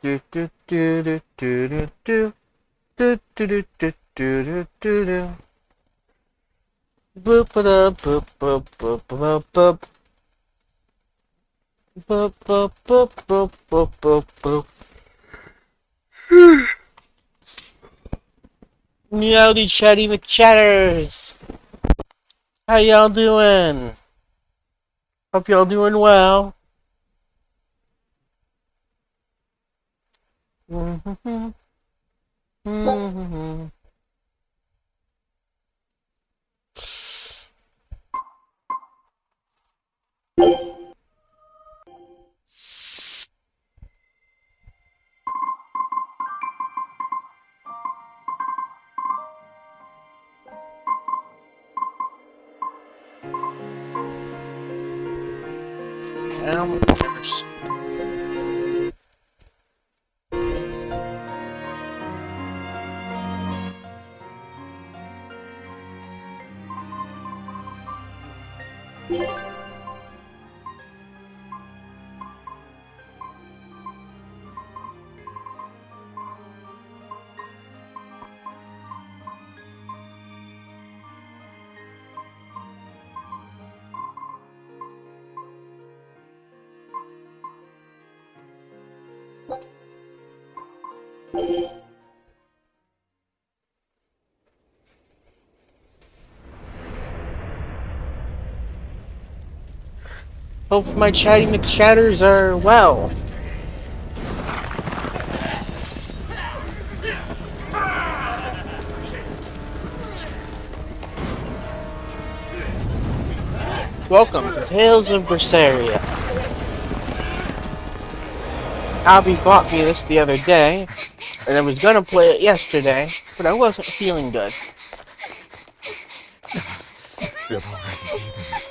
Do do do do do do do do do do do do do do. Boop boop boop boop boop boop boop boop boop boop boop boop boop boop. Meowdy chatty McChatters! How y'all doing? Hope y'all doing well. Hours. Hope my chatty McChatters are well. Welcome to Tales of Berseria. Abby bought me this the other day, and I was gonna play it yesterday, but I wasn't feeling good. Good already, demons.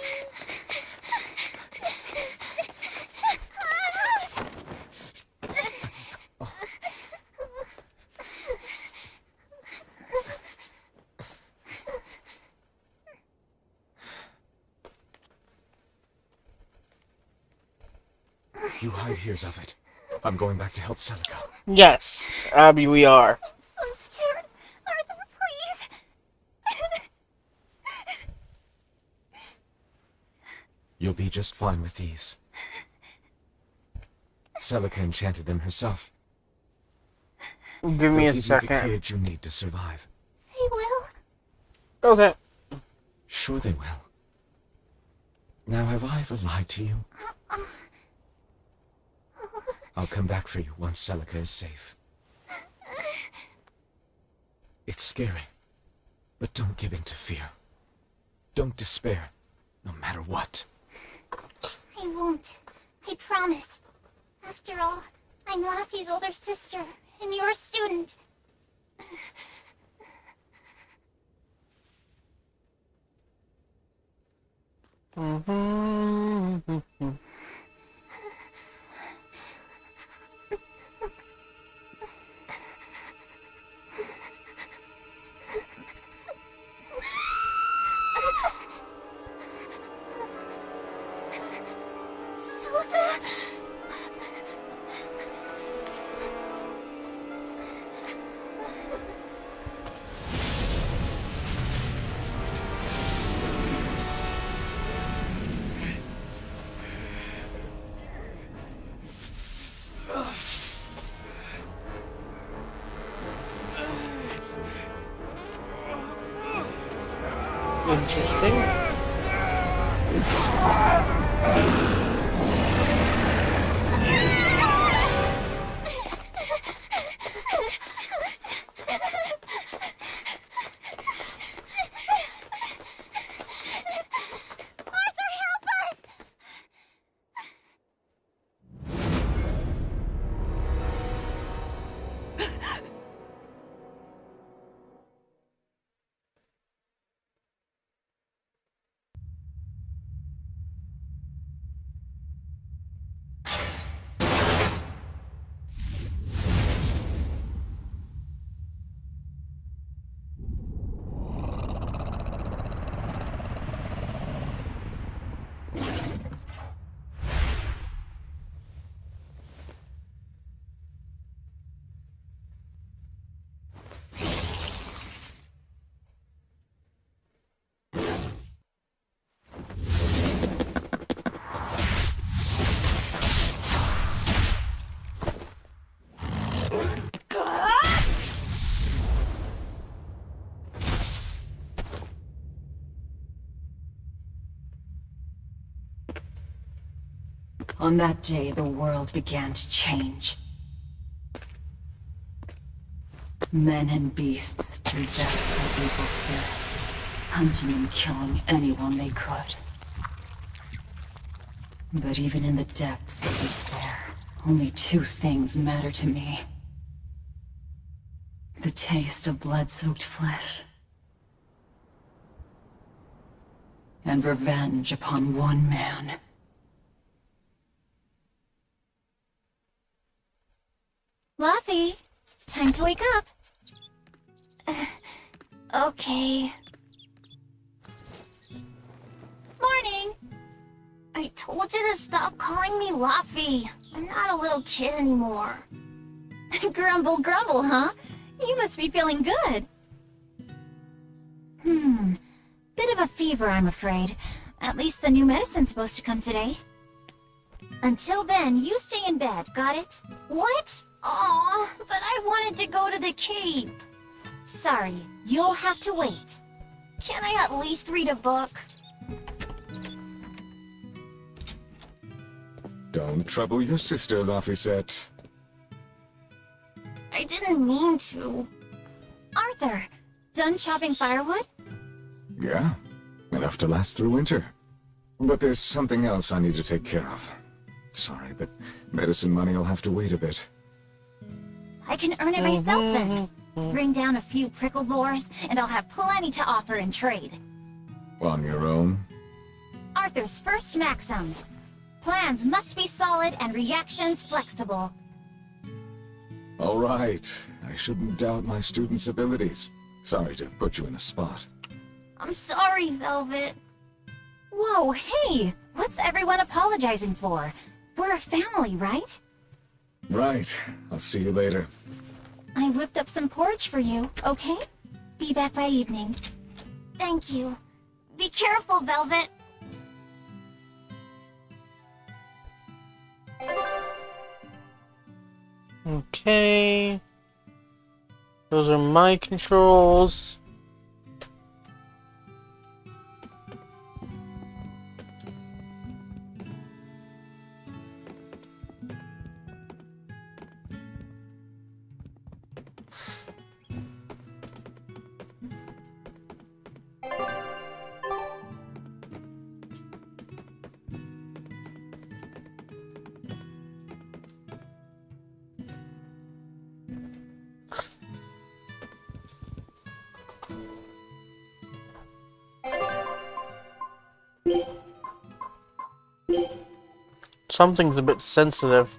You hide here, Velvet. I'm going back to help Celica. Yes, Abby, we are. I'm so scared. Arthur, please. You'll be just fine with these. Celica enchanted them herself. Give me a They'll give you the second. courage you need to survive. They will. Okay. Sure they will. Now, have I ever lied to you? I'll come back for you once Celica is safe. It's scary, but don't give in to fear. Don't despair, no matter what. I won't. I promise. After all, I'm Laffy's older sister, and your student. Interesting. Arthur, help us! On that day, the world began to change. Men and beasts possessed by evil spirits, hunting and killing anyone they could. But even in the depths of despair, only two things matter to me. The taste of blood-soaked flesh, and revenge upon one man. Luffy, time to wake up. Okay. Morning. I told you to stop calling me Luffy. I'm not a little kid anymore. Grumble, grumble, huh? You must be feeling good. Bit of a fever, I'm afraid. At least the new medicine's supposed to come today. Until then, you stay in bed, got it? What? Aw, but I wanted to go to the cape. Sorry, you'll have to wait. Can I at least read a book? Don't trouble your sister, Laphicet. I didn't mean to. Arthur, done chopping firewood? Yeah, enough to last through winter. But there's something else I need to take care of. Sorry, but medicine money will have to wait a bit. I can earn it myself then. Bring down a few prickle boars, and I'll have plenty to offer in trade. On your own? Arthur's first maxim. Plans must be solid and reactions flexible. All right. I shouldn't doubt my students' abilities. Sorry to put you in a spot. I'm sorry, Velvet. Whoa, hey! What's everyone apologizing for? We're a family, right? Right. I'll see you later. I whipped up some porridge for you, okay? Be back by evening. Thank you. Be careful, Velvet. Okay. Those are my controls. Something's a bit sensitive.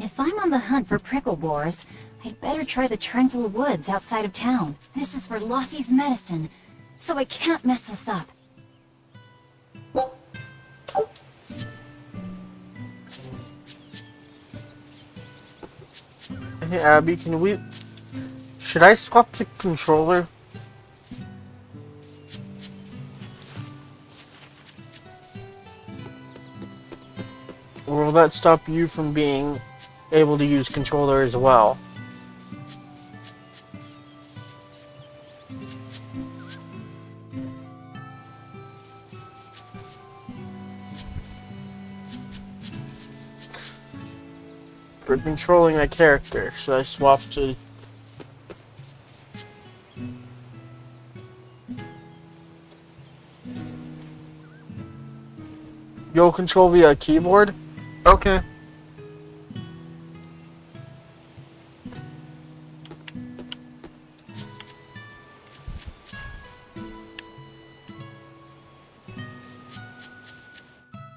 If I'm on the hunt for prickle boars, I'd better try the tranquil woods outside of town. This is for Luffy's medicine, so I can't mess this up. Hey, Abby, should I swap the controller? Or will that stop you from being able to use controller as well? For controlling my character, should I swap to... You'll control via keyboard? Okay.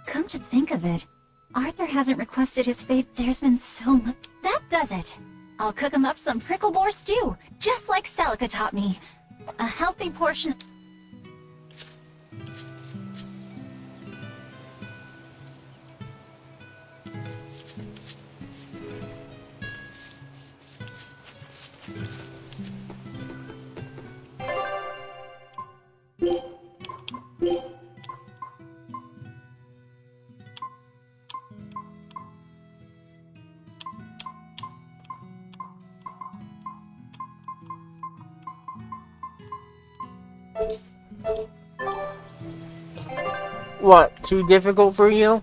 Come to think of it, Arthur hasn't requested his fave. There's been so much. That does it! I'll cook him up some prickle boar stew, just like Celica taught me. A healthy portion. What, too difficult for you?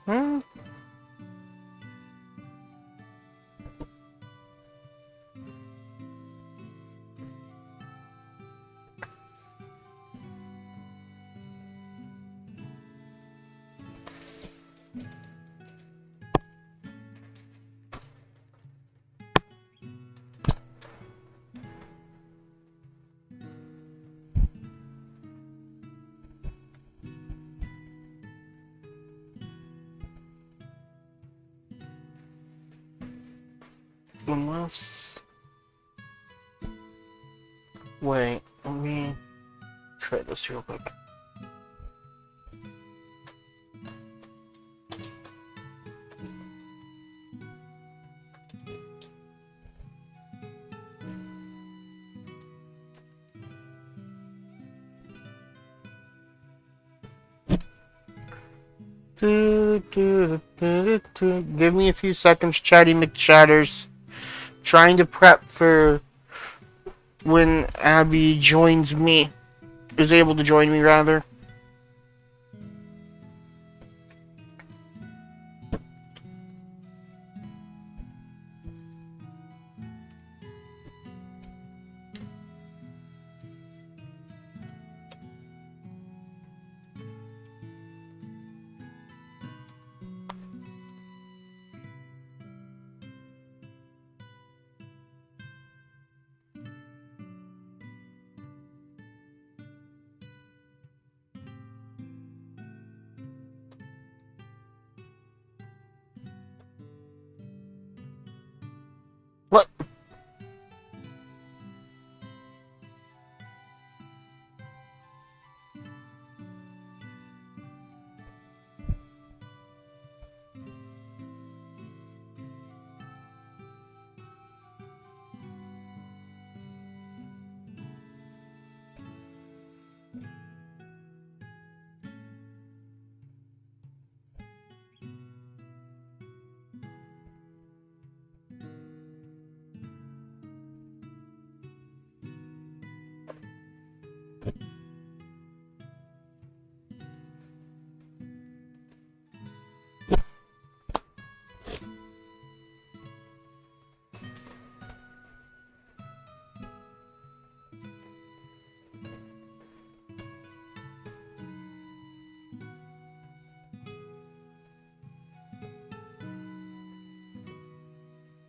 Hmm? Unless... Wait, let me try this real quick. Give me a few seconds, Chatty McChatters. Trying to prep for when Abby joins me. Is able to join me, rather. What?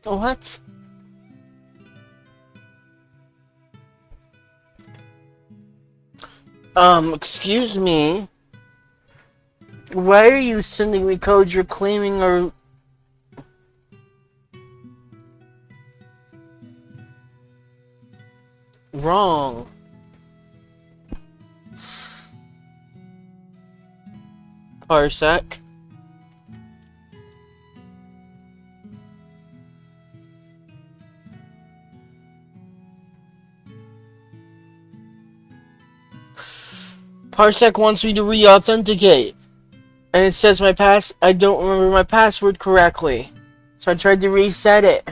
What? Excuse me. Why are you sending me codes you're claiming are... wrong? Parsec. Parsec wants me to re-authenticate. And it says I don't remember my password correctly. So I tried to reset it.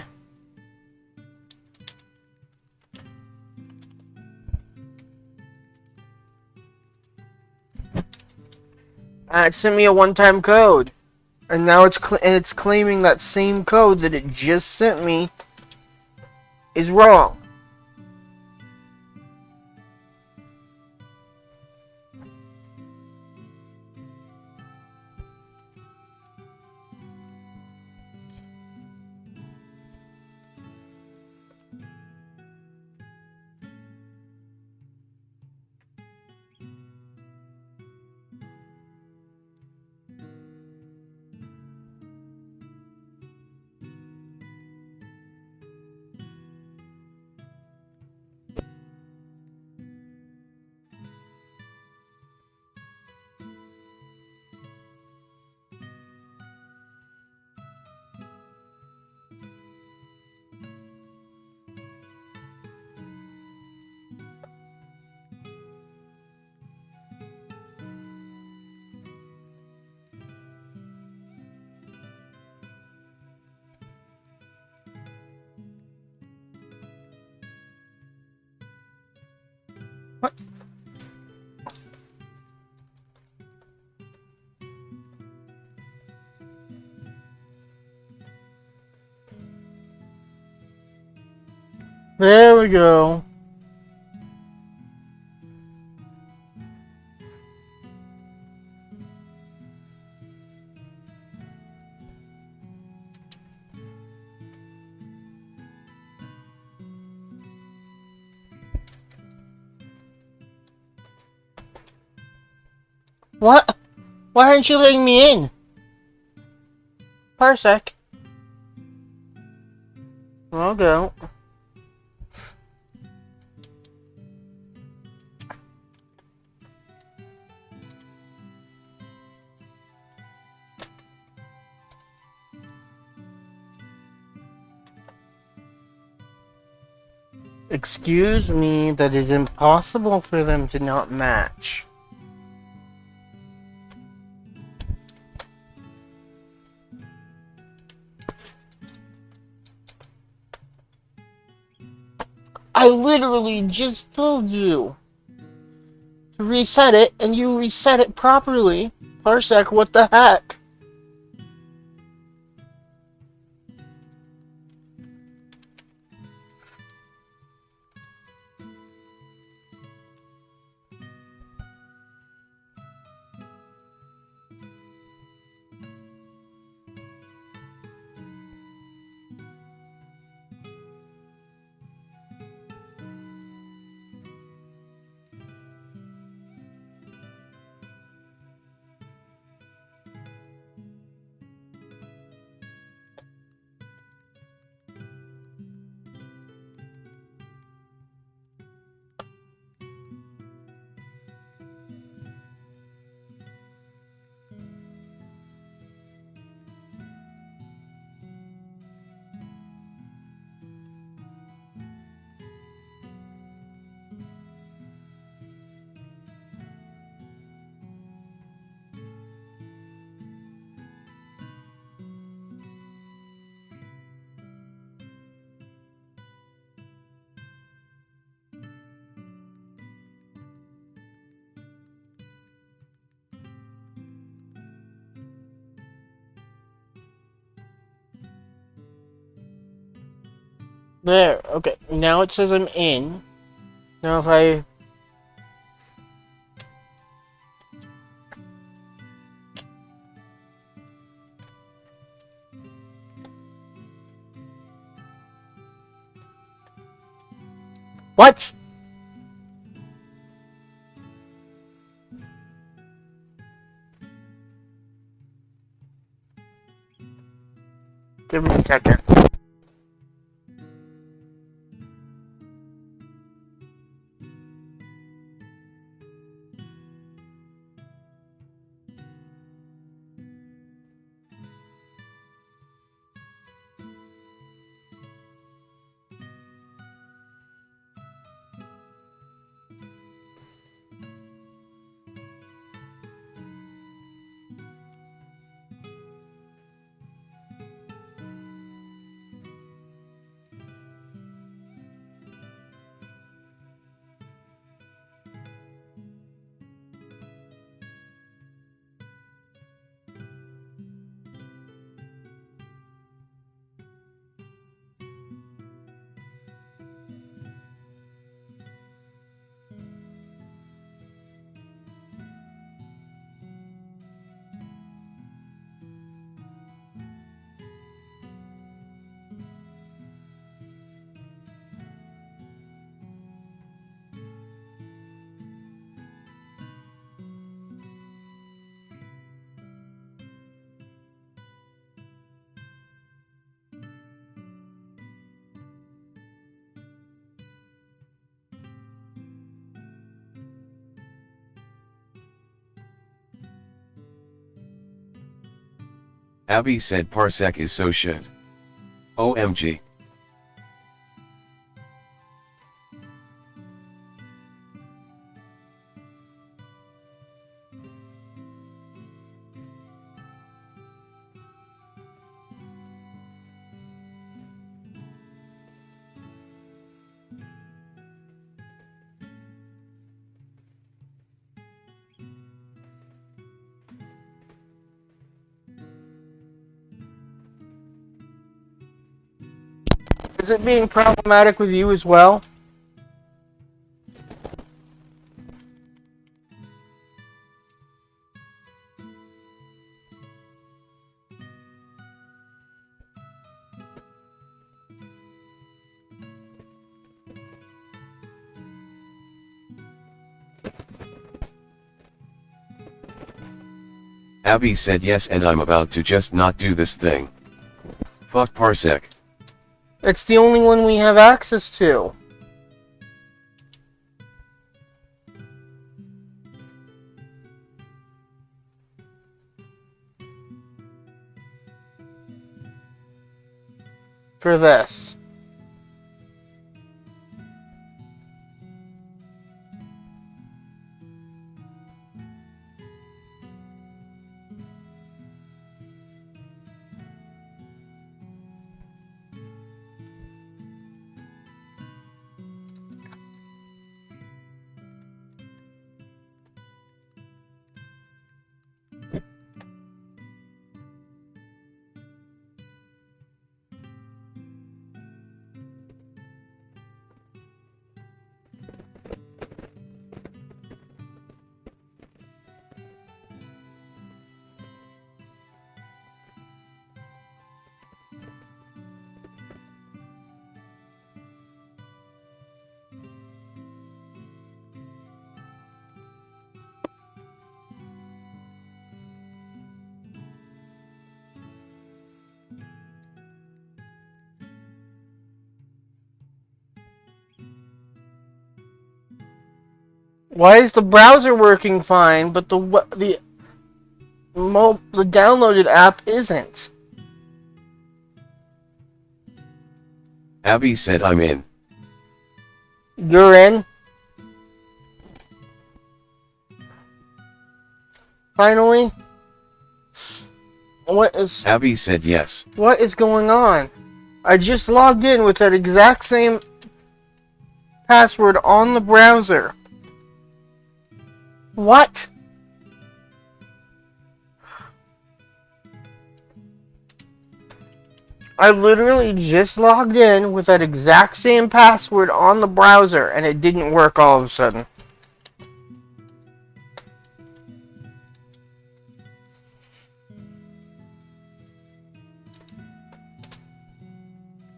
It sent me a one-time code. And now it's claiming that same code that it just sent me is wrong. There we go. What? Why aren't you letting me in? Parsec. I'll go. Excuse me, that is impossible for them to not match. I literally just told you to reset it, and you reset it properly. Parsec, what the heck? There, okay. Now it says I'm in. Now if I... What? Give me a second. Abby said Parsec is so shit. OMG. Is it being problematic with you as well? Abby said yes, and I'm about to just not do this thing. Fuck Parsec. It's the only one we have access to. For this. Why is the browser working fine, but the downloaded app isn't? Abby said I'm in. You're in? Finally? Abby said yes. What is going on? I just logged in with that exact same password on the browser. What? I literally just logged in with that exact same password on the browser and it didn't work all of a sudden.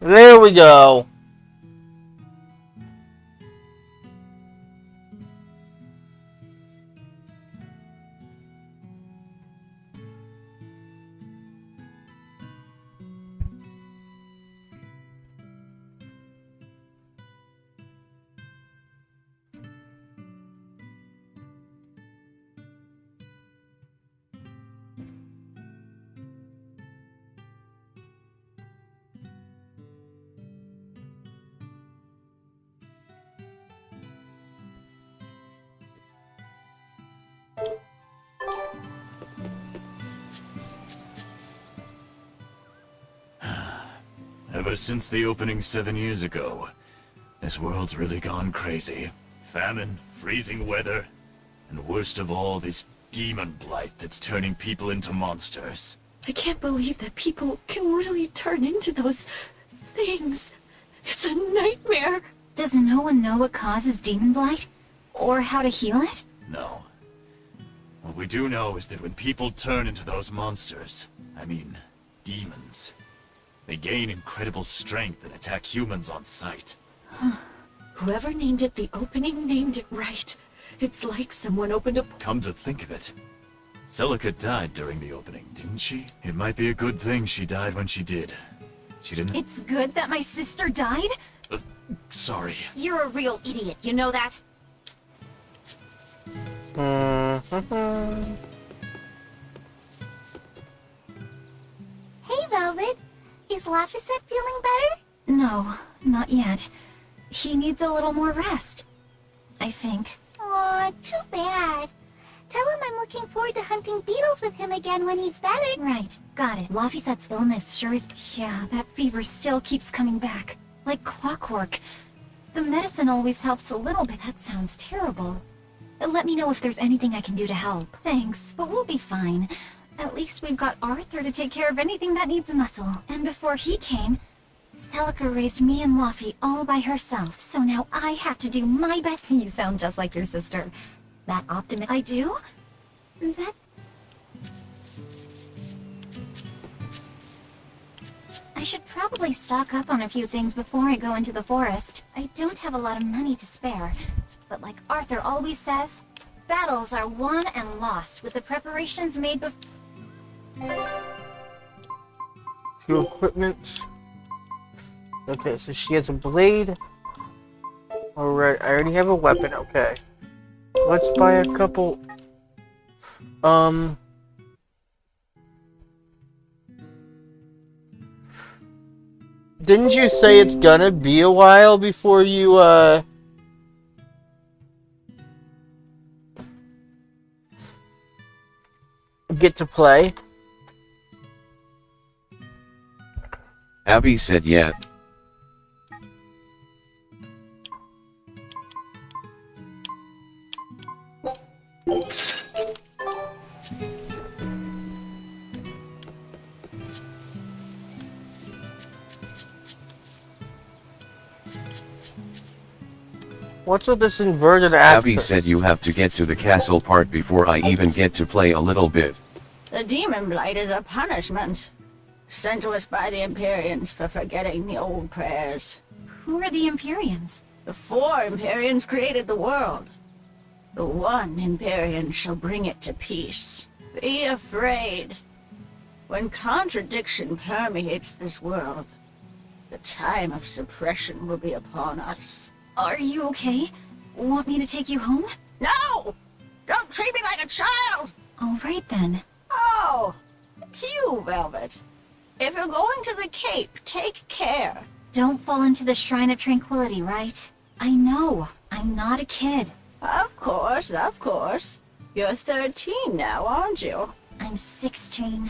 There we go. Ever since the opening 7 years ago, this world's really gone crazy. Famine, freezing weather, and worst of all, this demon blight that's turning people into monsters. I can't believe that people can really turn into those things. It's a nightmare. Does no one know what causes demon blight? Or how to heal it? No. What we do know is that when people turn into those monsters, I mean, demons, they gain incredible strength and attack humans on sight. Whoever named it the opening named it right. It's like someone opened a... Come to think of it, Celica died during the opening, didn't she? It might be a good thing she died when she did. She didn't... It's good that my sister died? Sorry. You're a real idiot, you know that? Hey, Velvet. Is Laphicet feeling better? No, not yet. He needs a little more rest, I think. Aw, too bad. Tell him I'm looking forward to hunting beetles with him again when he's better. Right, got it. Laphicet's illness sure is... Yeah, that fever still keeps coming back. Like clockwork. The medicine always helps a little bit. That sounds terrible. Let me know if there's anything I can do to help. Thanks, but we'll be fine. At least we've got Arthur to take care of anything that needs muscle. And before he came, Celica raised me and Luffy all by herself, so now I have to do my best. You sound just like your sister. That optimism I do? That... I should probably stock up on a few things before I go into the forest. I don't have a lot of money to spare. But like Arthur always says, battles are won and lost with the preparations made before... Few equipment. Okay, so she has a blade. Alright, I already have a weapon, okay. Let's buy a couple... Didn't you say it's gonna be a while before you, get to play? Abby said yeah. What's with this inverted axis? Abby said you have to get to the castle part before I even get to play a little bit. The demon blight is a punishment, sent to us by the Empyreans for forgetting the old prayers. Who are the Empyreans? The 4 Empyreans created the world. The 1 Empyrean shall bring it to peace. Be afraid. When contradiction permeates this world, the time of suppression will be upon us. Are you okay? Want me to take you home? No! Don't treat me like a child! Alright then. Oh, it's you, Velvet. If you're going to the Cape, take care. Don't fall into the Shrine of Tranquility, right? I know. I'm not a kid. Of course, of course. You're 13 now, aren't you? I'm 16.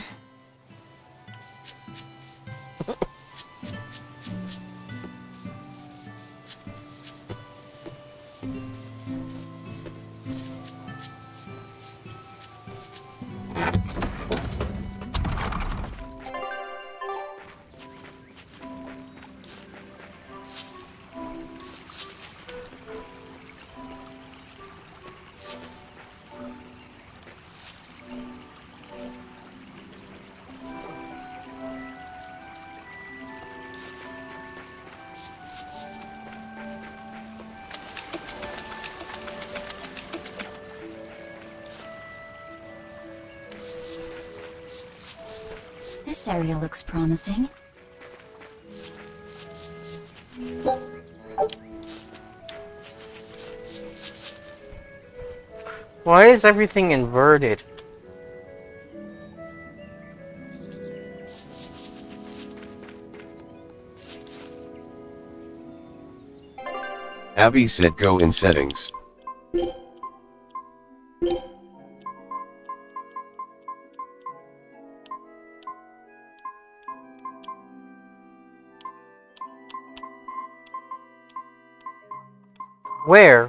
This area looks promising. Why is everything inverted? Abby said go in settings. Where?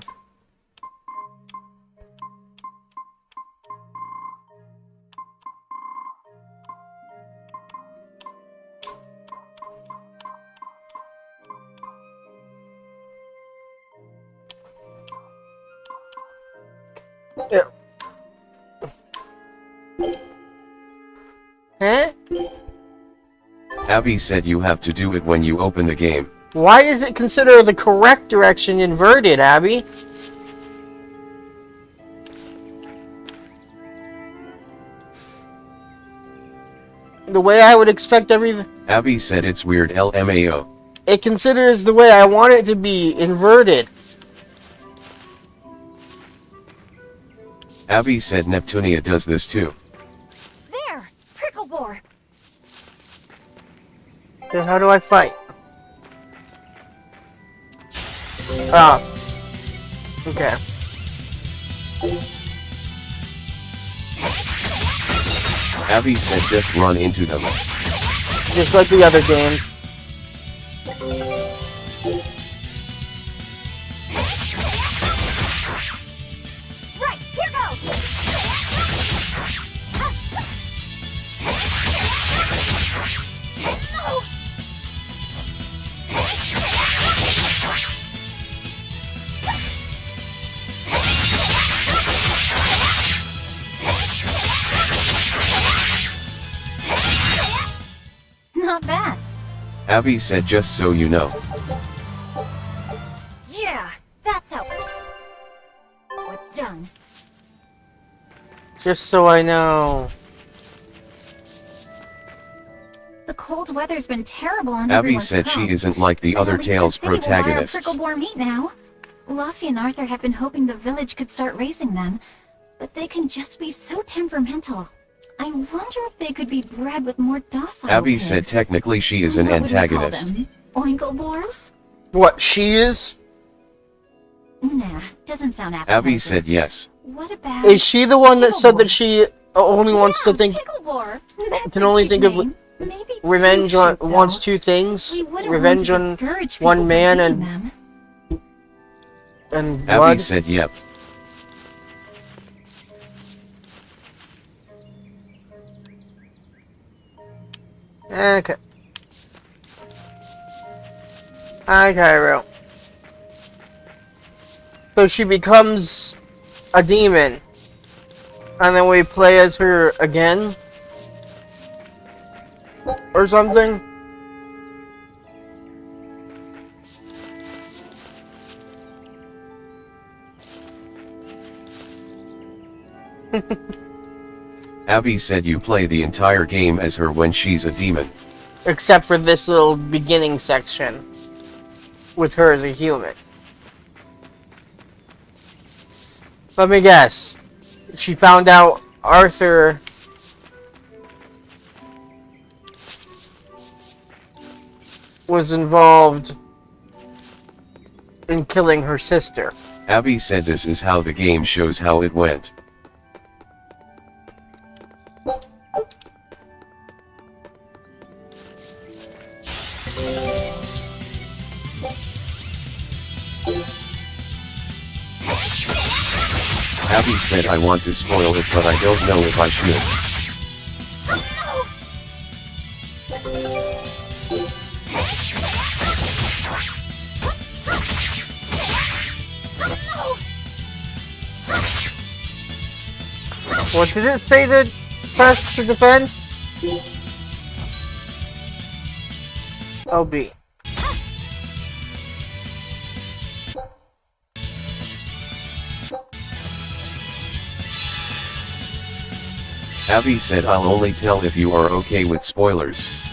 Huh? Abby said you have to do it when you open the game. Why is it considered the correct direction inverted, Abby? The way I would expect everything. Abby said it's weird LMAO. It considers the way I want it to be inverted. Abby said Neptunia does this too. There! Prickle Boar! Then how do I fight? Ah. Okay. Abby said just run into them. Just like the other game. Right, here goes! Abby said just so you know. Yeah, that's how. What's done? Just so I know. The cold weather's been terrible on Abby everyone's said she crops. isn't like the But other at least Tales the city will buy our protagonists. prickle-boar meat now. Luffy and Arthur have been hoping the village could start raising them, but they can just be so temperamental. I wonder if they could be bred with more docile Abby pigs. said technically she is an What would we call antagonist. them? Oinkle-boars? What, she is? Nah, doesn't sound appetizing. Abby said yes. What about... Is she the one that said that Pickleboar? she only wants to think, Pickleboar. That's can a only cute think of name. Maybe revenge too on cute, wants though. two things? We wouldn't Revenge want to on discourage one people from man eating and them. blood? Abby said yep. Okay. Okay, real. So she becomes a demon. And then we play as her again? Or something? Abby said you play the entire game as her when she's a demon. Except for this little beginning section. With her as a human. Let me guess. She found out Arthur was involved in killing her sister. Abby said this is how the game shows how it went. Abby said I want to spoil it but I don't know if I should. What did it say to press to defend? LB. Abby said I'll only tell if you are okay with spoilers.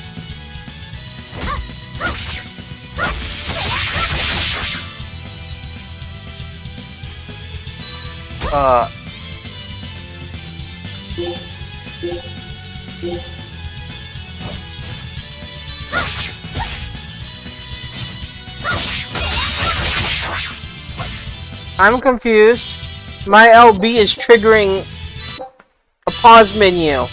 I'm confused. My LB is triggering a pause menu.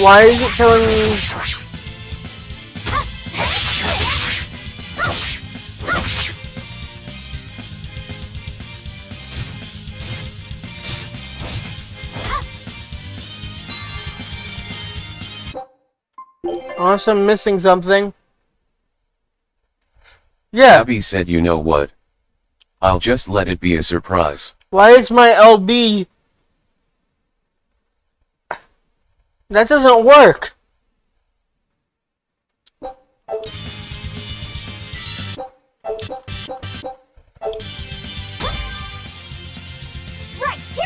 Why is it telling me? Unless I'm missing something. Yeah. Abby said you know what? I'll just let it be a surprise. Why is my LB? That doesn't work.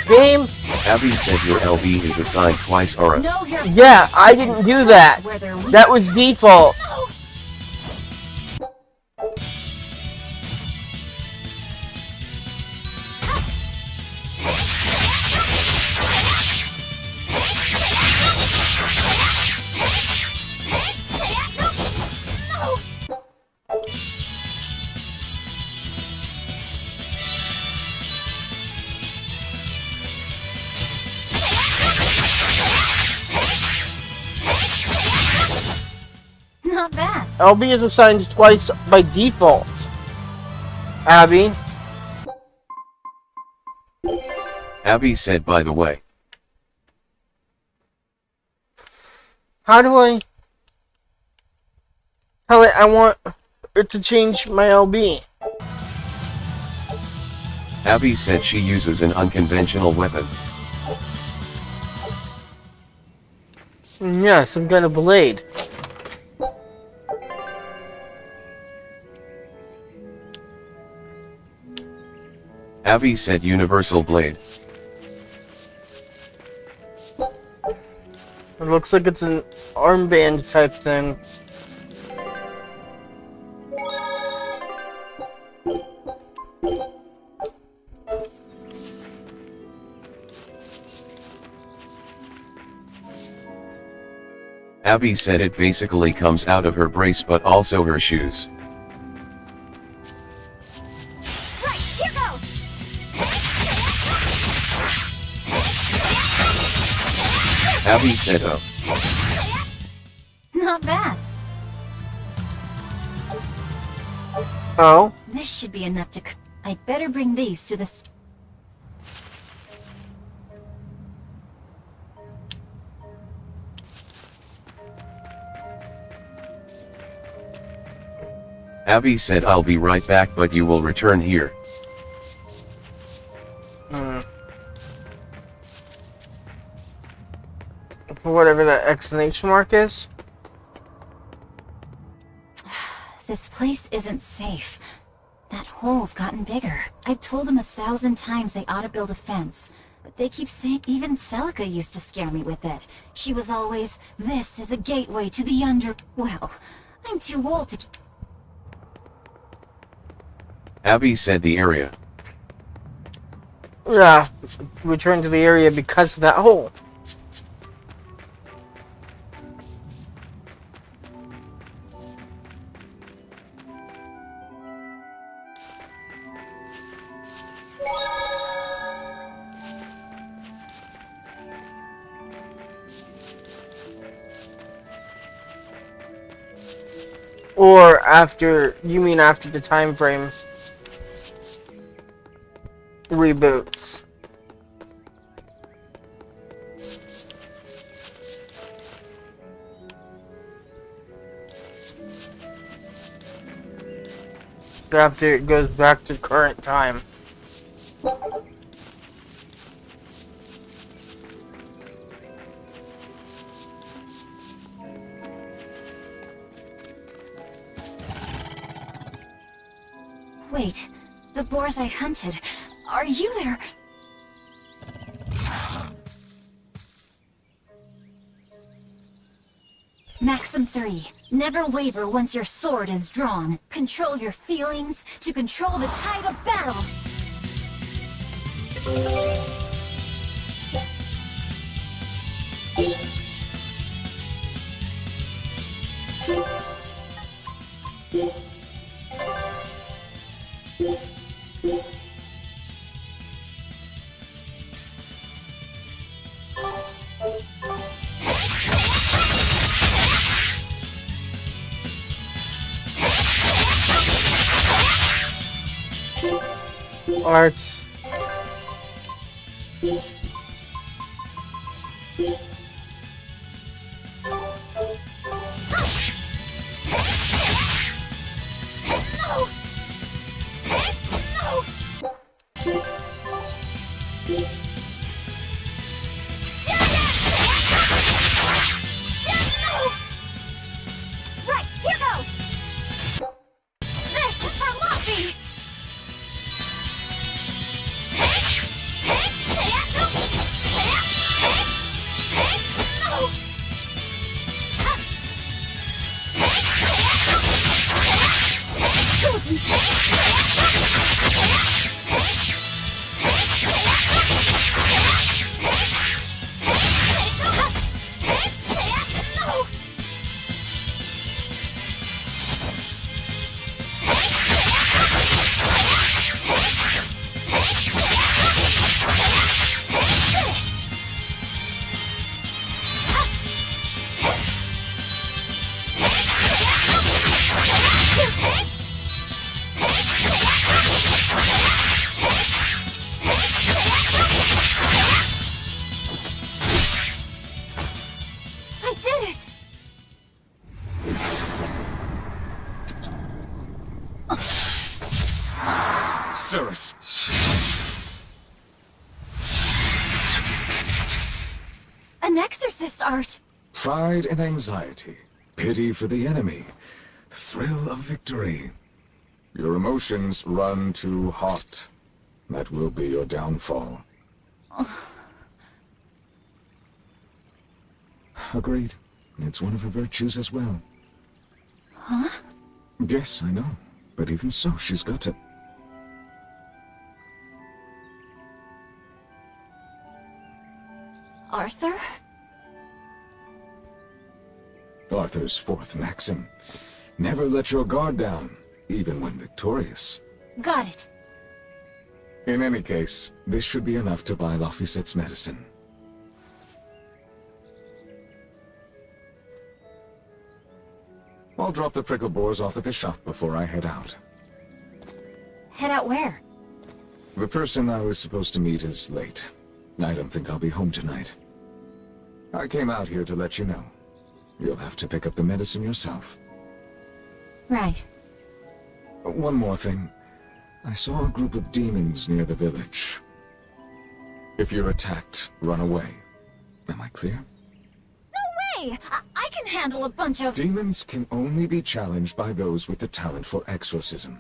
Game. Abby said your LB is assigned twice aura. Yeah, I didn't do that. That was default. Not bad. LB is assigned twice by default. Abby. Abby said by the way. How do I tell it I want it to change my LB? Abby said she uses an unconventional weapon. Yeah, some kind of blade. Abby said universal blade. It looks like it's an armband type thing. Abby said it basically comes out of her brace but also her shoes. Right, here goes! Abby said oh. Not bad. Oh? This should be enough to... I'd better bring these to the... Abby said I'll be right back but you will return here. For whatever that exclamation mark is. This place isn't safe. That hole's gotten bigger. I've told them 1,000 times they ought to build a fence. But they keep saying even Celica used to scare me with it. She was always, this is a gateway to the under... Well, I'm too old to... Abby said the area. Yeah, return to the area because of that hole. Or after, you mean after the time frame reboots? After it goes back to current time. Wait, the boars I hunted. Are you there? Maxim 3. Never waver once your sword is drawn. Control your feelings to control the tide of battle. Arts. Right, here goes! This is for Luffy! Cerus! An exorcist art! Pride and anxiety, pity for the enemy, the thrill of victory. Your emotions run too hot. That will be your downfall. Agreed. It's one of her virtues as well. Huh? Yes, I know. But even so, she's got to... Arthur? Arthur's fourth maxim. Never let your guard down, even when victorious. Got it. In any case, this should be enough to buy Laphicet's medicine. I'll drop the prickle boars off at the shop before I head out. Head out where? The person I was supposed to meet is late. I don't think I'll be home tonight. I came out here to let you know. You'll have to pick up the medicine yourself. Right. One more thing. I saw a group of demons near the village. If you're attacked, run away. Am I clear? No way! I can handle a bunch of... Demons can only be challenged by those with the talent for exorcism.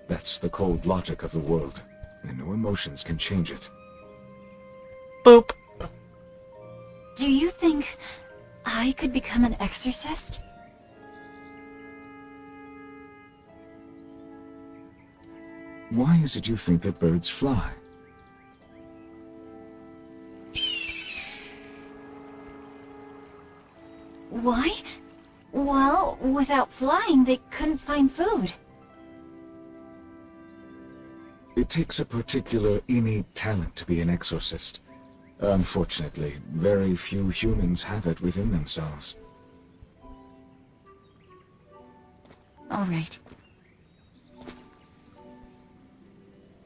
That's the cold logic of the world, and no emotions can change it. Boop. Do you think I could become an exorcist? Why is it you think that birds fly? Why? Well, without flying, they couldn't find food. It takes a particular innate talent to be an exorcist. Unfortunately, very few humans have it within themselves. All right.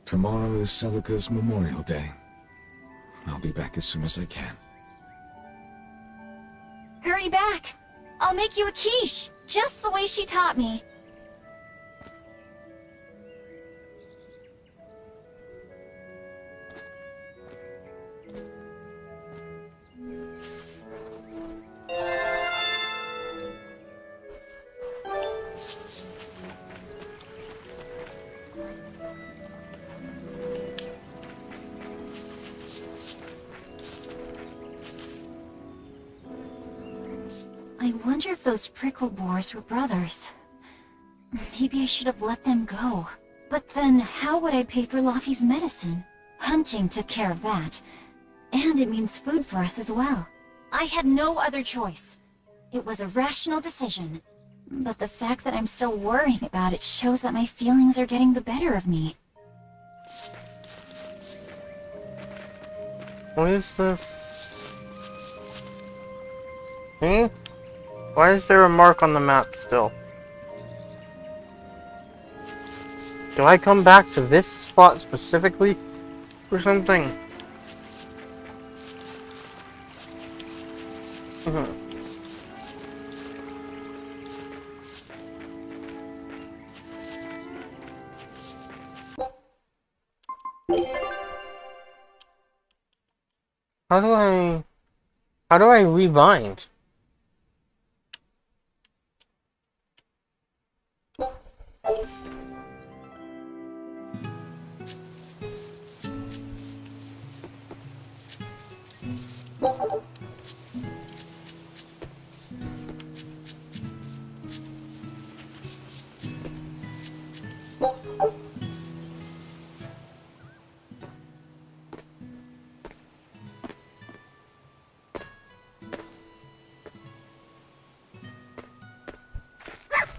Tomorrow is Celica's Memorial Day. I'll be back as soon as I can. Hurry back! I'll make you a quiche, just the way she taught me. I wonder if those prickle boars were brothers. Maybe I should have let them go. But then, how would I pay for Laffy's medicine? Hunting took care of that. And it means food for us as well. I had no other choice. It was a rational decision. But the fact that I'm still worrying about it shows that my feelings are getting the better of me. What is this? Hmm? Why is there a mark on the map still? Do I come back to this spot specifically for something? How do I rebind?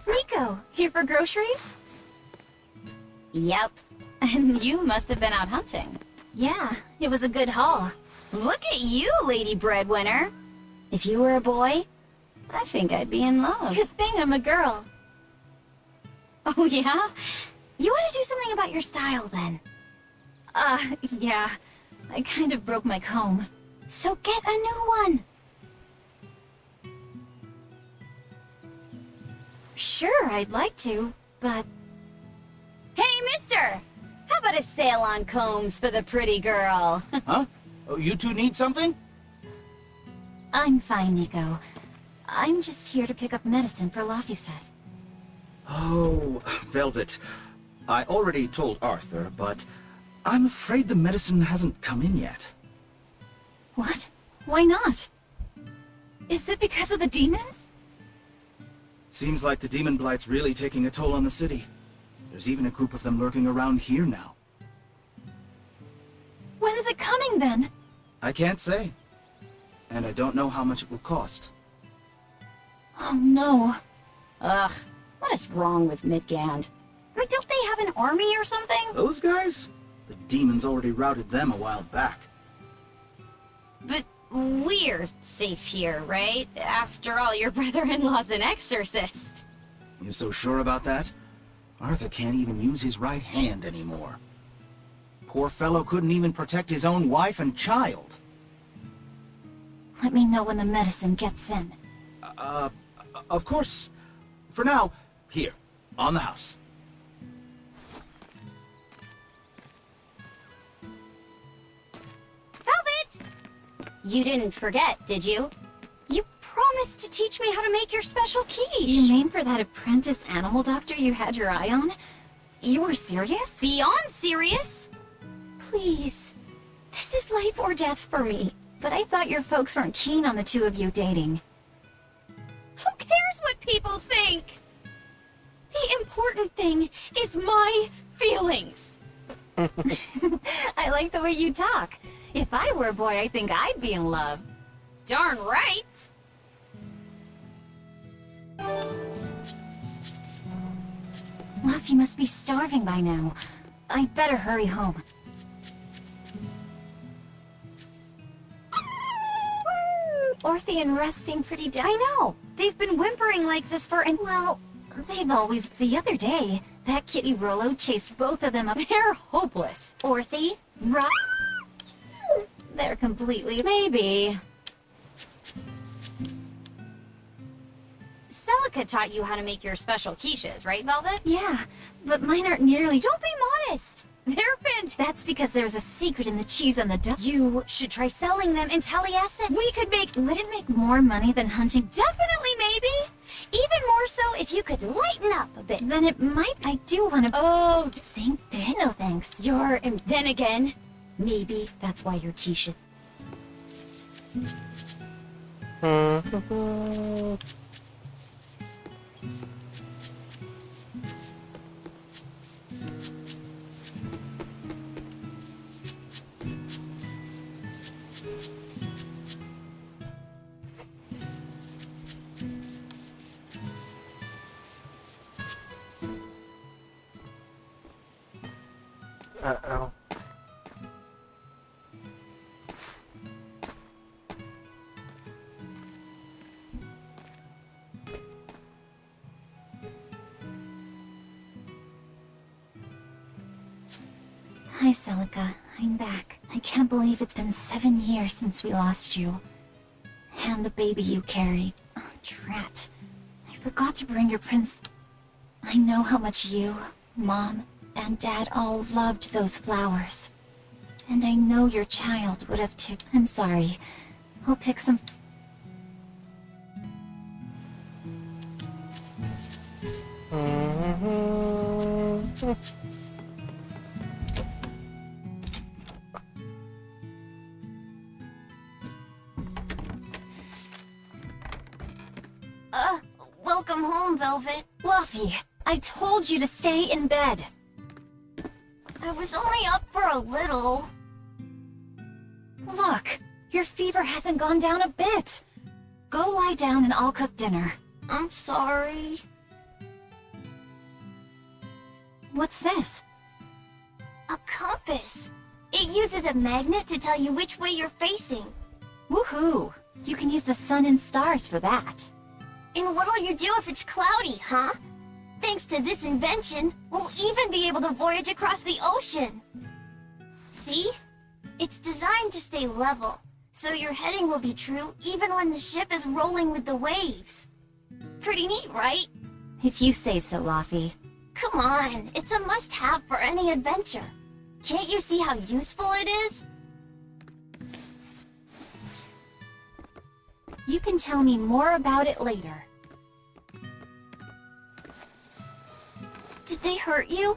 Nico, here for groceries? Yep. And you must have been out hunting. Yeah, it was a good haul. Look at you, Lady Breadwinner. If you were a boy, I think I'd be in love. Good thing I'm a girl. Oh, yeah? You ought to do something about your style, then. Yeah. I kind of broke my comb. So get a new one. Sure, I'd like to, but... Hey, mister! gotta sail on combs for the pretty girl. Huh? Oh, you two need something? I'm fine, Nico. I'm just here to pick up medicine for Laphicet. Oh, Velvet. I already told Arthur, but I'm afraid the medicine hasn't come in yet. What? Why not? Is it because of the demons? Seems like the demon blight's really taking a toll on the city. There's even a group of them lurking around here now. When's it coming then? I can't say. And I don't know how much it will cost. Oh no. Ugh, what is wrong with Midgand? I mean, don't they have an army or something? Those guys? The demons already routed them a while back. But we're safe here, right? After all, your brother-in-law's an exorcist. You so sure about that? Arthur can't even use his right hand anymore. Poor fellow couldn't even protect his own wife and child. Let me know when the medicine gets in. Of course. For now, here, on the house. Velvet! You didn't forget, did you? You promised to teach me how to make your special quiche. You mean for that apprentice animal doctor you had your eye on? You were serious? Beyond serious? Please. This is life or death for me. But I thought your folks weren't keen on the two of you dating. Who cares what people think? The important thing is my feelings. I like the way you talk. If I were a boy, I think I'd be in love. Darn right. Luffy must be starving by now. I'd better hurry home. Orthe and Russ seem pretty I know! They've been whimpering like this for well, they've always the other day. That kitty Rollo chased both of them up. They're hopeless. Orthe, Russ. They're completely Maybe. Celica taught you how to make your special quiches, right, Velvet? Yeah, but mine aren't nearly Don't be modest. They're fantastic. That's because there's a secret in the cheese on the duck. You should try selling them in Taliesin. We could make... Would it make more money than hunting? Definitely, maybe. Even more so if you could lighten up a bit. Then it might. I do want to. Oh, Think big. No thanks. and then again, maybe that's why your quiche is... Uh-oh. Hi, Celica. I'm back. I can't believe it's been 7 years since we lost you. And the baby you carry. Oh, drat. I forgot to bring your prince. I know how much you, Mom, and Dad all loved those flowers. And I know your child would have too. I'm sorry. I'll pick some. Welcome home, Velvet. Luffy, I told you to stay in bed. I was only up for a little. Look, your fever hasn't gone down a bit. Go lie down and I'll cook dinner. I'm sorry. What's this? A compass. It uses a magnet to tell you which way you're facing. Woohoo! You can use the sun and stars for that. And what'll you do if it's cloudy, huh? Thanks to this invention, we'll even be able to voyage across the ocean. See? It's designed to stay level, so your heading will be true even when the ship is rolling with the waves. Pretty neat, right? If you say so, Luffy. Come on, it's a must-have for any adventure. Can't you see how useful it is? You can tell me more about it later. Did they hurt you?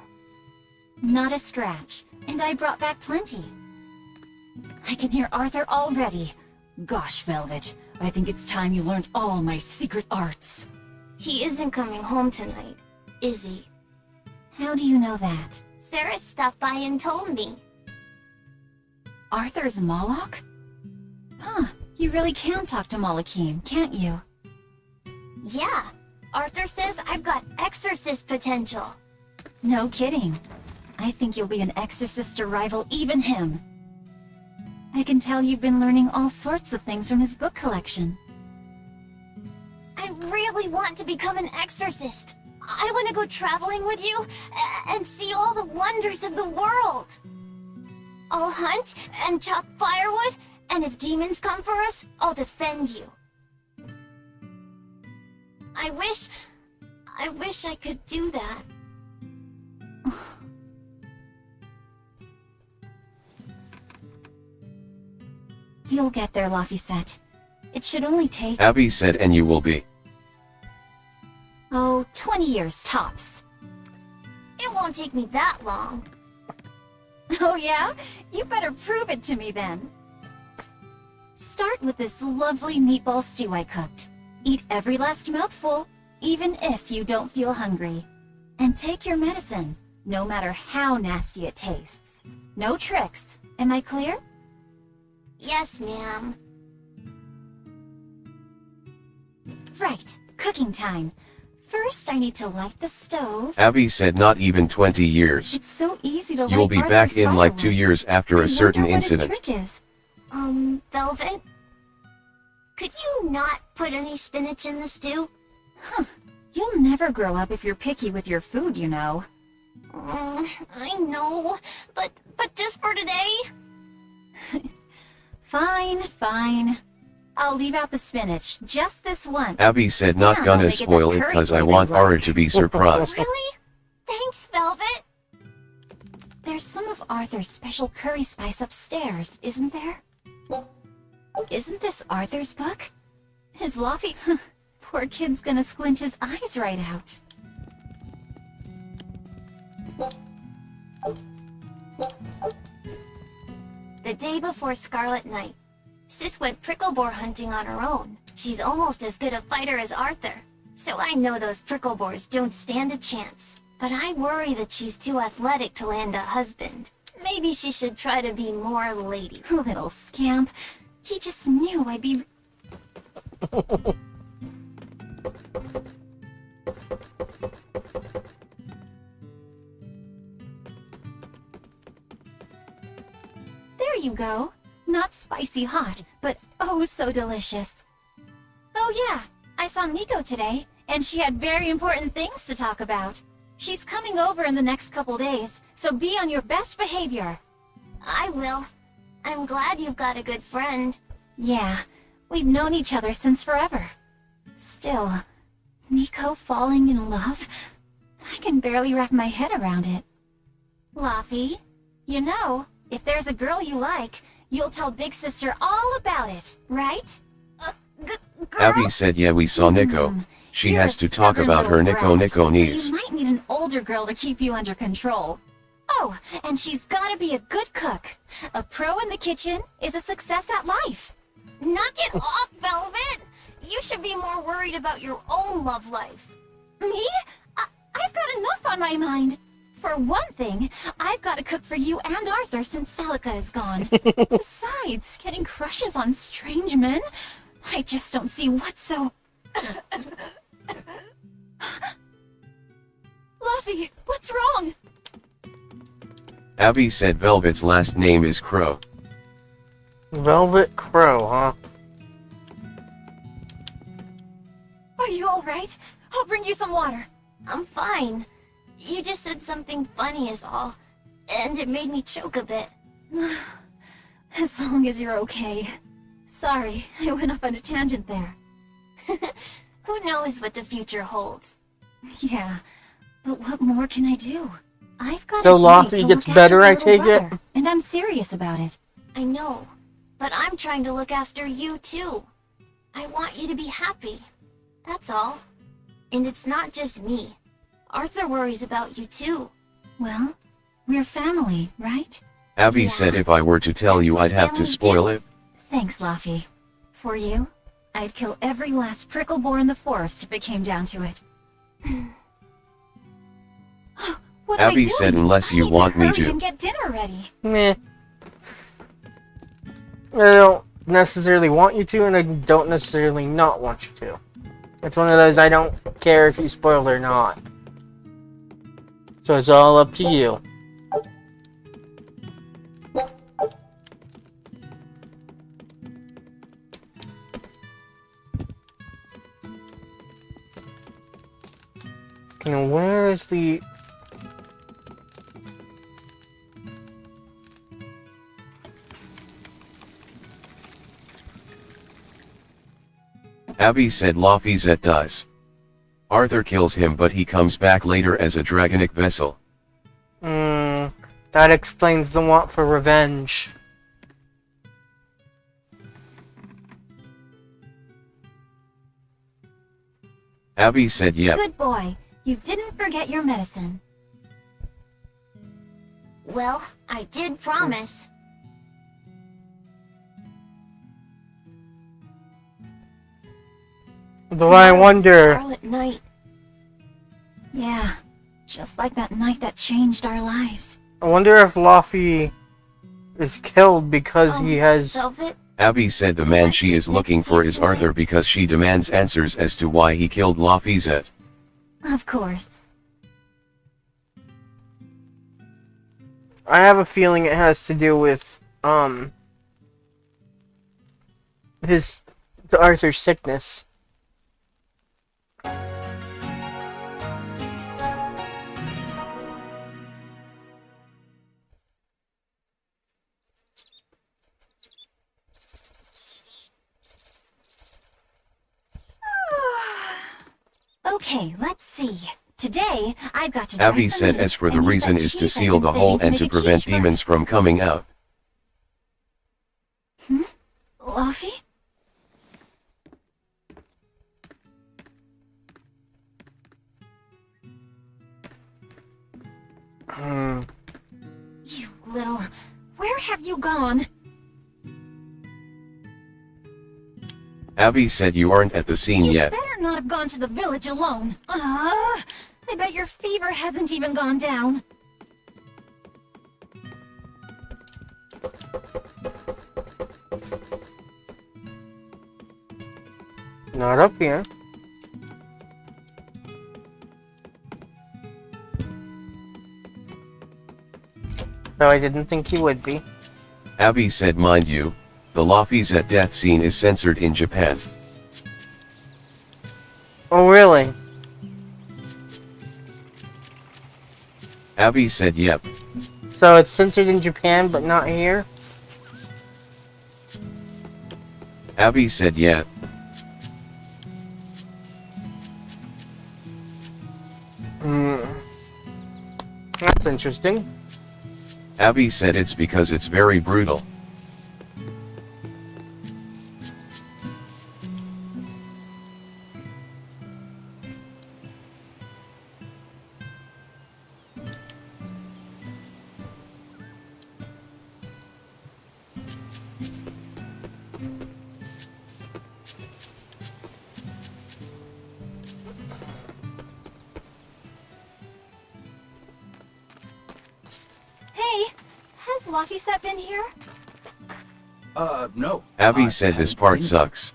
Not a scratch, and I brought back plenty. I can hear Arthur already. Gosh, Velvet, I think it's time you learned all my secret arts. He isn't coming home tonight, is he? How do you know that? Sarah stopped by and told me. Arthur's Moloch? Huh, you really can talk to Malakim, can't you? Yeah, Arthur says I've got exorcist potential. No kidding. I think you'll be an exorcist to rival even him. I can tell you've been learning all sorts of things from his book collection. I really want to become an exorcist. I want to go traveling with you and see all the wonders of the world. I'll hunt and chop firewood, and if demons come for us, I'll defend you. I wish I could do that. You'll get there, Laphicet. It should only take... Abby said, and you will be. Oh, 20 years tops. It won't take me that long. Oh yeah? You better prove it to me then. Start with this lovely meatball stew I cooked. Eat every last mouthful, even if you don't feel hungry. And take your medicine, no matter how nasty it tastes. No tricks. Am I clear? Yes, ma'am. Right, cooking time. First, I need to light the stove. Abby said not even 20 years. It's so easy to light You'll be back Arthur's in like 2 firewood. years after I a certain wonder what his incident. trick is. Velvet? Could you not put any spinach in the stew? You'll never grow up if you're picky with your food, you know. I know, but just for today? Fine, fine. I'll leave out the spinach, just this once. Abby said not And I'll gonna make it that spoil it curry cause I boy want they like. Ara to be surprised. Really? Thanks, Velvet. There's some of Arthur's special curry spice upstairs, isn't there? Isn't this Arthur's book? His Laffy... Poor kid's gonna squint his eyes right out. The day before Scarlet Night, Sis went prickleboar hunting on her own. She's almost as good a fighter as Arthur, so I know those prickleboars don't stand a chance. But I worry that she's too athletic to land a husband. Maybe she should try to be more lady. Little scamp. He just knew I'd be... There you go. Not spicy hot, but oh so delicious. Oh yeah, I saw Miko today, and she had very important things to talk about. She's coming over in the next couple days, so be on your best behavior. I will. I'm glad you've got a good friend. Yeah, we've known each other since forever. Still, Miko falling in love? I can barely wrap my head around it. Laffy, you know, if there's a girl you like, you'll tell Big Sister all about it, right? Girl? Abby said yeah, we saw Nico. She You're has a to talk stubborn about her little brat, Nico so niece. you might need an older girl to keep you under control. Oh, and she's gotta be a good cook. A pro in the kitchen is a success at life. Knock it off, Velvet! You should be more worried about your own love life. Me? I've got enough on my mind. For one thing, I've got to cook for you and Arthur since Celica is gone. Besides, getting crushes on strange men? I just don't see what's so... Laffy, what's wrong? Abby said Velvet's last name is Crow. Velvet Crow, huh? Are you alright? I'll bring you some water. I'm fine. You just said something funny is all, and it made me choke a bit. As long as you're okay. Sorry, I went off on a tangent there. Who knows what the future holds? Yeah, but what more can I do? I've got So a duty Lofty to gets look better, after my I little take it? brother, and I'm serious about it. I know, but I'm trying to look after you too. I want you to be happy. That's all. And it's not just me. Arthur worries about you too. Well, we're family, right? Abby Yeah. said if I were to tell That's you what I'd have to families spoil do. it. Thanks, Laffy. For you, I'd kill every last prickle boar in the forest if it came down to it. What am I Abby doing? said unless I you need want to me hurry to. and get dinner ready. Meh. I don't necessarily want you to, and I don't necessarily not want you to. It's one of those I don't care if you spoil or not. So it's all up to you. Now, where is the... Abby said Lafayette dies. Arthur kills him but he comes back later as a dragonic vessel. That explains the want for revenge. Abby said yep. Good boy. You didn't forget your medicine. Well, I did promise. Though I Tomorrow's a wonder... Scarlet night. Yeah, just like that night that changed our lives. I wonder if Luffy is killed because he has... Velvet, Abby said the man she is looking for is Arthur because she demands answers as to why he killed Lafayette. Of course. I have a feeling it has to do with, Arthur's sickness. Okay, let's see. Today, I've got to try Abby some said meat, as for the and use reason that is to cheese I've seal been the saving hole and make to a prevent quiche for demons from coming out. Luffy? You little... Where have you gone? Abby said you aren't at the scene You yet. better not have gone to the village alone. I bet your fever hasn't even gone down. Not up here. Though I didn't think he would be. Abby said mind you, the Lafayette death scene is censored in Japan. Oh, really? Abby said yep. So it's censored in Japan, but not here? Abby said yeah. That's interesting. Abby said it's because it's very brutal. Hey, has Lafayette been here? No. Abby I said this haven't part seen him. sucks.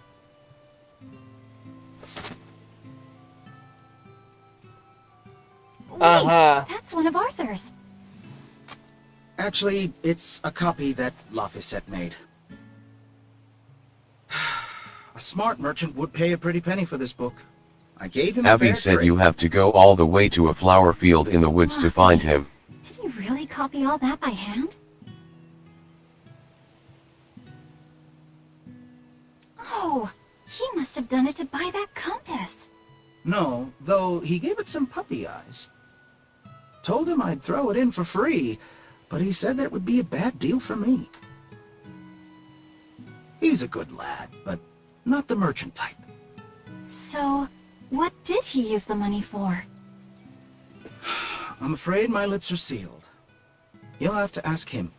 Wait, That's one of Arthur's. Actually, it's a copy that Lafayette made. A smart merchant would pay a pretty penny for this book. I gave him a Abby fair said trade. you have to go all the way to a flower field in the woods to find him. Did he really copy all that by hand? Oh, he must have done it to buy that compass. No, though he gave it some puppy eyes. Told him I'd throw it in for free, but he said that it would be a bad deal for me. He's a good lad, but not the merchant type. So, what did he use the money for? I'm afraid my lips are sealed. You'll have to ask him.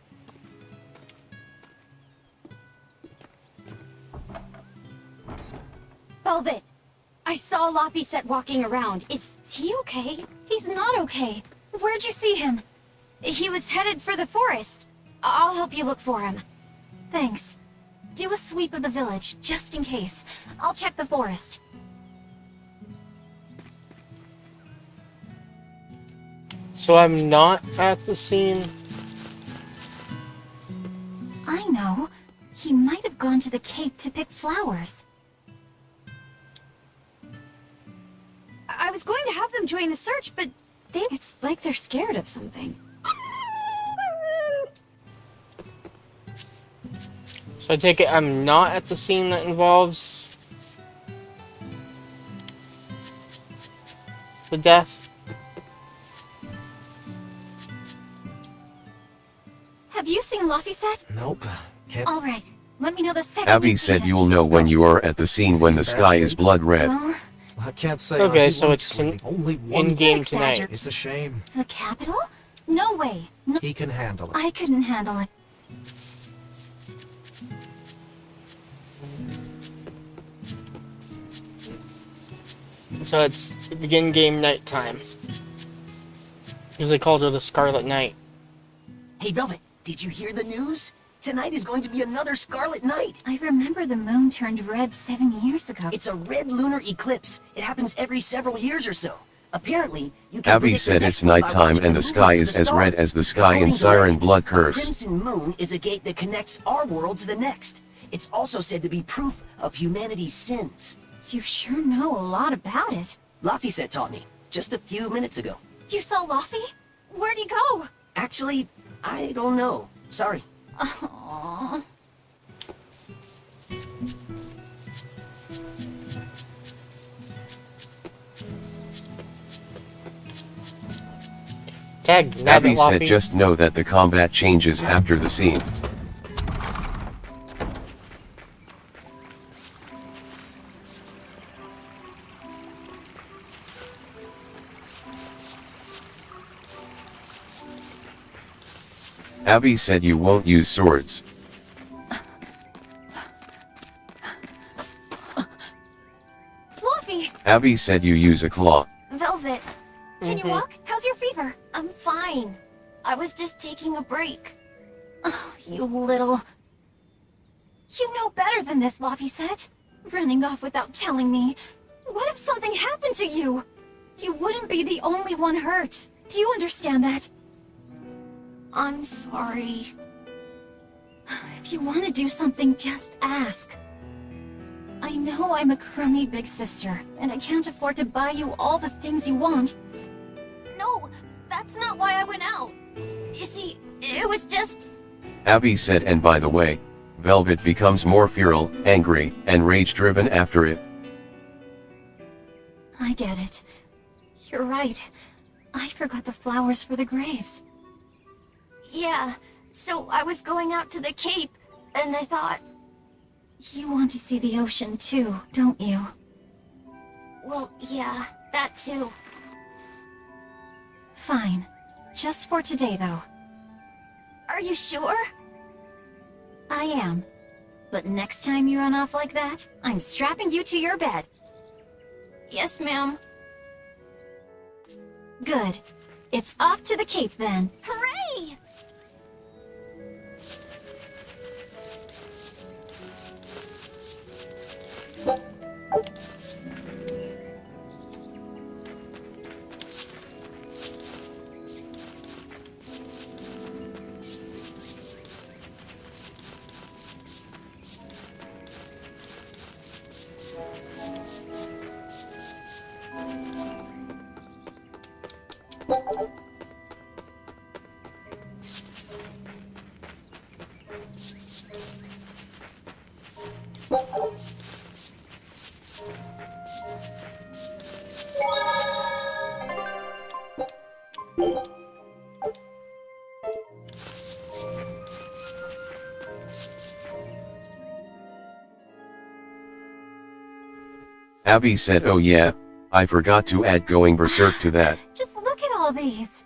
Velvet! I saw Laphicet walking around. Is he okay? He's not okay. Where'd you see him? He was headed for the forest. I'll help you look for him. Thanks. Do a sweep of the village, just in case. I'll check the forest. So I'm not at the scene. I know. He might have gone to the Cape to pick flowers. I was going to have them join the search, but it's like they're scared of something. So I take it I'm not at the scene that involves the death. Have you seen Laphicet? Nope. Can't. All right. Let me know the second Abby you see said him. you'll know when you are at the scene when the sky is blood red. Well, I can't say. Okay, I so like it's swimming. Only one. in-game Don't tonight. exaggerate. It's a shame. the capital? No way. No, He can handle it. I couldn't handle it. So it's begin game night time. Usually called her the Scarlet Knight. Hey, Velvet, did you hear the news? Tonight is going to be another Scarlet Night. I remember the moon turned red 7 years ago. It's a red lunar eclipse. It happens every several years or so. Apparently, you can Abby predict the said next it's one by nighttime watching and the the sky movements is of as red stars. as the sky in According to Siren legend, Blood a Curse. crimson moon is a gate that connects our world to the next. It's also said to be proof of humanity's sins. You sure know a lot about it. Laphicet taught me, just a few minutes ago. You saw Laphi? Where'd he go? Actually, I don't know. Sorry. Aww. Tag, Abby said just know that the combat changes after the scene. Abby said you won't use swords. Laphi! Abby said you use a claw. Velvet, Can you walk? How's your fever? I'm fine. I was just taking a break. Oh, you little... You know better than this, Laphicet. Running off without telling me. What if something happened to you? You wouldn't be the only one hurt. Do you understand that? I'm sorry. If you want to do something, just ask. I know I'm a crummy big sister, and I can't afford to buy you all the things you want. No, that's not why I went out. You see, it was just... Abby said, and by the way, Velvet becomes more feral, angry, and rage-driven after it. I get it. You're right. I forgot the flowers for the graves. Yeah, so I was going out to the Cape, and I thought, You want to see the ocean too, don't you? well, yeah, that too. Fine. Just for today, though. Are you sure? I am. But next time you run off like that, I'm strapping you to your bed. Yes, ma'am. Good. It's off to the Cape then. Hooray! Abby said, oh yeah, I forgot to add going berserk to that. Just look at all these.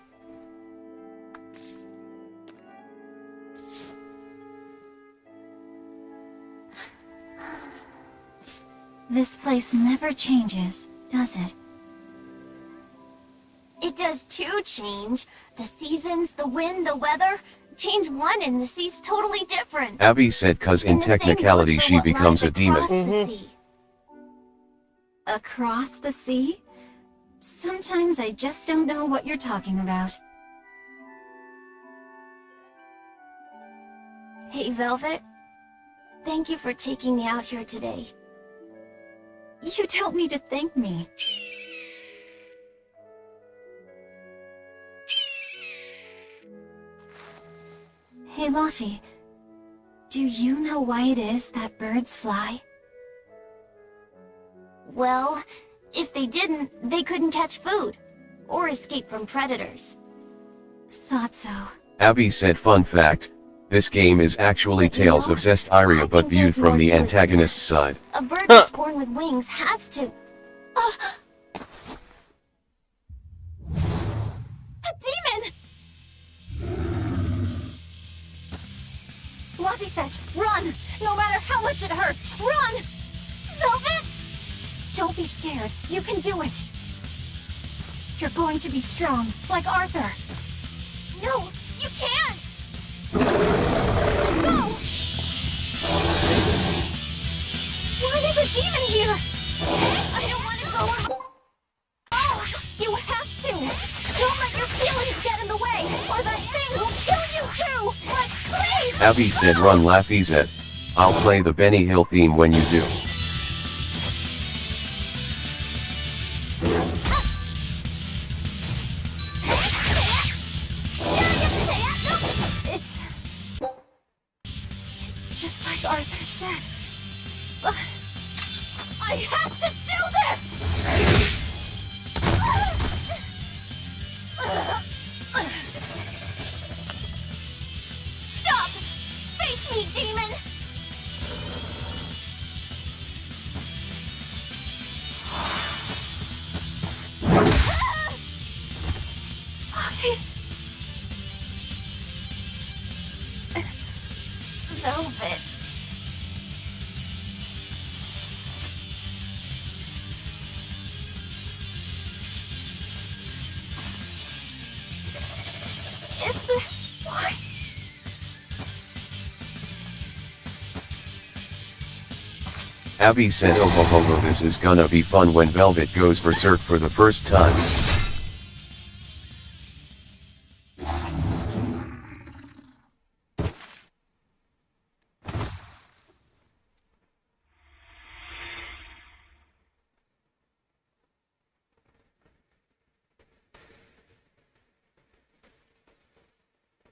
This place never changes, does it? It does too change. The seasons, the wind, the weather. Change one and the sea's totally different. Abby said cause in And the same technicality goes for she what becomes lies a demon. across the sea. Across the sea? Sometimes I just don't know what you're talking about. Hey, Velvet. Thank you for taking me out here today. You don't need to thank me. Hey, Luffy. Do you know why it is that birds fly? Well, if they didn't, they couldn't catch food. Or escape from predators. Thought so. Abby said, fun fact, this game is actually But you Tales know, of Zestiria I but think viewed there's from more the to it than antagonist's side. A bird that's born with wings has to... A demon! Luffy said, run! No matter how much it hurts, run! Velvet! Don't be scared. You can do it. You're going to be strong, like Arthur. No, you can't! Go! Why is a demon here? I don't want to go... You have to! Don't let your feelings get in the way, or that thing will kill you too! But please! Abby said, run Laffy Zed. I'll play the Benny Hill theme when you do. It's just like Arthur said. But I have to do this! Stop! Face me, demon! Velvet. Is this why? Abby said, oh ho ho ho, this is gonna be fun when Velvet goes berserk for the first time.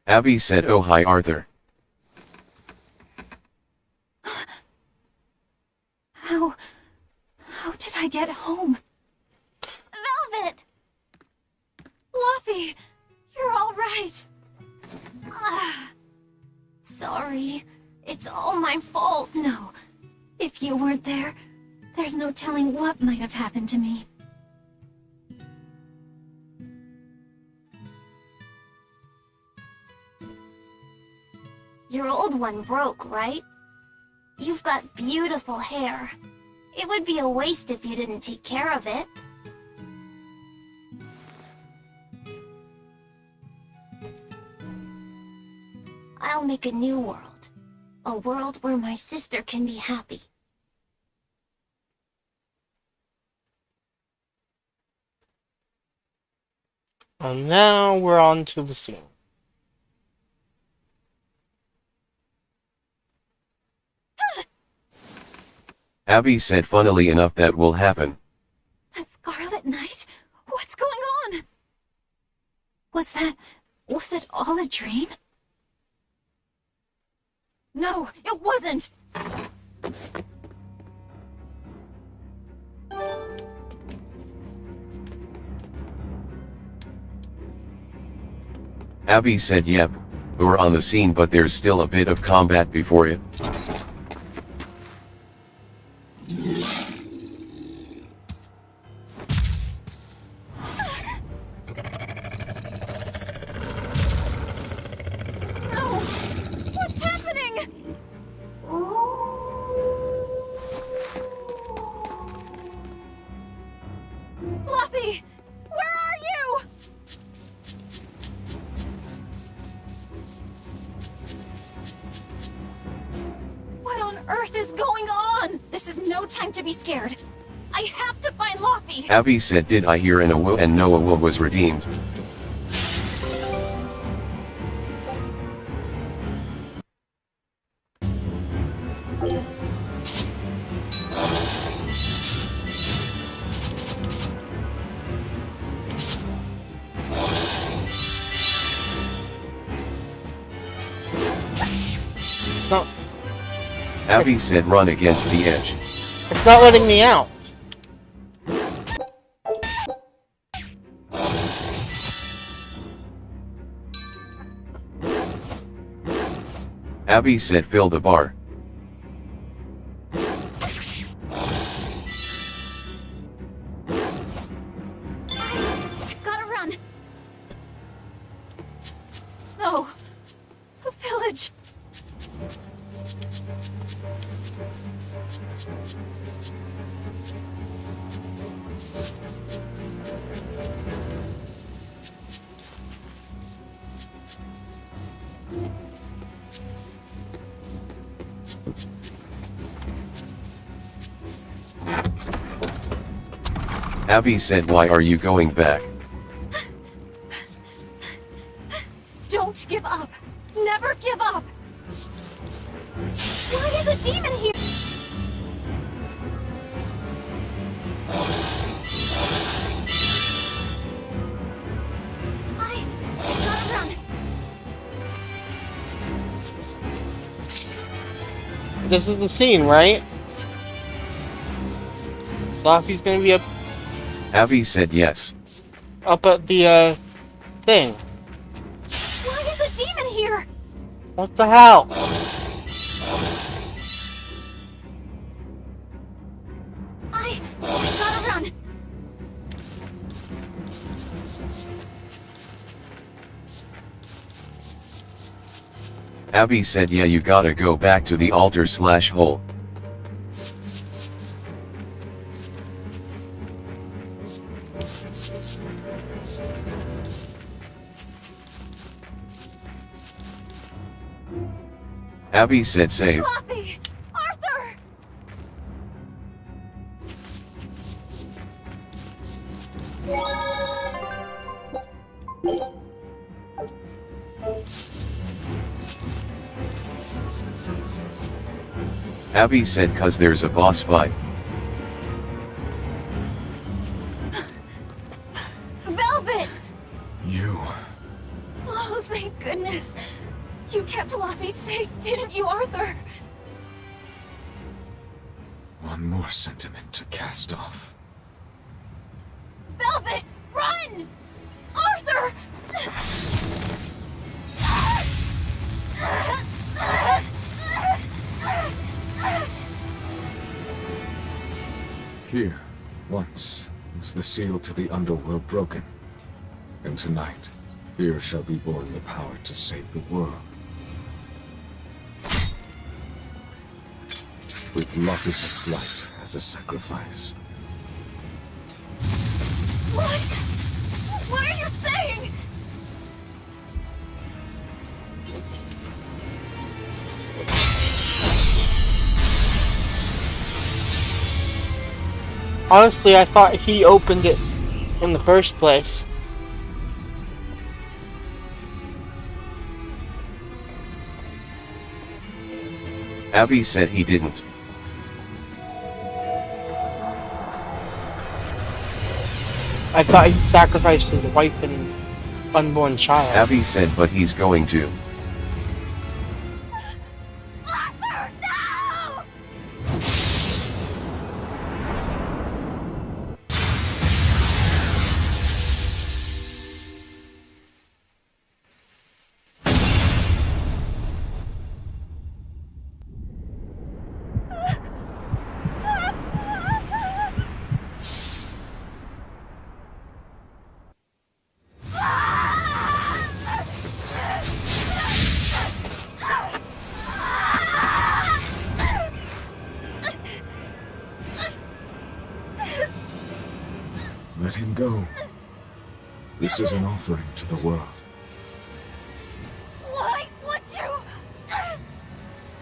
Abby said, oh hi Arthur. How did I get home? Velvet! Luffy, you're all right. Sorry. It's all my fault. No, if you weren't there, there's no telling what might have happened to me. Your old one broke, right? You've got beautiful hair. It would be a waste if you didn't take care of it. I'll make a new world. A world where my sister can be happy. And now we're on to the scene. Abby said, funnily enough that will happen. The Scarlet Knight? What's going on? Was it all a dream? No, it wasn't! Abby said, yep, we're on the scene but there's still a bit of combat before it. earth is going on? This is no time to be scared. I have to find Laufey. Abby said, did I hear an Awo and no Awo was redeemed? It's not, Abby said, run against the edge. it's not letting me out. Abby said, fill the bar. Gotta run. No. The village. Abby said, why are you going back? Don't give up. Never give up. Why is a demon here? I gotta run. This is the scene, right? Laufey's gonna be Abby said, yes. up at the, thing. Why is a demon here? What the hell? I gotta run. Abby said, yeah, you gotta go back to the altar/hole. Abby said, save. Laufey! Arthur! Abby said, cause there's a boss fight. Velvet! You. Oh, thank goodness. You kept Laufey safe, didn't you, Arthur? One more sentiment to cast off. Velvet, run! Arthur! Here, once, was the seal to the underworld broken. And tonight, here shall be born the power to save the world. With Laufey's life as a sacrifice. What? What are you saying? Honestly, I thought he opened it in the first place. Abby said he didn't. I thought he sacrificed his wife and unborn child. Abby said, but he's going to. Arthur, no! Let him go. This is an offering to the world. Why would you?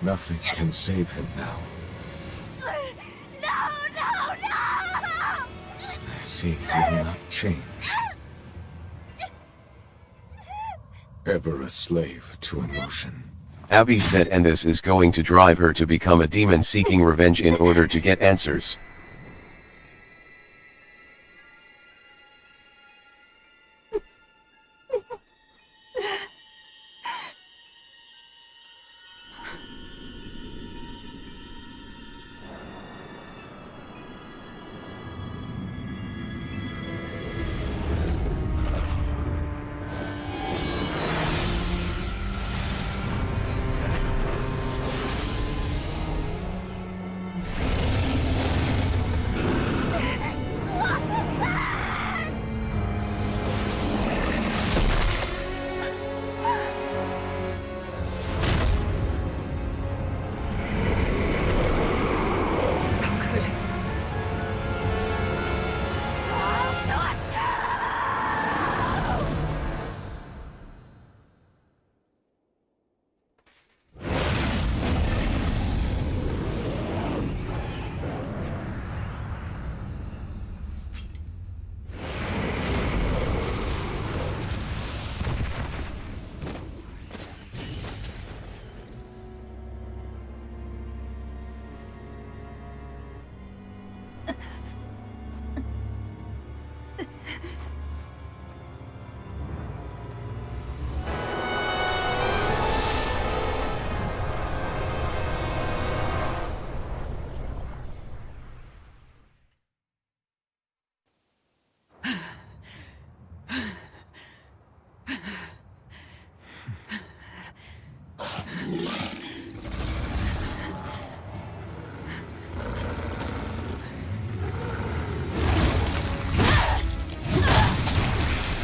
Nothing can save him now. I see he will not change. Ever a slave to emotion. Abby said, and this is going to drive her to become a demon seeking revenge in order to get answers.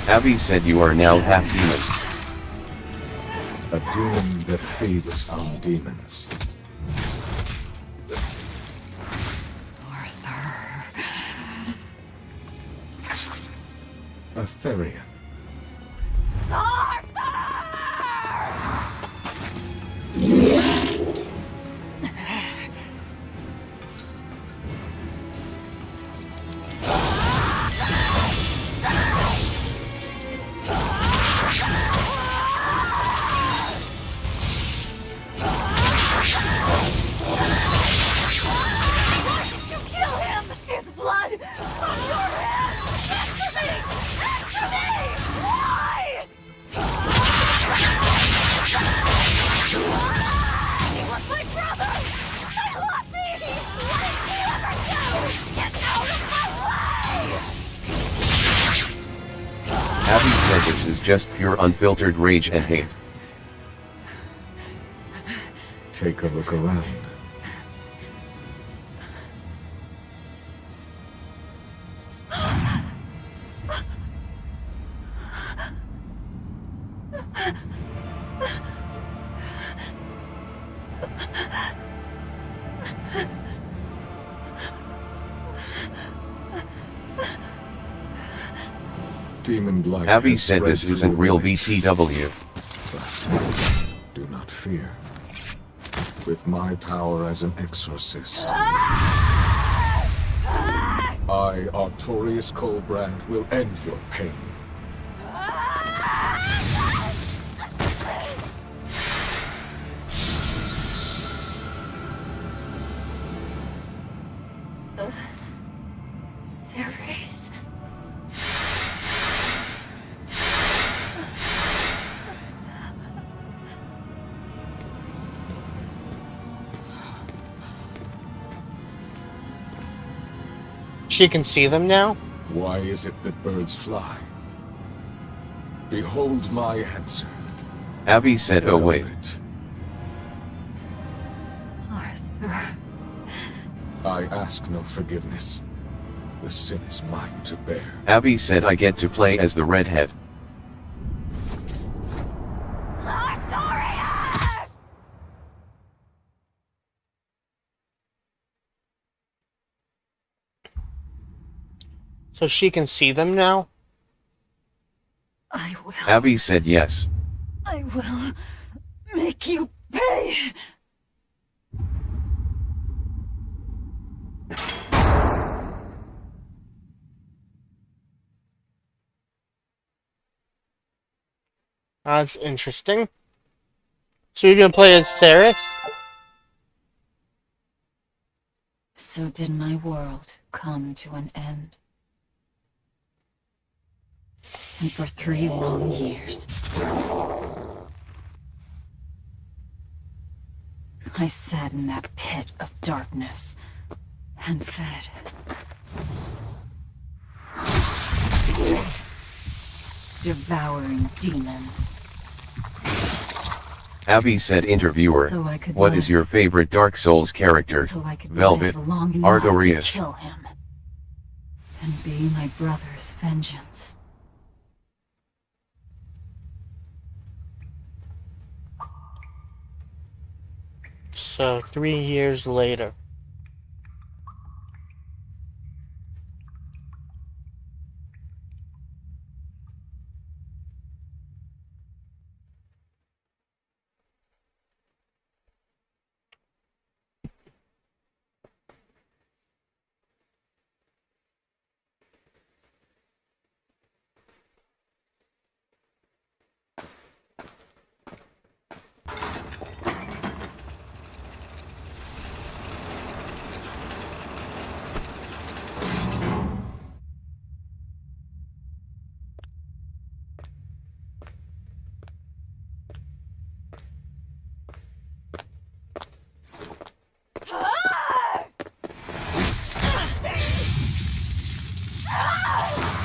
Abby said, you are now half demon. A demon that feeds on demons. Arthur. A Therian. Abby said this is just pure unfiltered rage and hate. Take a look around. Demon blight Abby has said spread this through isn't the real village. BTW. But do not fear. With my power as an exorcist, I, Artorius Colbrand, will end your pain. Ceres. She can see them now? Why is it that birds fly? Behold my answer. Abby said, oh wait. Velvet. Arthur. I ask no forgiveness. The sin is mine to bear. Abby said, I get to play as the redhead. So she can see them now? I will. Abby said yes. I will make you pay. That's interesting. So you're gonna play as Ceres? So did my world come to an end. And for 3 long years, I sat in that pit of darkness and fed. Devouring demons. Abby said interviewer, So I could what is live. your favorite Dark Souls character? So I could Velvet, live long enough to Ardorius. kill him. And be my brother's vengeance. So 3 years later.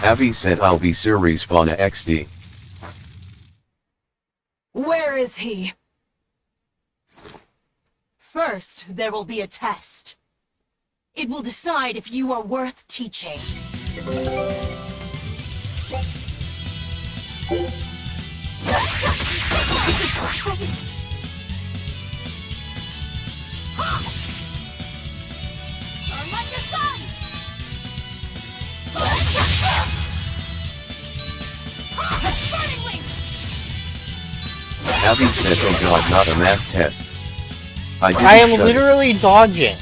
Abby said I'll be Sir Respawna XD. Where is he? First, there will be a test. It will decide if you are worth teaching. Abby said oh god not a math test. I didn't I am study. literally dodging.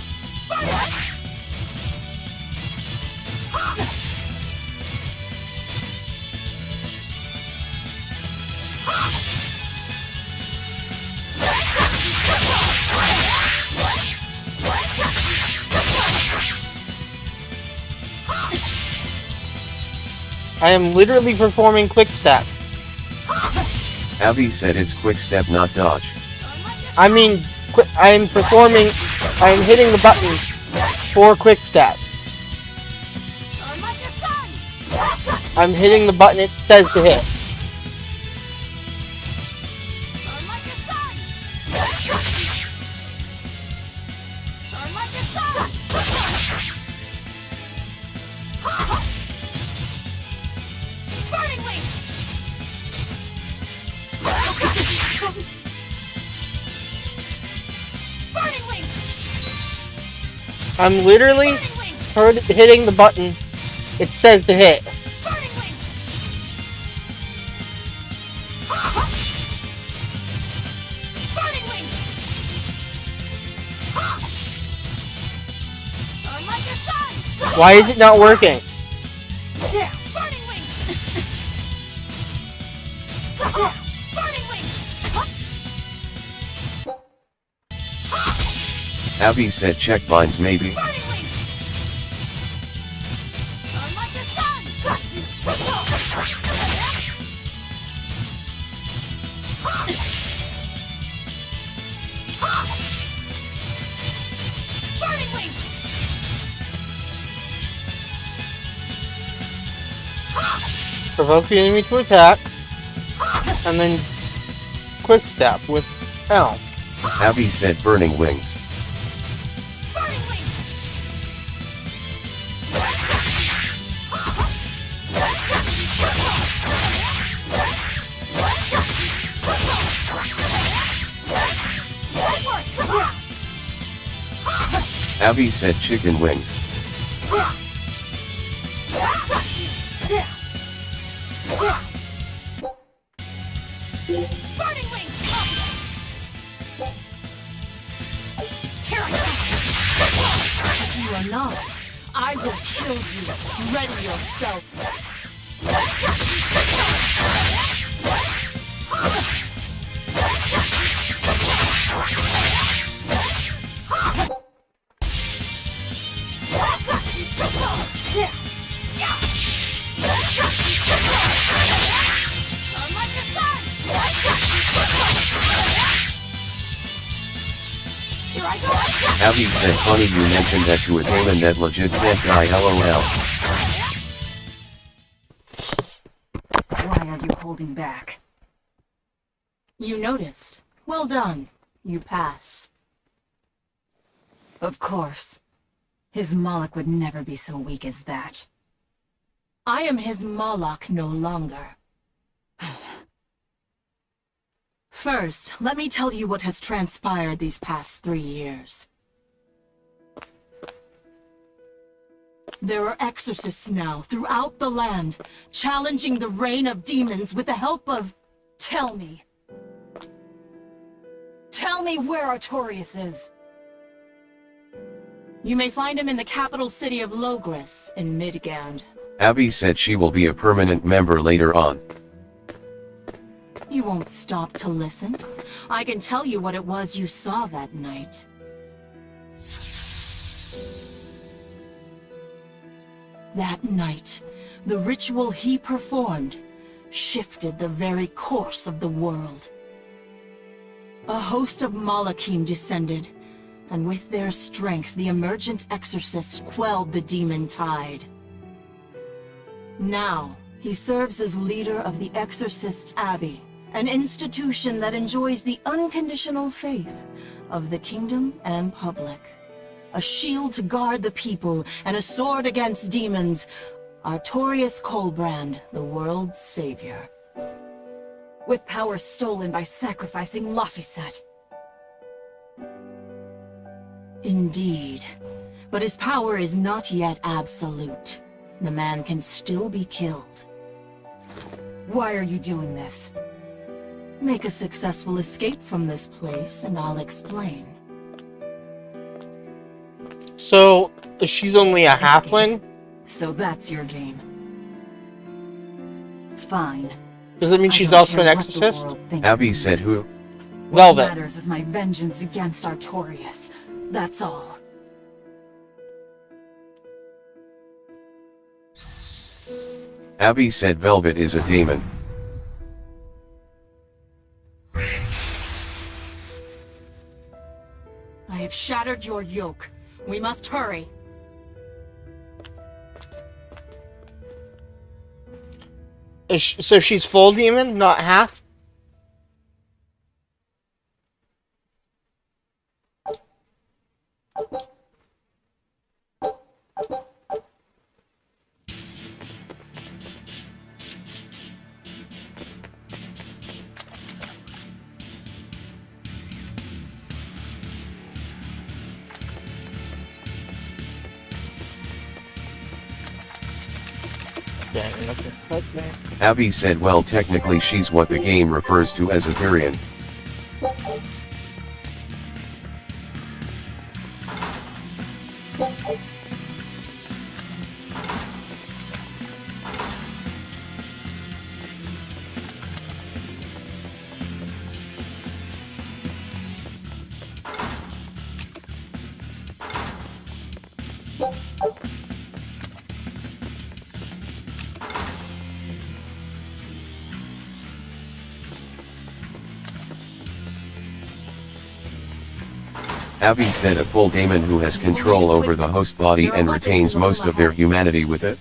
I am literally performing quick step. Abby said it's quick step not dodge. I mean, I am performing. I am hitting the button for quick step. I'm hitting the button it says to hit. I'm literally hitting the button it says to hit. Why is it not working? Abby said check binds maybe. Provoke the enemy to attack, and then quick step with L. Abby said burning wings. Abby said chicken wings. If you are not, I will kill you. Ready yourself. Abby said, funny you mentioned that to a demon that legit can't die, lol. Why are you holding back? You noticed. Well done. You pass. Of course. His Moloch would never be so weak as that. I am his Moloch no longer. First, let me tell you what has transpired these past 3 years. There are exorcists now throughout the land, challenging the reign of demons with the help of... Tell me. Tell me where Artorias is. You may find him in the capital city of Logris, in Midgand. Abby said she will be a permanent member later on. You won't stop to listen. I can tell you what it was you saw that night. That night, the ritual he performed shifted the very course of the world. A host of Malachim descended, and with their strength, the emergent exorcists quelled the demon tide. Now, he serves as leader of the Exorcists' Abbey, an institution that enjoys the unconditional faith of the kingdom and public. A shield to guard the people and a sword against demons, Artorias Colbrand, the world's savior. With power stolen by sacrificing Laphicet. Indeed. But his power is not yet absolute. The man can still be killed. Why are you doing this? Make a successful escape from this place, and I'll explain. So, she's only a halfling? So that's your game. Fine. Does that mean I she's don't also an care what the exorcist? world thinks Abby of me. said who? What Velvet. matters is my vengeance against Artorias. That's all. Abby said Velvet is a demon. I have shattered your yoke. We must hurry. So she's full demon, not half? Abby said well technically she's what the game refers to as a Therian. Abby said a full demon who has control over the host body and retains most of their humanity with it.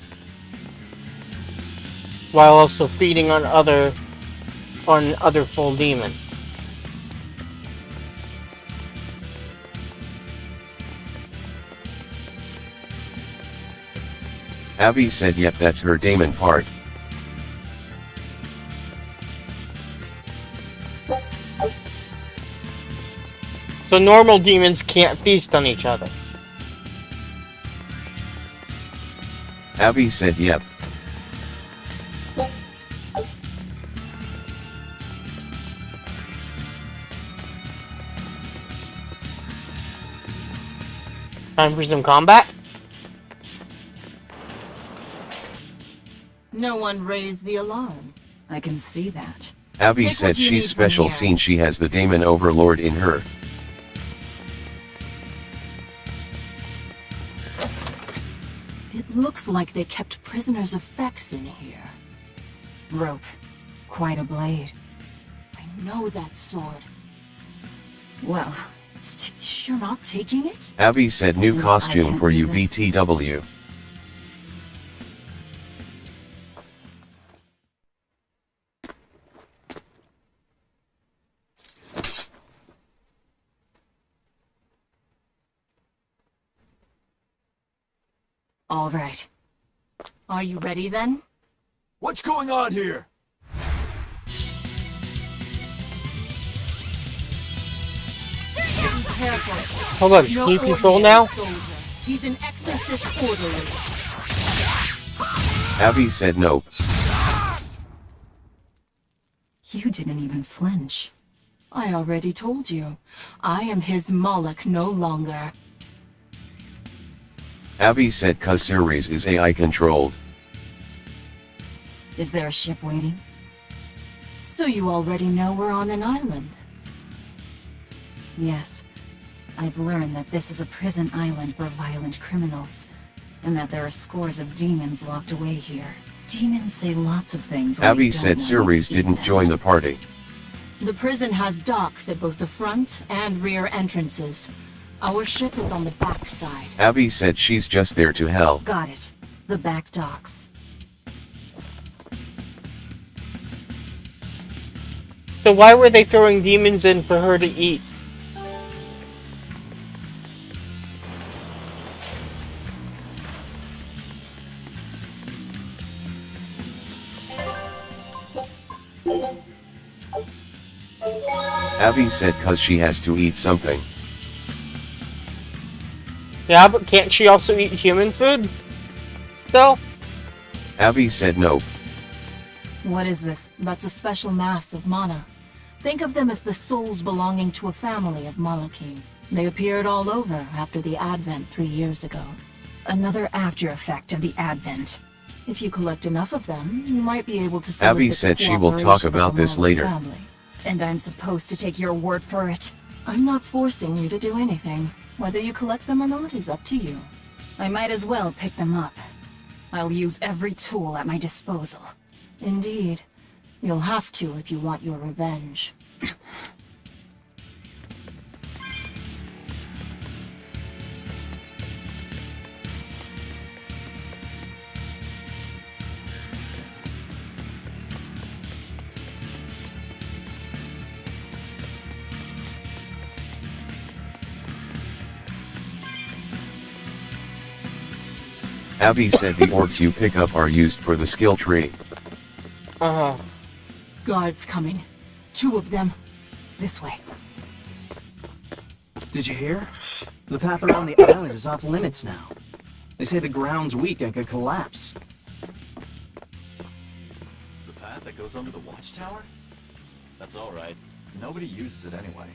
While also feeding on other full demons. Abby said yep, that's her demon part. So normal demons can't feast on each other. Abby said yep. Time for some combat? No one raised the alarm. I can see that. Abby Take said what you need she's from special here. since she has the demon overlord in her. It looks like they kept prisoners of Vex in here. Rope. Quite a blade. I know that sword. Well, You're not taking it? Abby said new And if I costume can't for you use it? BTW. All right. Are you ready then? What's going on here? Careful. Hold on, can you control now? He's an exorcist orderly. Abby said nope. You didn't even flinch. I already told you. I am his Moloch no longer. Abby said cuz Ceres is AI controlled. Is there a ship waiting? So you already know we're on an island? Yes. I've learned that this is a prison island for violent criminals, and that there are scores of demons locked away here. Demons say lots of things. when you Abby don't said want Ceres to eat didn't them. join the party. The prison has docks at both the front and rear entrances. Our ship is on the back side. Abby said she's just there to help. Got it. The back docks. So why were they throwing demons in for her to eat? Abby said cuz she has to eat something. Yeah, but can't she also eat human food? Still? Abby said nope. What is this? That's a special mass of mana. Think of them as the souls belonging to a family of Malachim. They appeared all over after the Advent 3 years ago. Another after effect of the Advent. If you collect enough of them, you might be able to solicit Abby the said she will talk cooperation of about the this Moloch later. family. And I'm supposed to take your word for it? I'm not forcing you to do anything. Whether you collect them or not is up to you. I might as well pick them up. I'll use every tool at my disposal. Indeed. You'll have to if you want your revenge. Abby said the orbs you pick up are used for the skill tree. Uh-huh. Guards coming. 2 of them. This way. Did you hear? The path around the island is off limits now. They say the ground's weak and could collapse. The path that goes under the watchtower? That's alright. Nobody uses it anyway.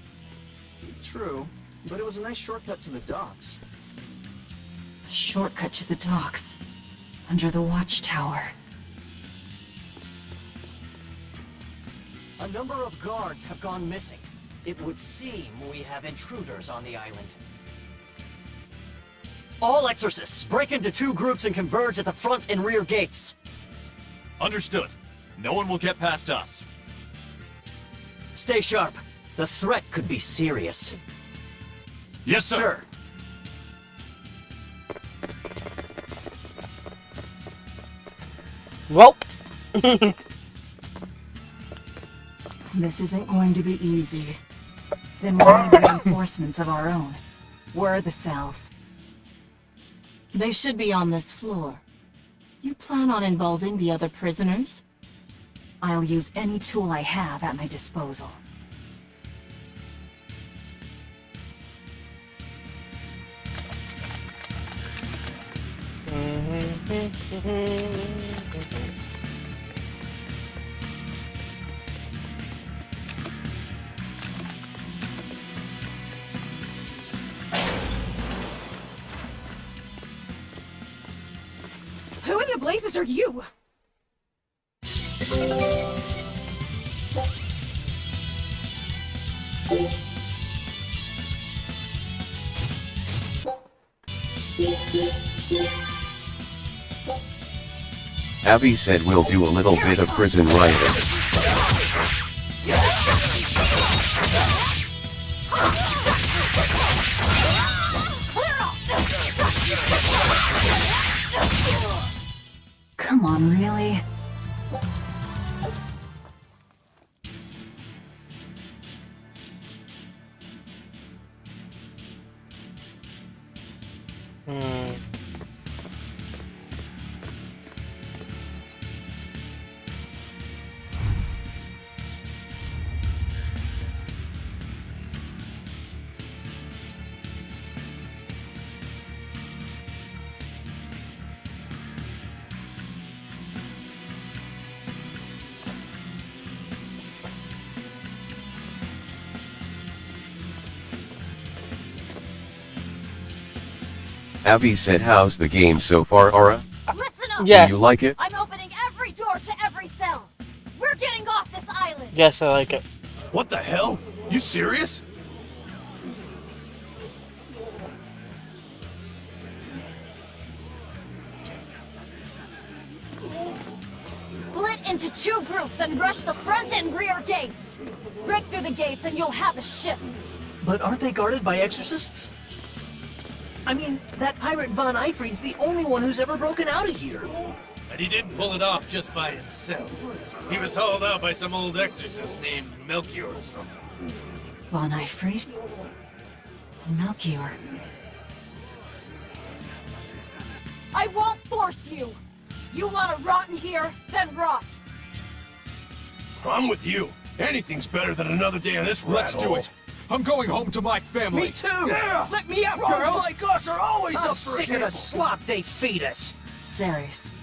True, but it was a nice shortcut to the docks. A shortcut to the docks. Under the watchtower. A number of guards have gone missing. It would seem we have intruders on the island. All exorcists, break into 2 groups and converge at the front and rear gates. Understood. No one will get past us. Stay sharp. The threat could be serious. Yes, sir. Well. This isn't going to be easy. Then we'll need reinforcements of our own. Where are the cells? They should be on this floor. You plan on involving the other prisoners? I'll use any tool I have at my disposal. Who in the blazes are you? Abby said we'll do a little bit of prison rioting. Hmm. Abby said, how's the game so far, Aura? Listen up! Yes. Do you like it? I'm opening every door to every cell! We're getting off this island! Yes, I like it. What the hell? You serious? Split into 2 groups and rush the front and rear gates! Break through the gates and you'll have a ship! But aren't they guarded by exorcists? I mean, that pirate Von Eyfried's the only one who's ever broken out of here. And he didn't pull it off just by himself. He was hauled out by some old exorcist named Melchior or something. Von Eyfried? And Melchior. I won't force you! You want to rot in here? Then rot! I'm with you. Anything's better than another day on this rat Let's do hole. it. I'm going home to my family. Me too! Yeah! Let me out, Rogues girl! like us are always I'm up for sick a of the gamble. slop they feed us! Ceres.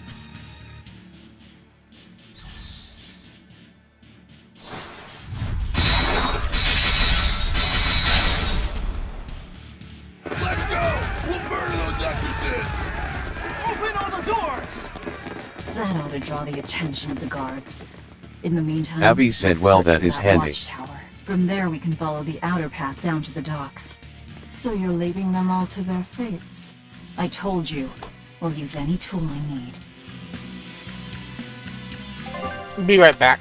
Let's go! We'll murder those exorcists! Open all the doors! That ought to draw the attention of the guards. In the meantime, Abby said, let's well, search that for is handy. Watchtower. From there, we can follow the outer path down to the docks. So you're leaving them all to their fates? I told you. We'll use any tool I need. Be right back.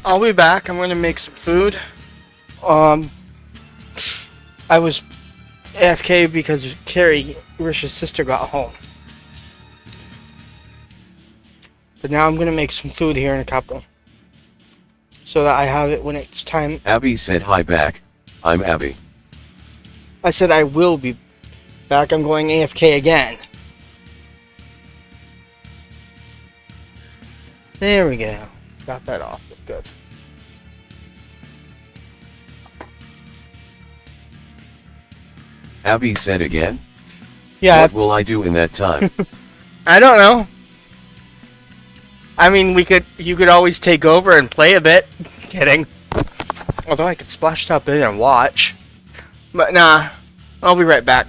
I'll be back. I'm gonna make some food. I was AFK because Carrie, Rish's sister, got home. But now I'm gonna make some food here in a couple, so that I have it when it's time. Abby said hi back. I'm Abby. I said I will be back. I'm going AFK again. There we go. Got that off. Good. Abby said again? Yeah. What will I do in that time? I don't know. I mean, you could always take over and play a bit. Kidding. Although I could splash top in and watch. But nah, I'll be right back.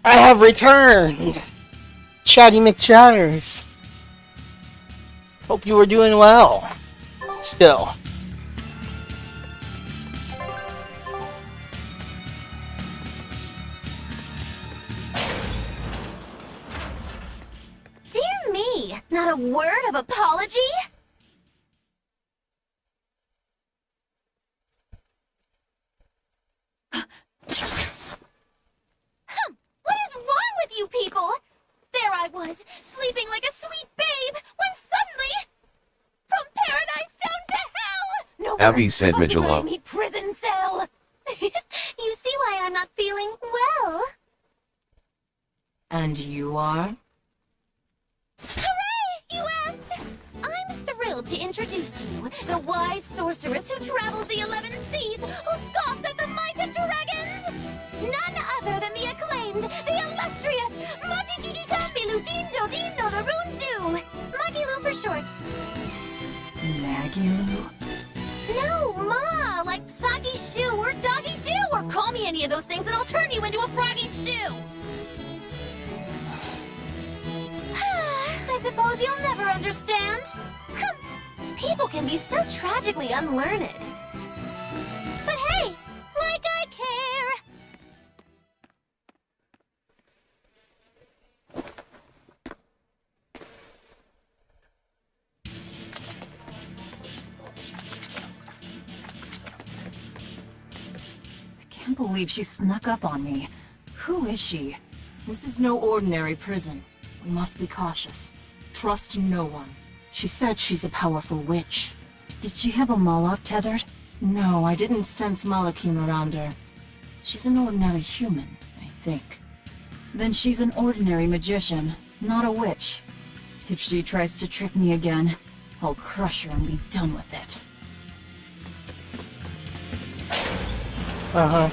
I have returned! Chatty McChatters. Hope you are doing well. Still. Dear me, not a word of apology? What is wrong with you people? There I was, sleeping like a sweet babe, when suddenly, from paradise down to hell! No Abby worse, said a Majalo. grimy prison cell. You see why I'm not feeling well. And you are? Hooray! You asked! I'm thrilled to introduce to you the wise sorceress who travels the 11 seas, who scoffs at the might of dragons! None other than the acclaimed, the illustrious Machikiki Kambilu Dindo Dindo Narundu! Magilu for short. Magilu? No, Ma! Like Soggy Shoe or Doggy Doo, or call me any of those things and I'll turn you into a froggy stew! I suppose you'll never understand. People can be so tragically unlearned. But hey, like I care! I can't believe she snuck up on me. Who is she? This is no ordinary prison. We must be cautious. Trust no one. She said she's a powerful witch. Did she have a Moloch tethered? No, I didn't sense Malachim around her. She's an ordinary human, I think. Then she's an ordinary magician, not a witch. If she tries to trick me again, I'll crush her and be done with it. Uh-huh.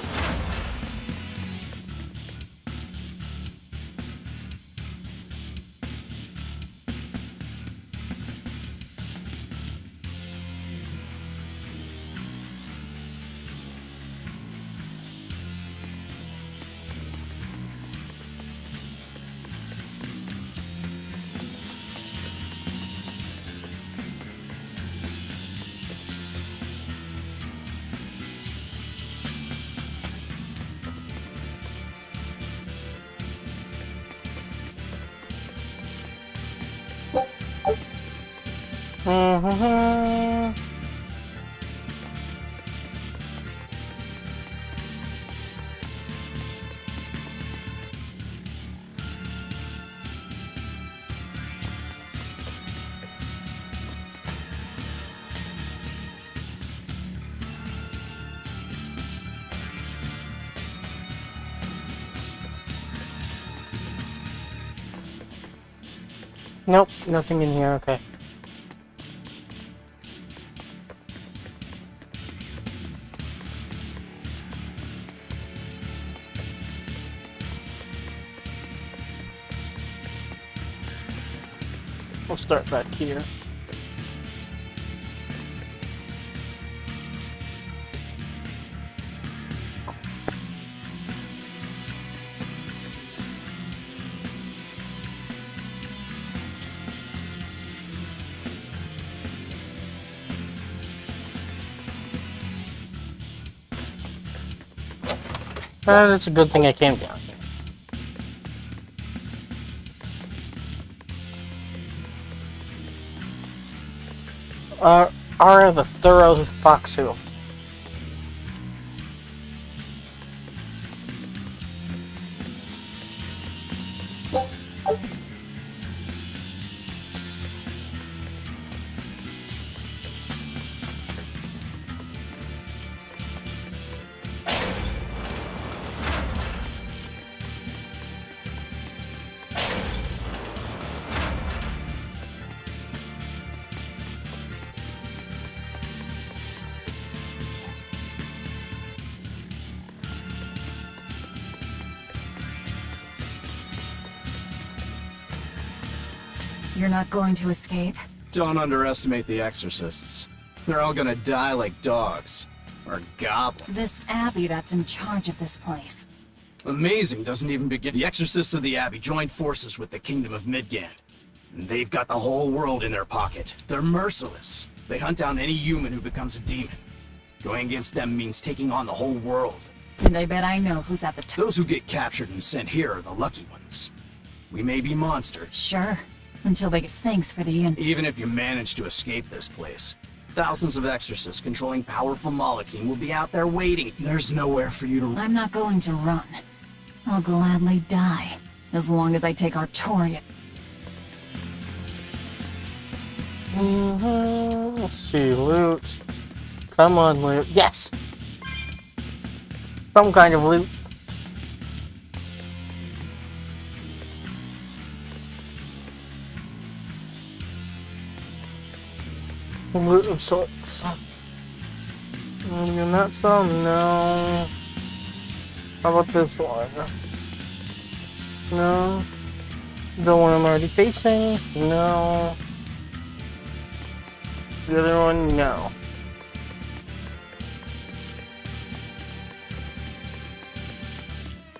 Nope, nothing in here, okay. We'll start back here. That's a good thing I came down here. Are the thorough foxhole. You're not going to escape? Don't underestimate the exorcists. They're all gonna die like dogs. Or goblins. This Abby that's in charge of this place. Amazing doesn't even begin. The exorcists of the Abbey joined forces with the Kingdom of Midgand. And they've got the whole world in their pocket. They're merciless. They hunt down any human who becomes a demon. Going against them means taking on the whole world. And I bet I know who's at the top. Those who get captured and sent here are the lucky ones. We may be monsters. Sure. Until they get thanks for the end. Even if you manage to escape this place, thousands of exorcists controlling powerful Malachim will be out there waiting. There's nowhere for you to... I'm not going to run. I'll gladly die. As long as I take Artorian. Let's see, loot. Come on, loot. Yes! Some kind of loot. Loot of sorts. And not some, no. How about this one? No. The one I'm already facing? No. The other one? No.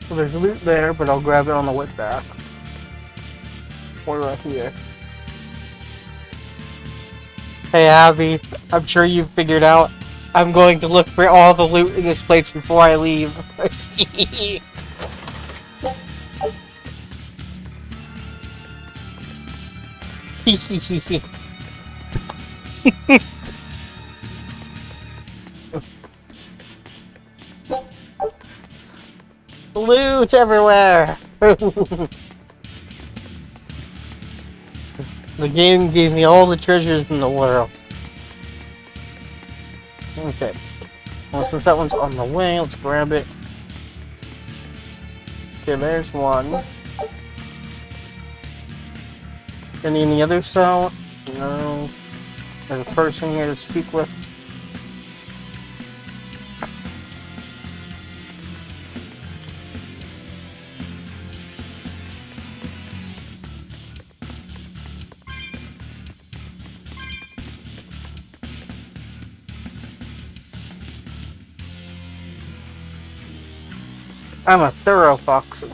Well, there's loot there, but I'll grab it on the way back. Or right here. Hey Abby, I'm sure you've figured out I'm going to look for all the loot in this place before I leave. Loot everywhere! The game gave me all the treasures in the world. Okay. Well, since that one's on the way, let's grab it. Okay, there's one. Any in the other cell? No. There's a person here to speak with. I'm a thorough foxer.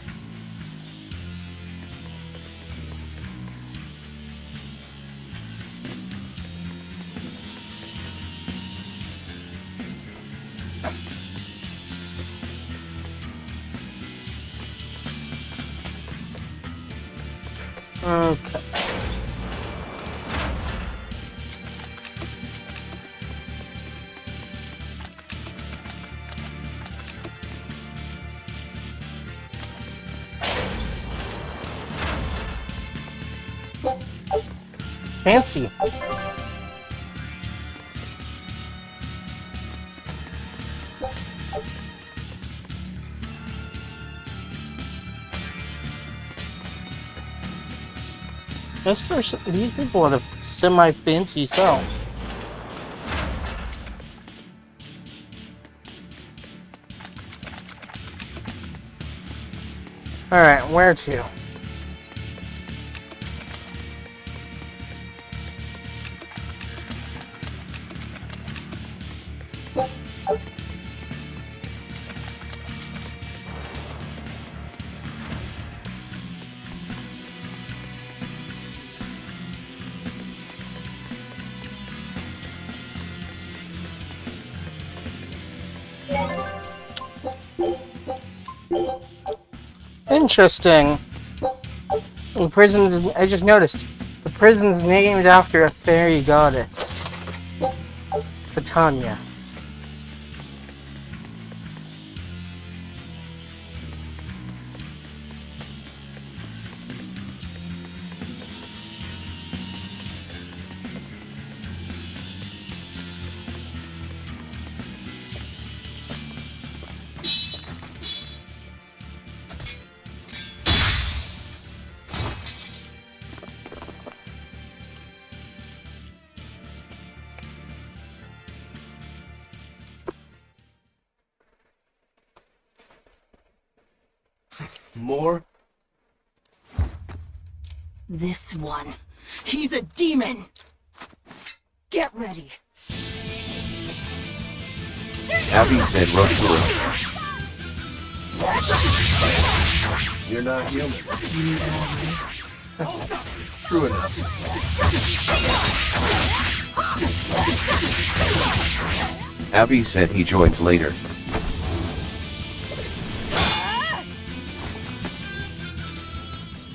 Okay. Fancy. These people have a semi-fancy cell. Alright, where to? Interesting. The prison's, I just noticed, the prison's named after a fairy goddess, Titania. More? This one. He's a demon! Get ready. Abby said Rokuro. You're not human. True enough. Abby said he joins later.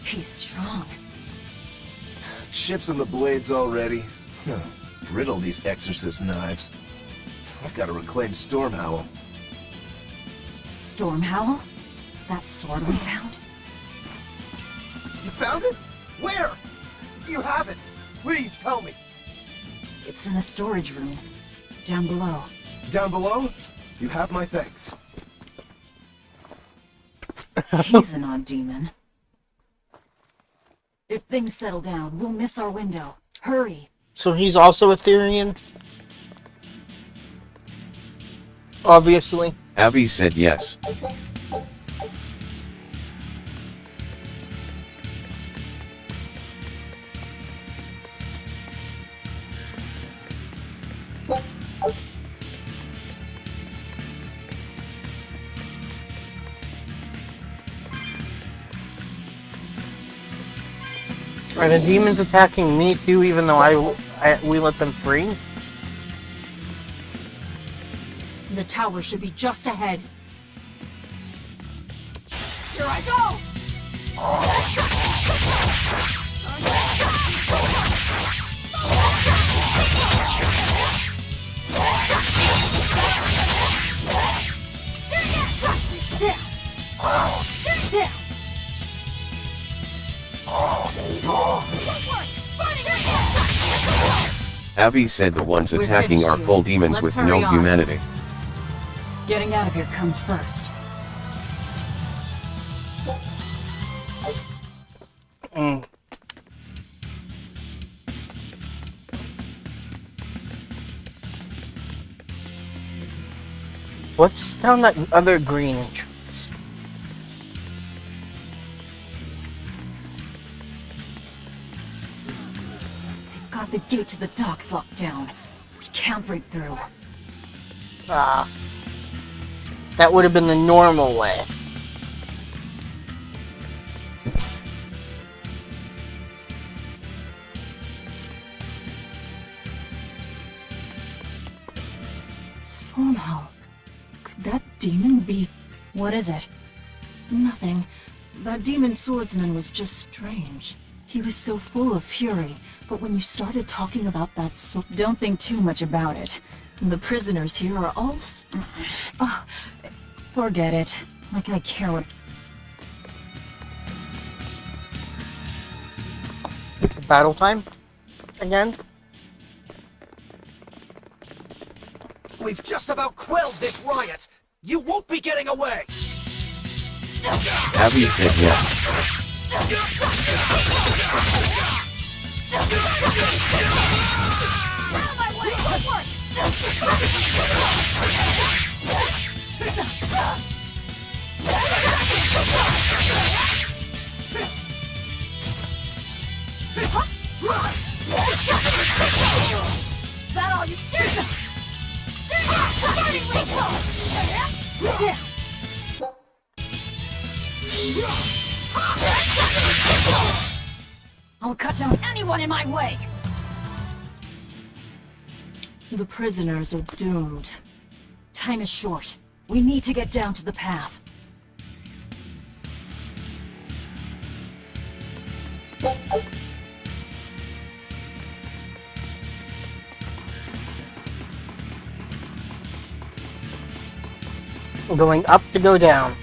He's strong. Chips on the blades already. Brittle, these exorcist knives. I've got to reclaim Stormhowl. Stormhowl? That sword we found? You found it? Where? Do you have it? Please tell me. It's in a storage room. Down below. Down below? You have my thanks. He's an odd demon. If things settle down, we'll miss our window. Hurry. So he's also Etherean? Obviously. Abby said yes. Are the demons attacking me too, even though we let them free? The tower should be just ahead. Here I go! Abby said the ones We're attacking finished are here. full demons Let's with hurry no on. humanity. Getting out of here comes first. What's down that other green entrance? They've got the gate to the docks locked down. We can't break through. Ah. That would have been the normal way. Stormhowl. Could that demon be... What is it? Nothing. That demon swordsman was just strange. He was so full of fury, but when you started talking about that sword... Don't think too much about it. The prisoners here are all... forget it. Like I care what... Battle time? Again? We've just about quelled this riot. You won't be getting away. Abby said yes. That all you I'll cut down anyone in my way! The prisoners are doomed. Time is short. We need to get down to the path. Going up to go down.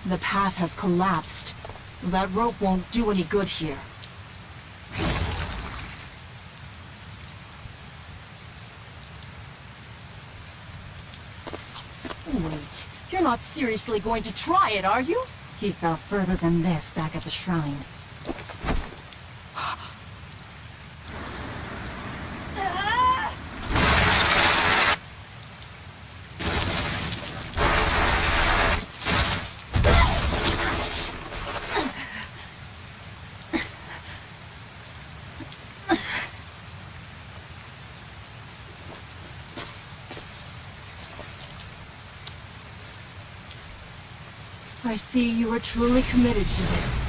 The path has collapsed. That rope won't do any good here. Wait, You're not seriously going to try it, are you? He fell further than this back at the shrine. I see you are truly committed to this.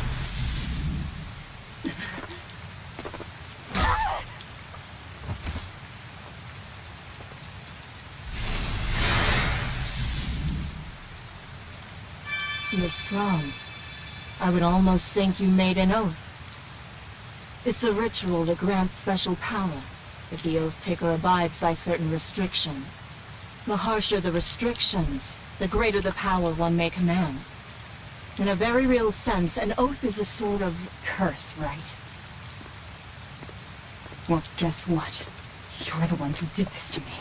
You're strong. I would almost think you made an oath. It's a ritual that grants special power if the oath taker abides by certain restrictions. The harsher the restrictions, the greater the power one may command. In a very real sense, an oath is a sort of curse, right? Well, guess what? You're the ones who did this to me.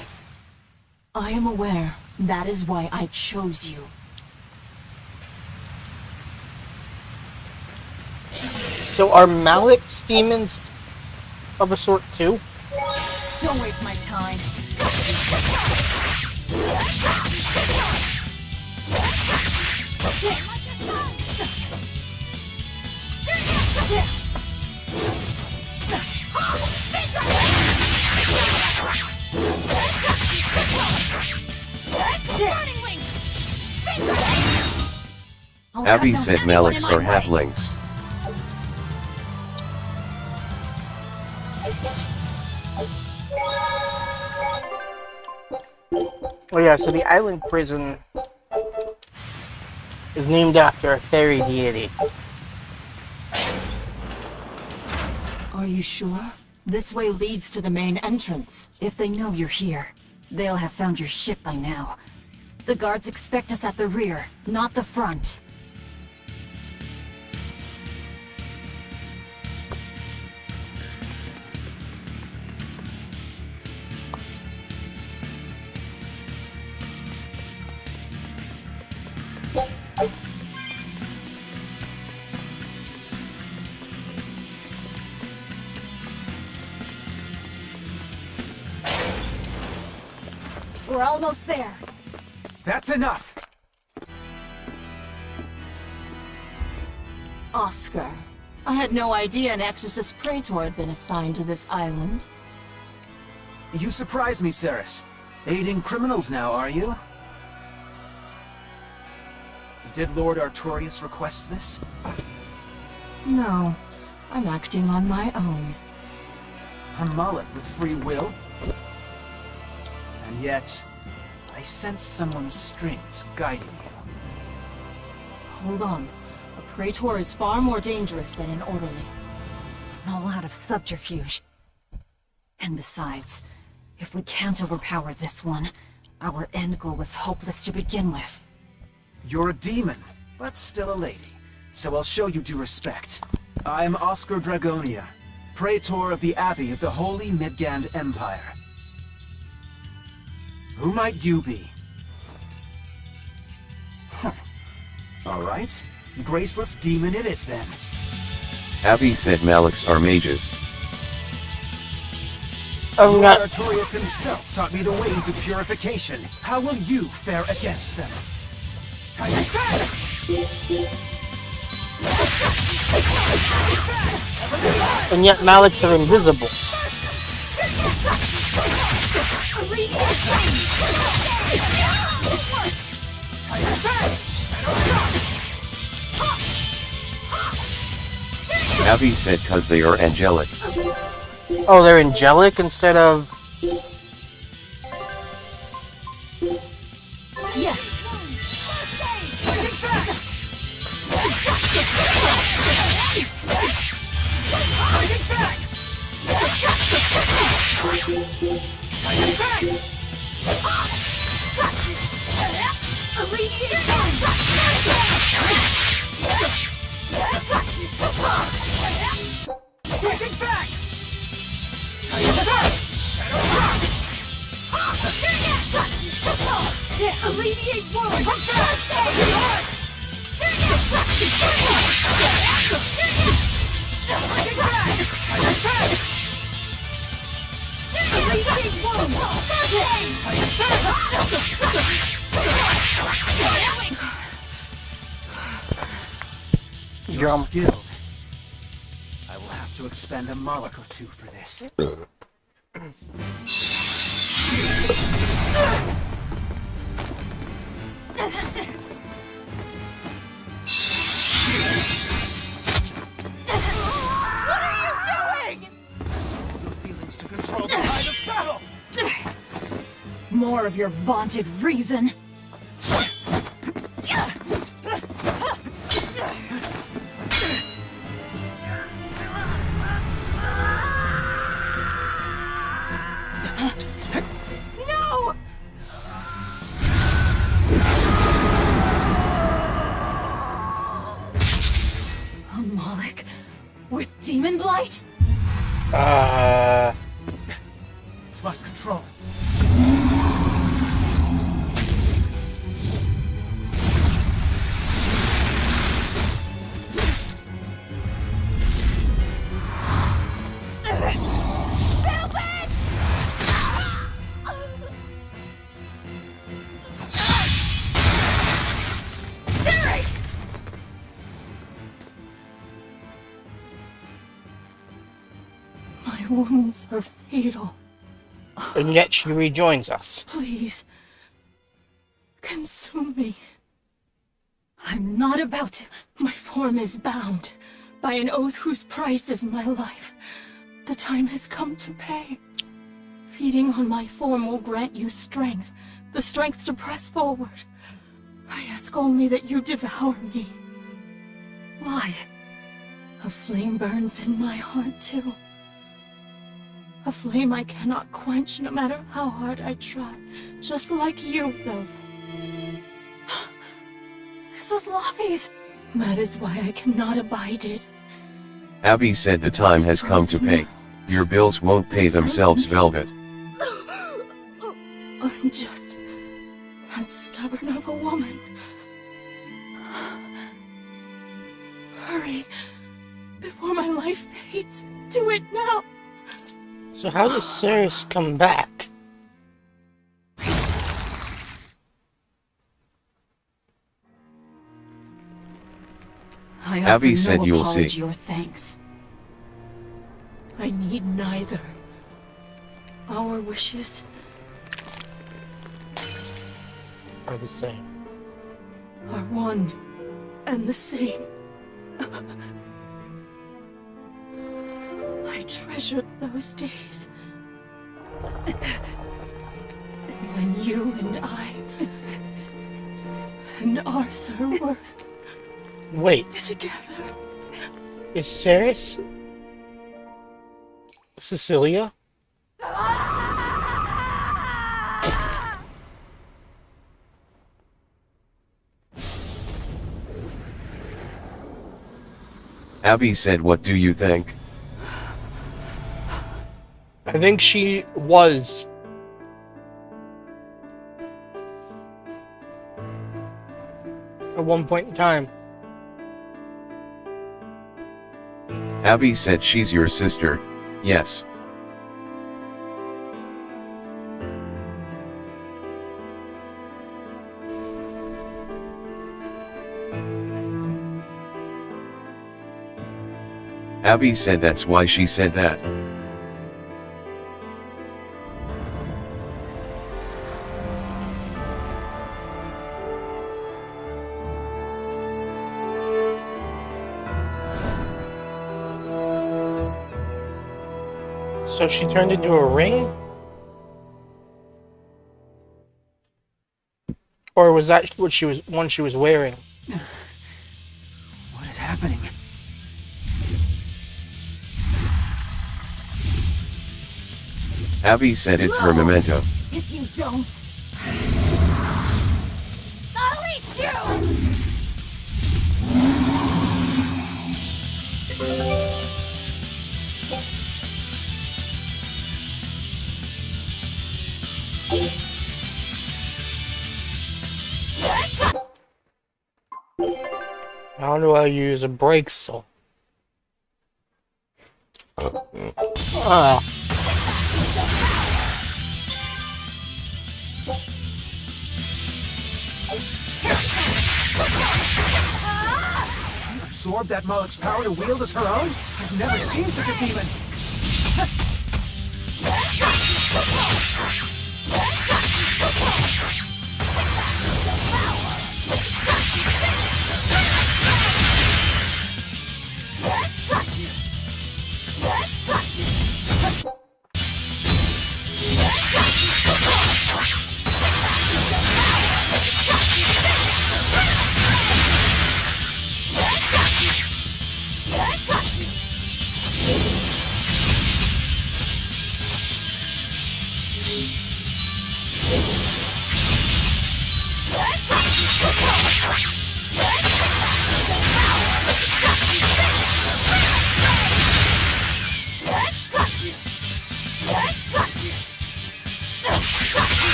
I am aware. That is why I chose you. So are Malik's demons of a sort too? Don't waste my time. Abby said Maliks are halflings. Oh yeah, so the island prison is named after a fairy deity. Are you sure? This way leads to the main entrance. If they know you're here, they'll have found your ship by now. The guards expect us at the rear, not the front. We're almost there. That's enough! Oscar. I had no idea an Exorcist Praetor had been assigned to this island. You surprise me, Ceres. Aiding criminals now, are you? Did Lord Artorius request this? No. I'm acting on my own. A mullet with free will? And yet, I sense someone's strings guiding you. Hold on. A Praetor is far more dangerous than an orderly. I'm all out of subterfuge. And besides, if we can't overpower this one, our end goal was hopeless to begin with. You're a demon, but still a lady, so I'll show you due respect. I'm Oscar Dragonia, Praetor of the Abbey of the Holy Midgand Empire. Who might you be? All right, graceless demon it is then. Abby said Maliks are mages. I'm not. Artorius himself taught me the ways of purification. How will you fare against them? And yet Maliks are invisible. Abby said cause they are angelic. Oh, they're angelic instead of... Yes! Alleviate wounds! Alleviate wounds! You're skilled. I will have to expend a Moloch or two for this. What are you doing? Your feelings to control the tide of battle! More of your vaunted reason. No! A Moloch with demon blight? It's lost control. My wounds are fatal. And yet she rejoins us. Please, consume me. I'm not about to. My form is bound by an oath whose price is my life. The time has come to pay. Feeding on my form will grant you strength, the strength to press forward. I ask only that you devour me. Why? A flame burns in my heart too. A flame I cannot quench no matter how hard I try. Just like you, Velvet. This was Laufey's. That is why I cannot abide it. Abby said the time has come to pay. Your bills won't pay themselves, Velvet. I'm just that stubborn of a woman. Hurry, before my life fades. Do it now. So how does Ceres come back? I Abby offer said no you'll see. apology or thanks. I need neither. Our wishes Are the same. are one and the same. I treasured those days when you and I and Arthur were Wait, together. is Ceres Cecilia? Abby said, what do you think? I think she was. At one point in time. Abby said she's your sister. Yes. Abby said that's why she said that. So she turned into a ring? Or was that what she was wearing? What is happening? Abby said it's her memento. If you don't, I'll eat you! How do I use a brake saw? Ah. She absorbed that Moloch's power to wield as her own? I've never seen such a demon!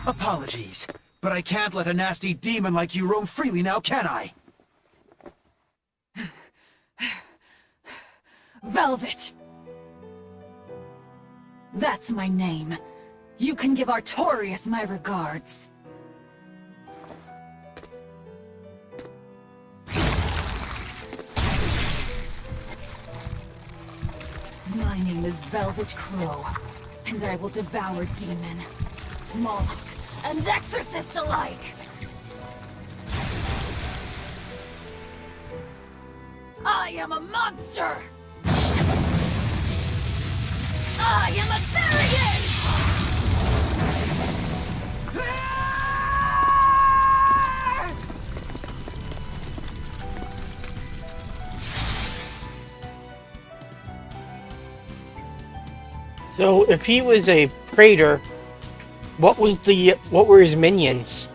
Apologies, but I can't let a nasty demon like you roam freely now, can I? Velvet! That's my name. You can give Artorias my regards. My name is Velvet Crow, and I will devour demon, Moloch, and exorcist alike! I am a monster! I am a Therian! So if he was a praetor, what were his minions?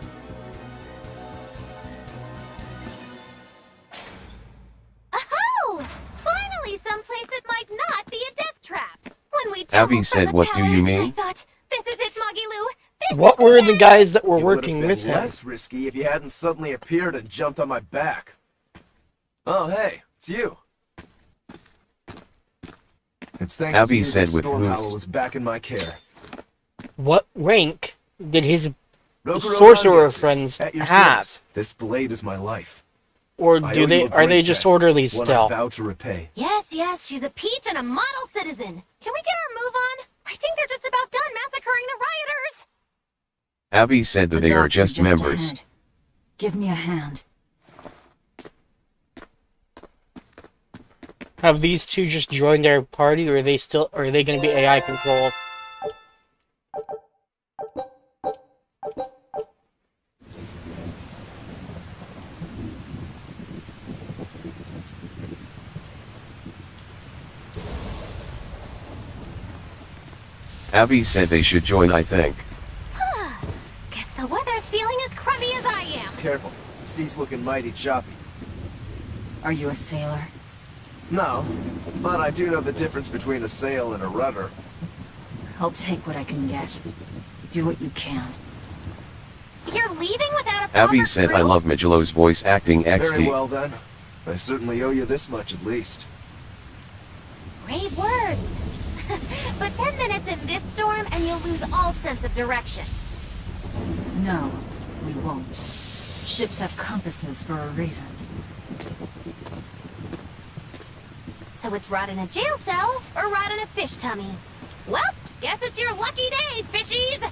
Oh! Finally someplace that might not be a death trap. When we Abby tumbled said, from the "What do tower, you mean?" I thought, this is it, Muggy-Loo. This What is were the the guys that were It would working have with been him? less risky if you hadn't suddenly appeared and jumped on my back. Oh, hey, it's you. It's thanks Abby to you said that with Storm who? Howl is back in my care. What rank did his Rokuro sorcerer Nangetsu, friends at your have? service. This blade is my life. Or I do owe they you a are they great just debt, orderlies one still? I vow to repay. Yes, she's a peach and a model citizen. Can we get our move on? I think they're just about done massacring the rioters. Abby said that The they are docks just members. ahead. Give me a hand. Have these two just joined their party, or are they going to be AI controlled? Abby said they should join, I think. Guess the weather's feeling as crummy as I am. Careful, the sea's looking mighty choppy. Are you a sailor? No, but I do know the difference between a sail and a rudder. I'll take what I can get. Do what you can. You're leaving without a proper Abby said, crew? "I love Migelo's voice acting Very XD." well then. I certainly owe you this much at least. Great words. But 10 minutes in this storm and you'll lose all sense of direction. No, we won't. Ships have compasses for a reason. So it's rot in a jail cell or rot in a fish tummy. Well, guess it's your lucky day, fishies!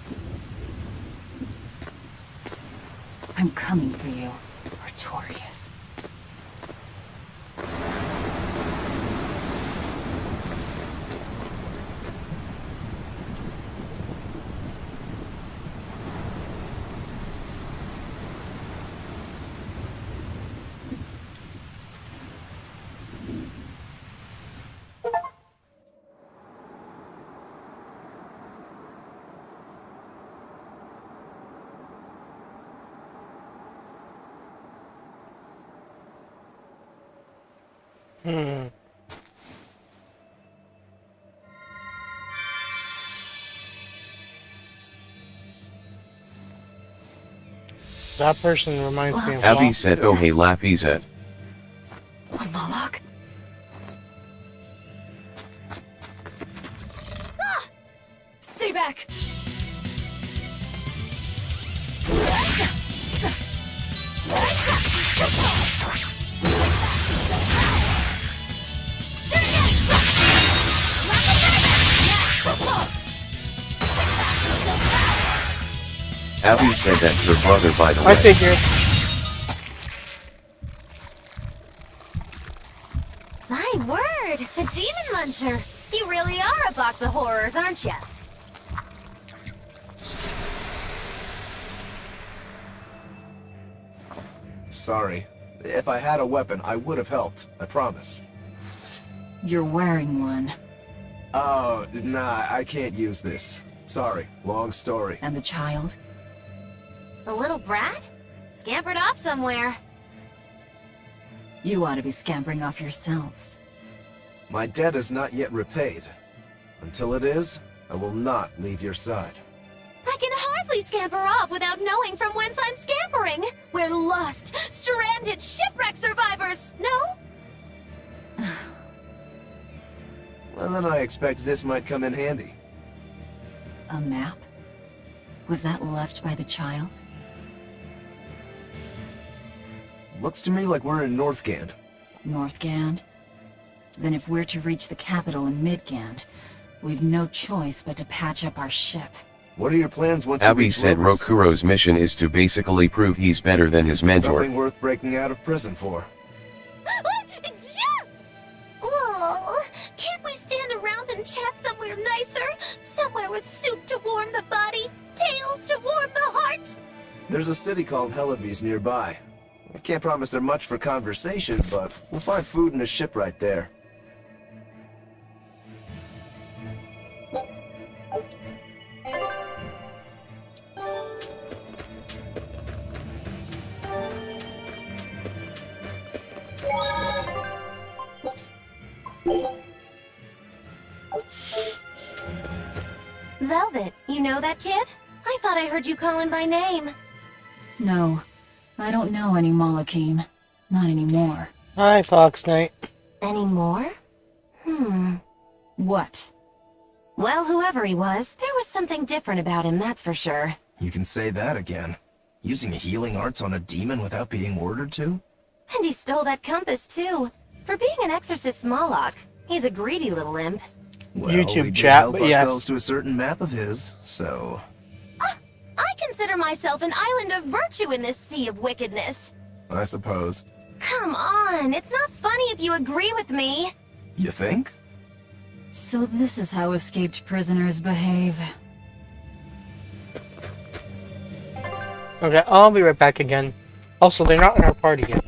I'm coming for you, Artorias. That person reminds me of Abby Locke. said, oh hey Lafizet. One Moloch? Stay back! Abby said that's her brother by the I way. figured. My word, a demon muncher. You really are a box of horrors, aren't you? Sorry. If I had a weapon, I would have helped. I promise. You're wearing one. Oh, nah, I can't use this. Sorry, long story. And the child? The little brat? Scampered off somewhere. You ought to be scampering off yourselves. My debt is not yet repaid. Until it is, I will not leave your side. I can hardly scamper off without knowing from whence I'm scampering. We're lost, stranded shipwreck survivors, no? Well, then I expect this might come in handy. A map? Was that left by the child? Looks to me like we're in Northgand. Northgand? Then if we're to reach the capital in Midgand, we've no choice but to patch up our ship. What are your plans once you Abby reach said Locust? Rokuro's mission is to basically prove he's better than his mentor. Something worth breaking out of prison for. Oh, can't we stand around and chat somewhere nicer? Somewhere with soup to warm the body, tales to warm the heart? There's a city called Helavis nearby. I can't promise there much for conversation, but we'll find food and a ship right there. Velvet, you know that kid? I thought I heard you call him by name. No, I don't know any Malakim. Not anymore. Hi, Fox Knight. Anymore? What? Well, whoever he was, there was something different about him, that's for sure. You can say that again. Using healing arts on a demon without being ordered to? And he stole that compass, too. For being an exorcist Moloch, he's a greedy little imp. Well, YouTube we did chat, help but yes. ourselves to a certain map of his, so... I consider myself an island of virtue in this sea of wickedness. I suppose. Come on, it's not funny if you agree with me. You think? So this is how escaped prisoners behave. Okay, I'll be right back again. Also, they're not in our party yet.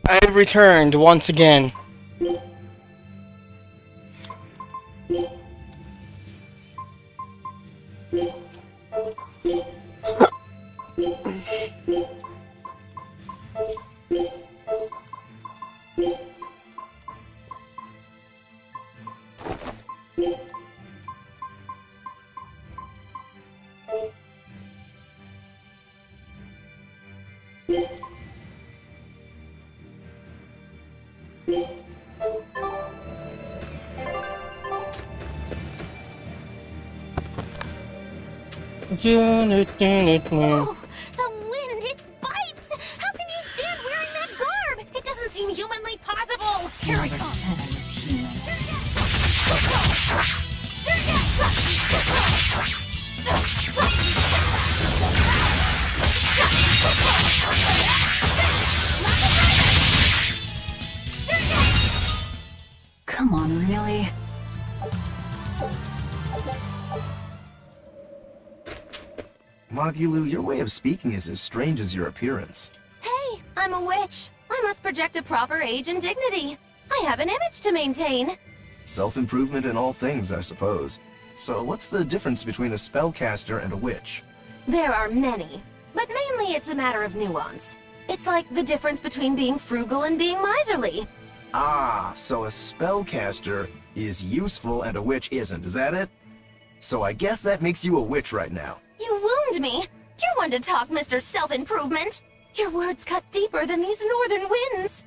I have returned once again. Oh, the wind, it bites! How can you stand wearing that garb? It doesn't seem humanly possible! Here I Never come! said I was human. Come on, really? Magulu, your way of speaking is as strange as your appearance. Hey, I'm a witch. I must project a proper age and dignity. I have an image to maintain. Self-improvement in all things, I suppose. So what's the difference between a spellcaster and a witch? There are many, but mainly it's a matter of nuance. It's like the difference between being frugal and being miserly. Ah, so a spellcaster is useful and a witch isn't, is that it? So I guess that makes you a witch right now. You wound me. You're one to talk, Mr. Self-Improvement. Your words cut deeper than these northern winds.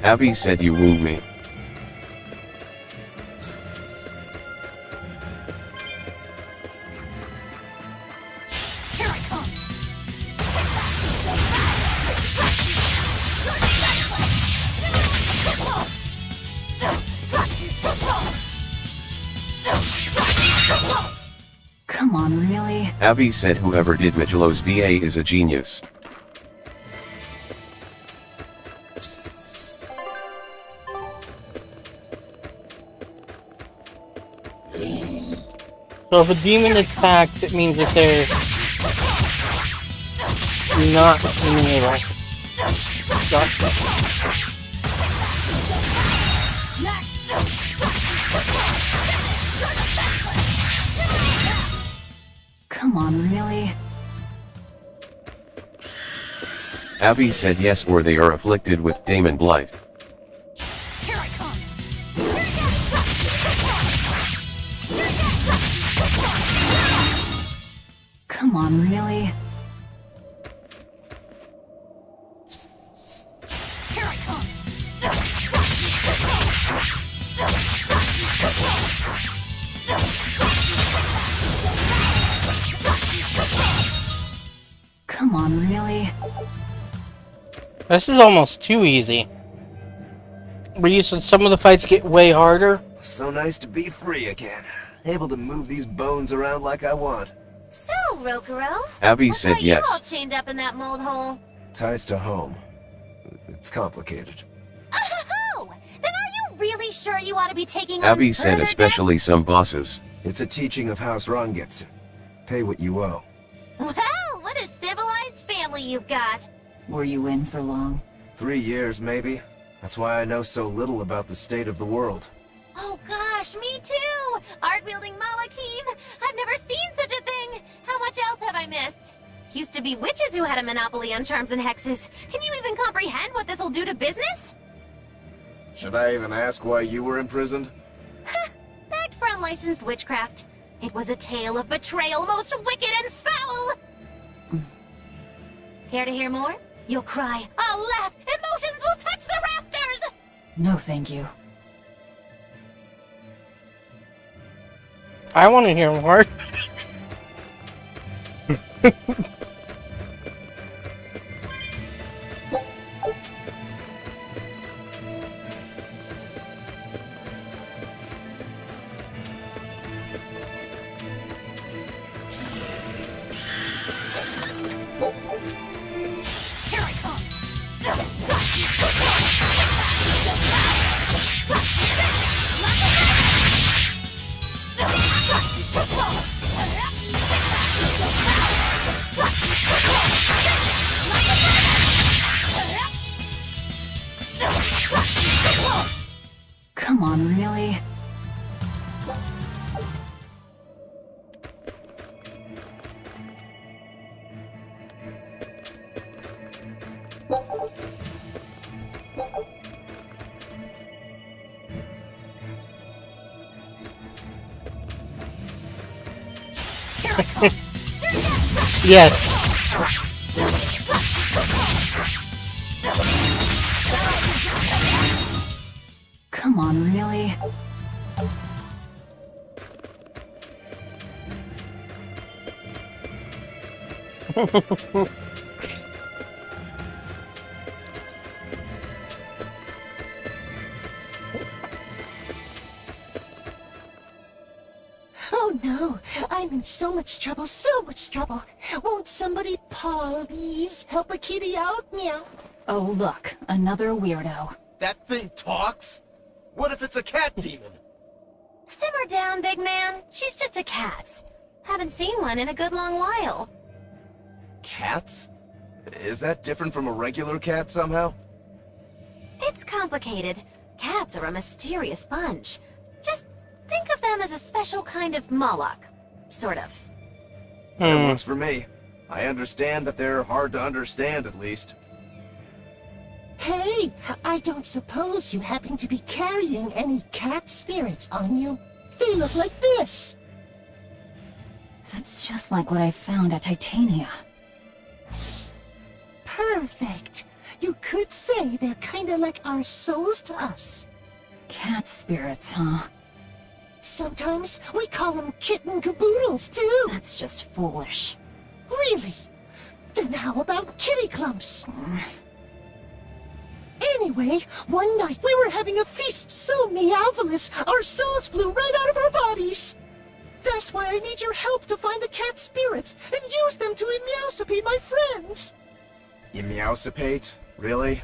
Abby said you wound me. Here I come. Come on, really? Abby said whoever did Michelo's VA is a genius. So if a demon attacks, it means that they're not human at all. Gotcha. Come on, really? Abby said yes, or they are afflicted with Damon Blight. Here I come. Come on, really? Here I come. Come on, really? This is almost too easy. Where you said some of the fights get way harder. So nice to be free again. Able to move these bones around like I want. So, Rokuro, Abby what's said got you all yes. chained up in that mold hole? Ties to home. It's complicated. Oh, then are you really sure you ought to be taking Abby on said further especially some bosses. It's a teaching of House Rangetsu. Pay what you owe. Well, what a civilized family you've got. Were you in for long? 3 years, maybe. That's why I know so little about the state of the world. Oh gosh, me too! Art-wielding Malakim! I've never seen such a thing! How much else have I missed? Used to be witches who had a monopoly on charms and hexes. Can you even comprehend what this'll do to business? Should I even ask why you were imprisoned? Bagged for unlicensed witchcraft. It was a tale of betrayal most wicked and foul! Care to hear more? You'll cry, I'll laugh, emotions will touch the rafters! No, thank you. I want to hear more. Here I come! Yes. Come on, really? Oh no, I'm in so much trouble, so much trouble. Won't somebody please help a kitty out? Meow. Oh, look, another weirdo. That thing talks? What if it's a cat demon? Simmer down, big man. She's just a cat. Haven't seen one in a good long while. Cats? Is that different from a regular cat somehow? It's complicated. Cats are a mysterious bunch. Just think of them as a special kind of Moloch. Sort of. That works for me. I understand that they're hard to understand, at least. Hey, I don't suppose you happen to be carrying any cat spirits on you? They look like this. That's just like what I found at Titania. Perfect. You could say they're kinda like our souls to us. Cat spirits, huh? Sometimes we call them kitten caboodles, too. That's just foolish. Really? Then how about kitty clumps? Anyway, one night we were having a feast so meowvelous, our souls flew right out of our bodies. That's why I need your help to find the cat spirits and use them to meowsipate my friends. Meowsipate? Really?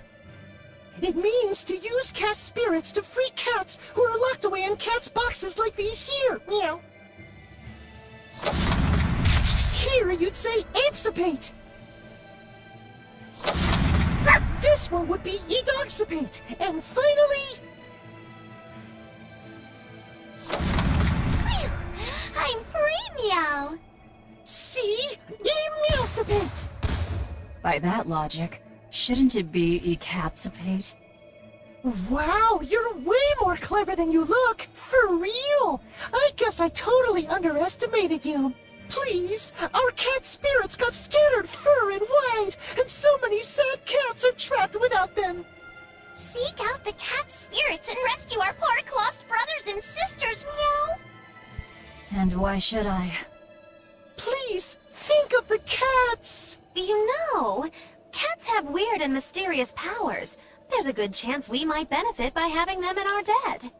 It means to use cat spirits to free cats who are locked away in cats' boxes like these here. Meow. Here you'd say apesipate. This one would be edoxipate. And finally... Phew! I'm free, meow! See? Meowsipate! By that logic, shouldn't it be ecatsipate? Wow, you're way more clever than you look! For real! I guess I totally underestimated you. Please, our cat spirits got scattered far and wide, and so many sad cats are trapped without them. Seek out the cat spirits and rescue our poor lost brothers and sisters, meow! And why should I? Please, think of the cats! You know, cats have weird and mysterious powers. There's a good chance we might benefit by having them in our debt.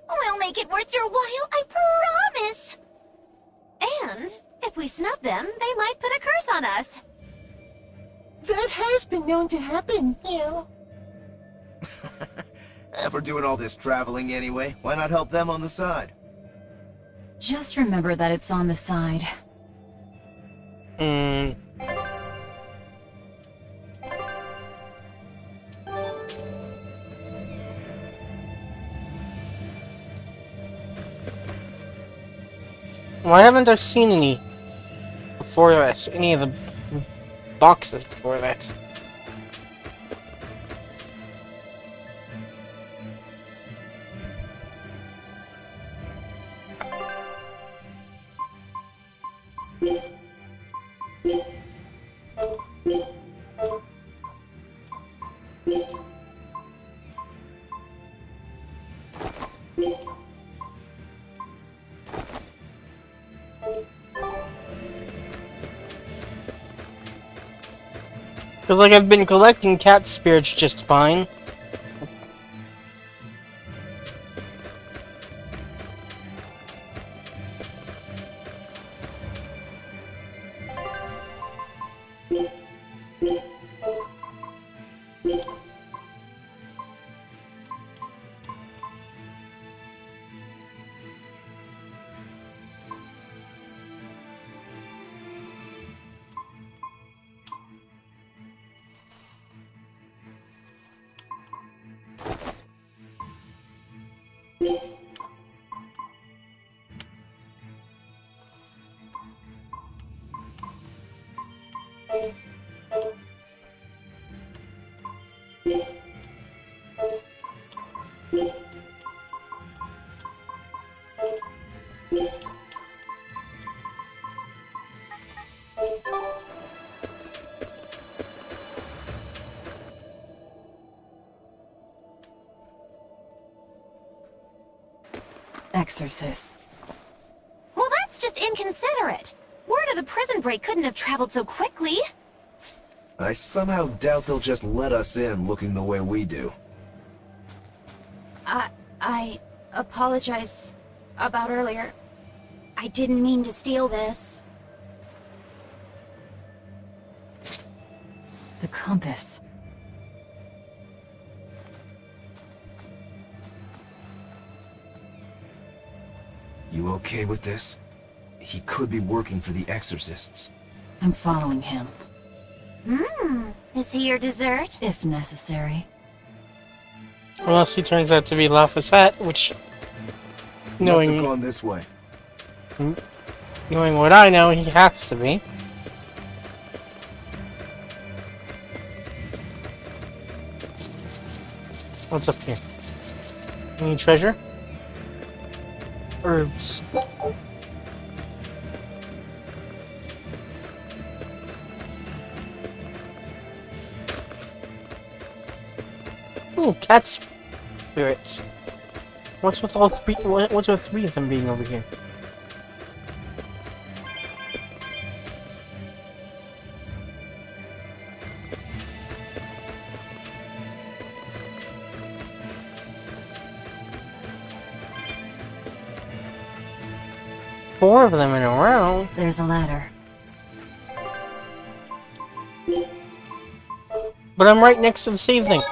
We'll make it worth your while, I promise! And if we snub them, they might put a curse on us. That has been known to happen, Meow. If we're doing all this traveling anyway, why not help them on the side? Just remember that it's on the side. Why haven't I seen any before this? Any of the boxes before this? Feel like I've been collecting cat spirits just fine. Exorcists. Well, that's just inconsiderate. Word of the prison break couldn't have traveled so quickly. I somehow doubt they'll just let us in looking the way we do. I apologize about earlier. I didn't mean to steal this. The compass. You okay with this? He could be working for the exorcists. I'm following him, Is he your dessert? if necessary. Unless he turns out to be Lafayette, which, Must have knowing gone this way. what I know, he has to be. What's up here? Any treasure? Herbs. Ooh, cat spirits. What's with all three? What's with three of them being over here? Four of them in a row. There's a ladder. But I'm right next to the save thing.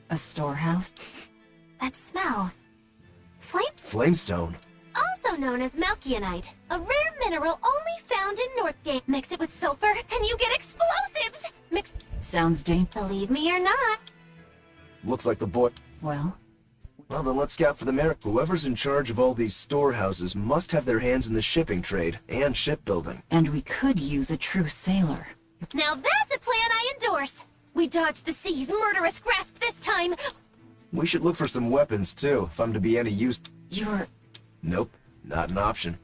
A storehouse. That smell. Flamestone. Also known as Melchionite, a rare mineral only found in Northgate. Mix it with sulfur and you get explosives! Sounds dangerous. Believe me or not. Looks like the boy... Well, Well, then let's scout for the mayor. Whoever's in charge of all these storehouses must have their hands in the shipping trade and shipbuilding. and we could use a true sailor. Now that's a plan I endorse! We dodged the sea's murderous grasp this time! We should look for some weapons, too, if I'm to be any use. You're... Nope, not an option.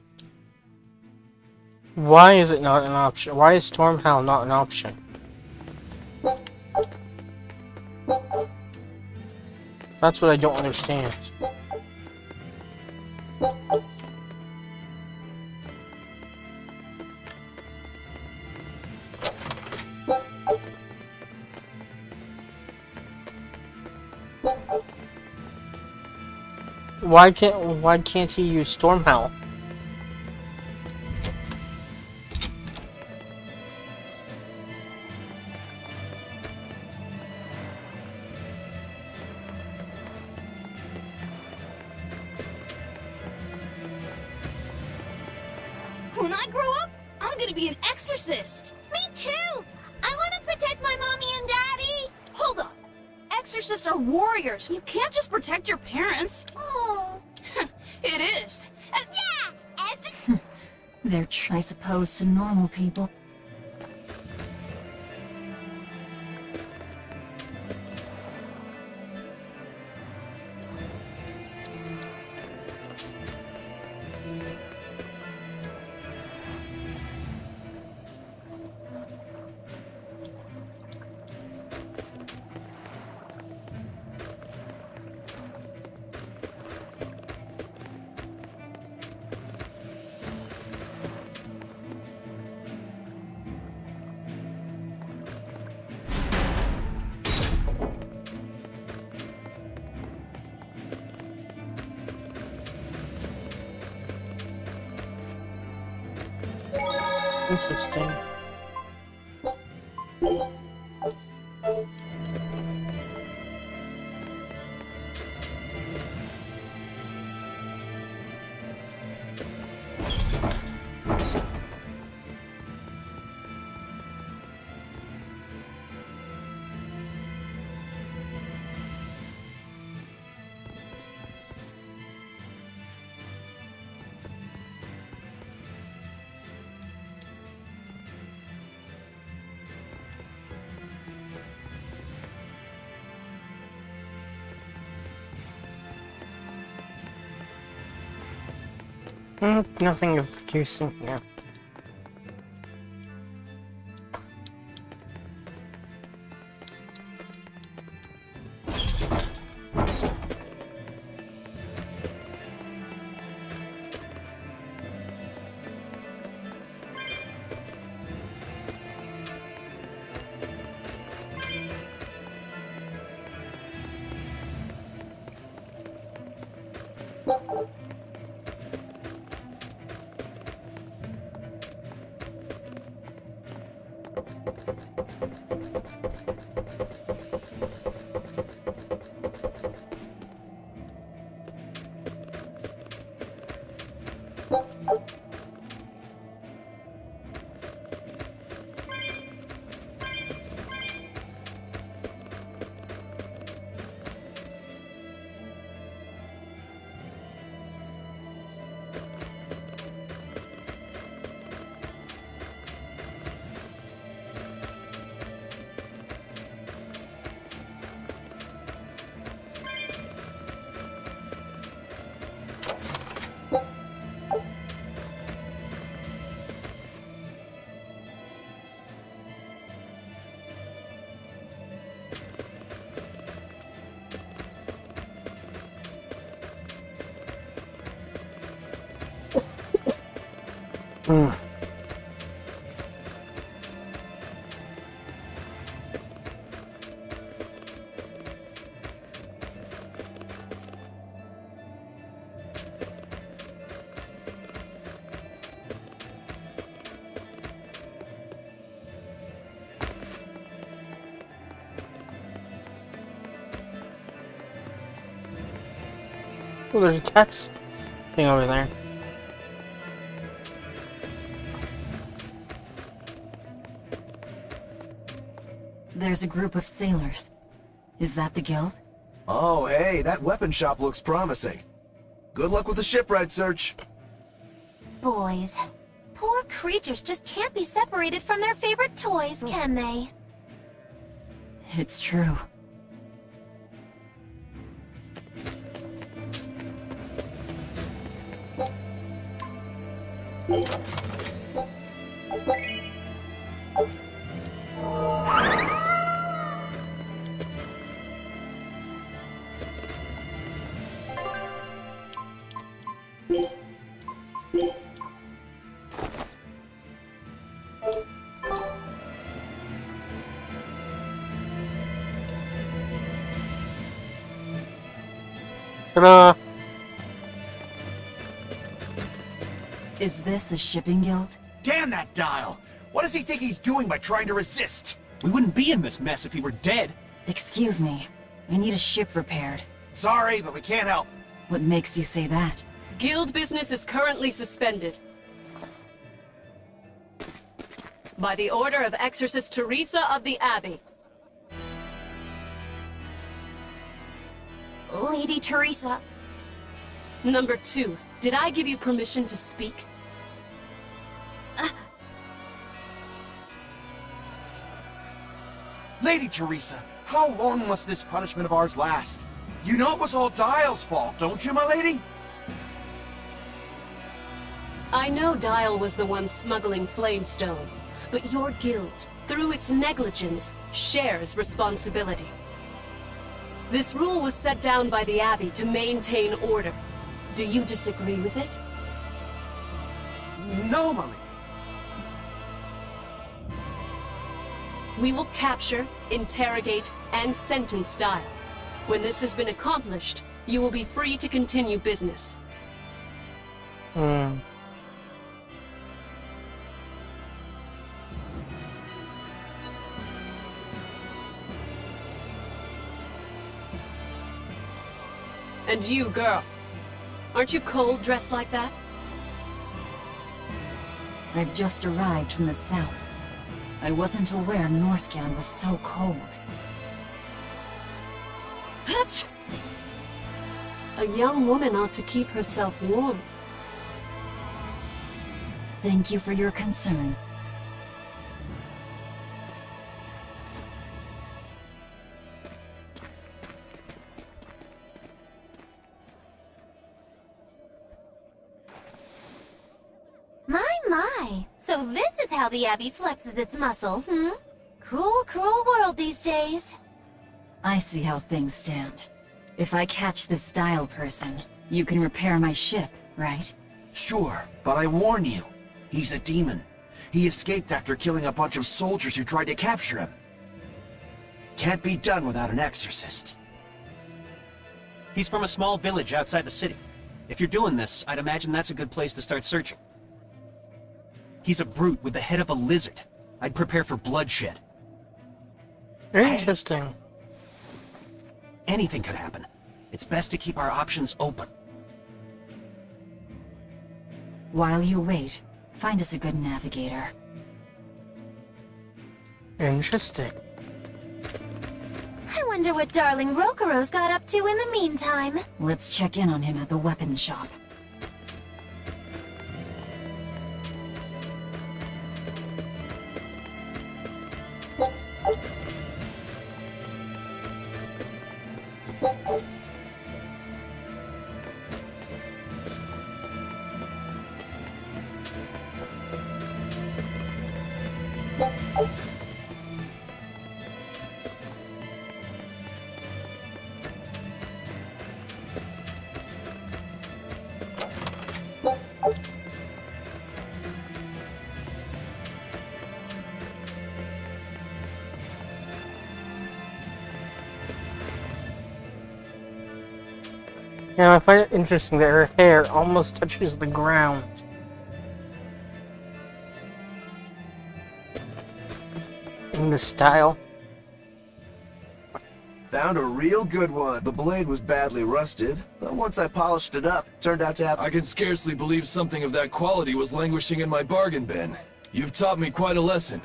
Why is it not an option? Why is Stormhowl not an option? That's what I don't understand. Why can't he use Stormhowl? When I grow up, I'm gonna be an exorcist! Me too! I wanna protect my mommy and daddy! Hold on. Exorcists are warriors. You can't just protect your parents. Oh. It is. Yeah! They're I suppose to normal people. Interesting. Nothing of use in here. Hmm. Oh, there's a text thing over there. There's a group of sailors. Is that the guild? Oh, hey, that weapon shop looks promising. Good luck with the shipwright search. Boys. Poor creatures just can't be separated from their favorite toys, can they? It's true. Ta-da! Is this a shipping guild? Damn that dial! What does he think he's doing by trying to resist? We wouldn't be in this mess if he were dead. Excuse me. I need a ship repaired. Sorry, but we can't help. What makes you say that? Guild business is currently suspended. By the order of Exorcist Teresa of the Abbey. Lady Teresa. Number 2, did I give you permission to speak? Lady Teresa, how long must this punishment of ours last? You know it was all Dial's fault, don't you, my lady? I know Dial was the one smuggling Flamestone, but your guild, through its negligence, shares responsibility. This rule was set down by the Abbey to maintain order. Do you disagree with it? No, my lady. We will capture, interrogate, and sentence Dial. When this has been accomplished, you will be free to continue business. Hmm. And you, girl, aren't you cold dressed like that? I've just arrived from the south. I wasn't aware Northgown was so cold. Hatch! A young woman ought to keep herself warm. Thank you for your concern. So this is how the Abbey flexes its muscle, hmm? Cruel, cruel world these days. I see how things stand. If I catch this Dial person, you can repair my ship, right? Sure, but I warn you, he's a demon. He escaped after killing a bunch of soldiers who tried to capture him. Can't be done without an exorcist. He's from a small village outside the city. If you're doing this, I'd imagine that's a good place to start searching. He's a brute with the head of a lizard. I'd prepare for bloodshed. Interesting. Anything could happen. It's best to keep our options open. While you wait, find us a good navigator. Interesting. I wonder what darling Rokuro's got up to in the meantime. Let's check in on him at the weapon shop. Yeah, I find it interesting that her hair almost touches the ground. In the style. Found a real good one. The blade was badly rusted, but once I polished it up, it turned out to have... I can scarcely believe something of that quality was languishing in my bargain bin. You've taught me quite a lesson.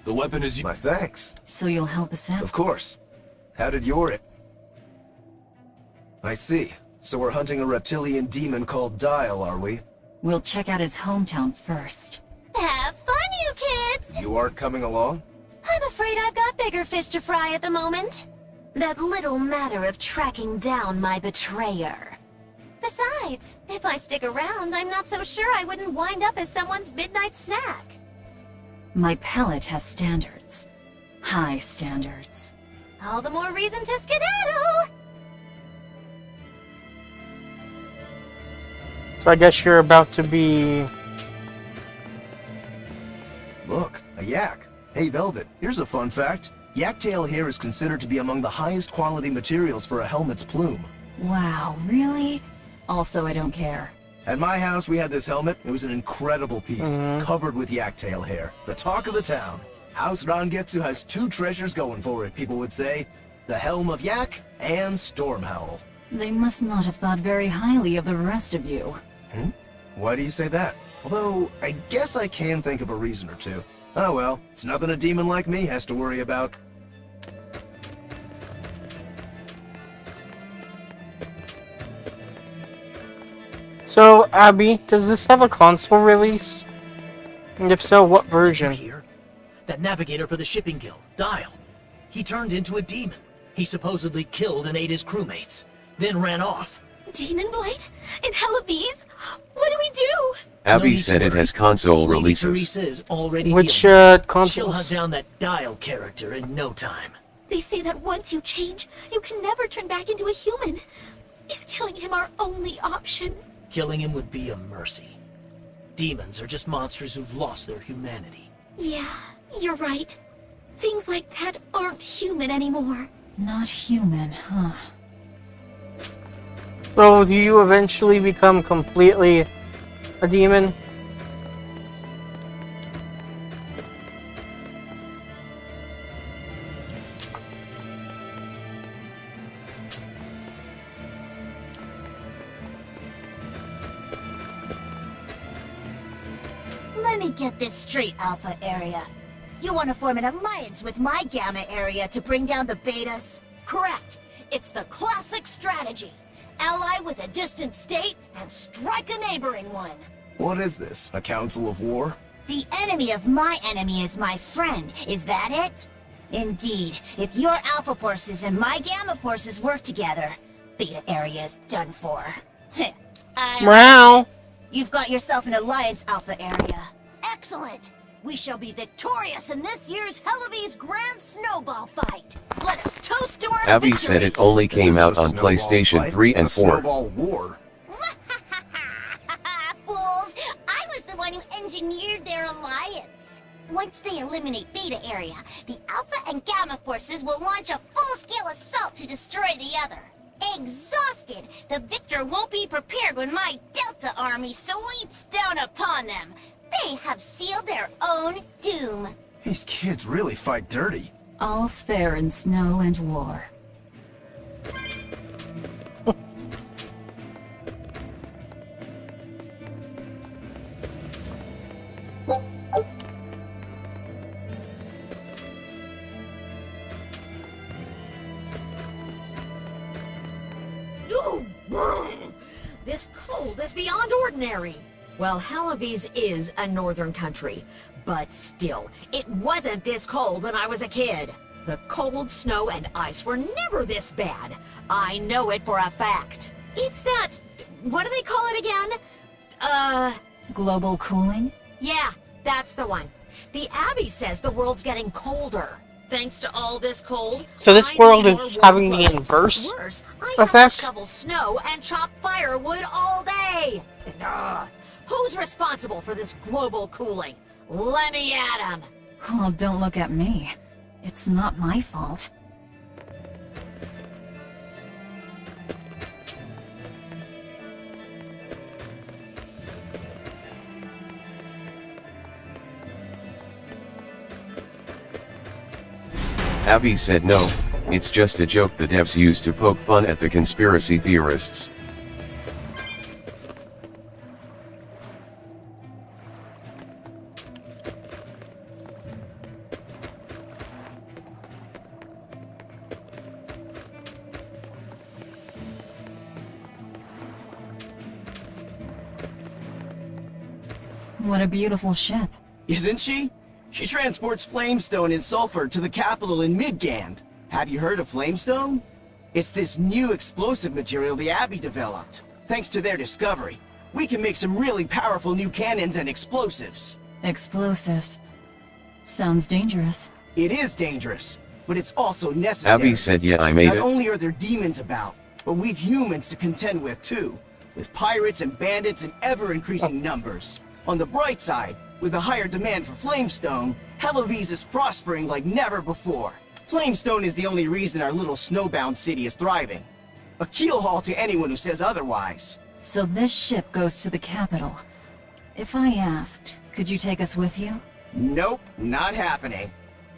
The weapon is... My thanks. So you'll help us out? Of course. How did your... I see. So we're hunting a reptilian demon called Dial, are we? We'll check out his hometown first. Have fun, you kids! You aren't coming along? I'm afraid I've got bigger fish to fry at the moment. That little matter of tracking down my betrayer. Besides, if I stick around, I'm not so sure I wouldn't wind up as someone's midnight snack. My palate has standards. High standards. All the more reason to skedaddle! So I guess you're about to be... Look, a yak. Hey, Velvet, here's a fun fact. Yak-tail hair is considered to be among the highest quality materials for a helmet's plume. Wow, really? Also, I don't care. At my house, we had this helmet. It was an incredible piece, covered with yak-tail hair. The talk of the town. House Rangetsu has two treasures going for it, people would say. The Helm of Yak and Stormhowl. They must not have thought very highly of the rest of you. Why do you say that? Although, I guess I can think of a reason or two. Oh well, it's nothing a demon like me has to worry about. So, Abby, does this have a console release? And if so, what version? Here, that navigator for the shipping guild, Dial. He turned into a demon. He supposedly killed and ate his crewmates, then ran off. Demon Blight? In Helaviz? What do we do? Abby said it has console Lady releases. Teresa is already Which, dealing with it. consoles? She'll hunt down that Dial character in no time. They say that once you change, you can never turn back into a human. Is killing him our only option? Killing him would be a mercy. Demons are just monsters who've lost their humanity. Yeah, you're right. Things like that aren't human anymore. Not human, huh? So, do you eventually become completely a demon? Let me get this straight, Alpha Area. You want to form an alliance with my Gamma Area to bring down the Betas? Correct. It's the classic strategy. Ally with a distant state and strike a neighboring one. What is this, a council of war? The enemy of my enemy is my friend. Is that it? Indeed. If your Alpha forces and my Gamma forces work together, Beta Area is done for. Wow. You've got yourself an alliance, Alpha Area. Excellent! We shall be victorious in this year's Hellavy's Grand Snowball Fight! Let us toast to our Abby victory! said it only came out on PlayStation 3 and 4. Snowball war. Fools! I was the one who engineered their alliance. Once they eliminate Beta Area, the Alpha and Gamma forces will launch a full-scale assault to destroy the other. Exhausted, the victor won't be prepared when my Delta army sweeps down upon them. They have sealed their own doom. These kids really fight dirty. All's fair in snow and war. Ooh, brr. This cold is beyond ordinary. Well, Hellavy's is a northern country, but still, it wasn't this cold when I was a kid. The cold, snow, and ice were never this bad. I know it for a fact. It's that... what do they call it again? Global cooling? Yeah, that's the one. The Abbey says the world's getting colder. Thanks to all this cold, So this I world need is more having warm the clothing. inverse Worse, I have to effect? shovel snow and chop firewood all day. Who's responsible for this global cooling? Let me at 'em. Well, don't look at me. It's not my fault. Abby said no, it's just a joke the devs used to poke fun at the conspiracy theorists. What a beautiful ship. Isn't she? She transports flamestone and sulfur to the capital in Midgand. Have you heard of flamestone? It's this new explosive material the Abbey developed. Thanks to their discovery, we can make some really powerful new cannons and explosives. Explosives. Sounds dangerous. It is dangerous, but it's also necessary. Abby said yeah, I made Not it. only are there demons about, but we've humans to contend with too. With pirates and bandits in ever-increasing numbers. On the bright side, with a higher demand for flamestone, Hellavy's is prospering like never before. Flamestone is the only reason our little snowbound city is thriving. A keelhaul to anyone who says otherwise. So this ship goes to the capital. If I asked, could you take us with you? Nope, not happening.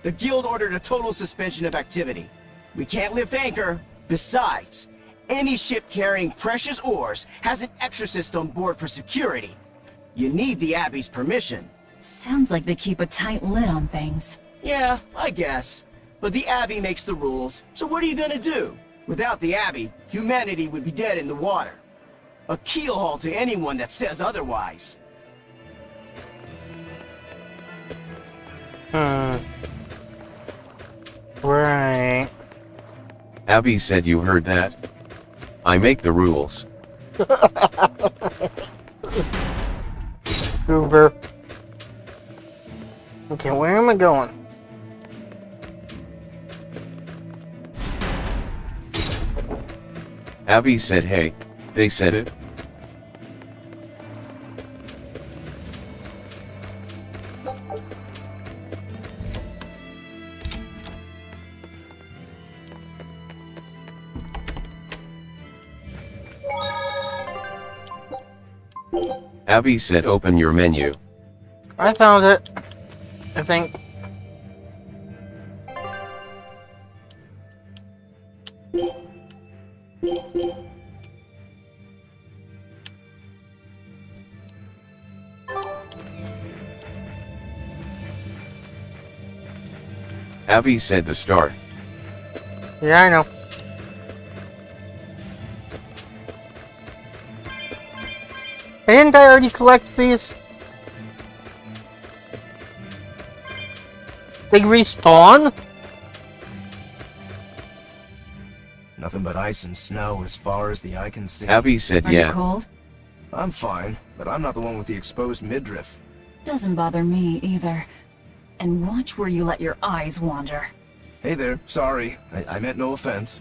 The guild ordered a total suspension of activity. We can't lift anchor. Besides, any ship carrying precious ores has an exorcist on board for security. You need the Abbey's permission. Sounds like they keep a tight lid on things. Yeah, I guess. But the Abbey makes the rules, so what are you gonna do? Without the Abbey, humanity would be dead in the water. A keelhaul to anyone that says otherwise. Right. Abby said you heard that? I make the rules. Uber. Okay, where am I going? Abby said hey, they said it? Abby said open your menu. I found it. I think. Abby said the start. Yeah, I know. Didn't I already collect these? They respawn? Nothing but ice and snow as far as the eye can see. Abby said Are you yeah. cold? I'm fine, but I'm not the one with the exposed midriff. Doesn't bother me either. And watch where you let your eyes wander. Hey there, sorry. I meant no offense.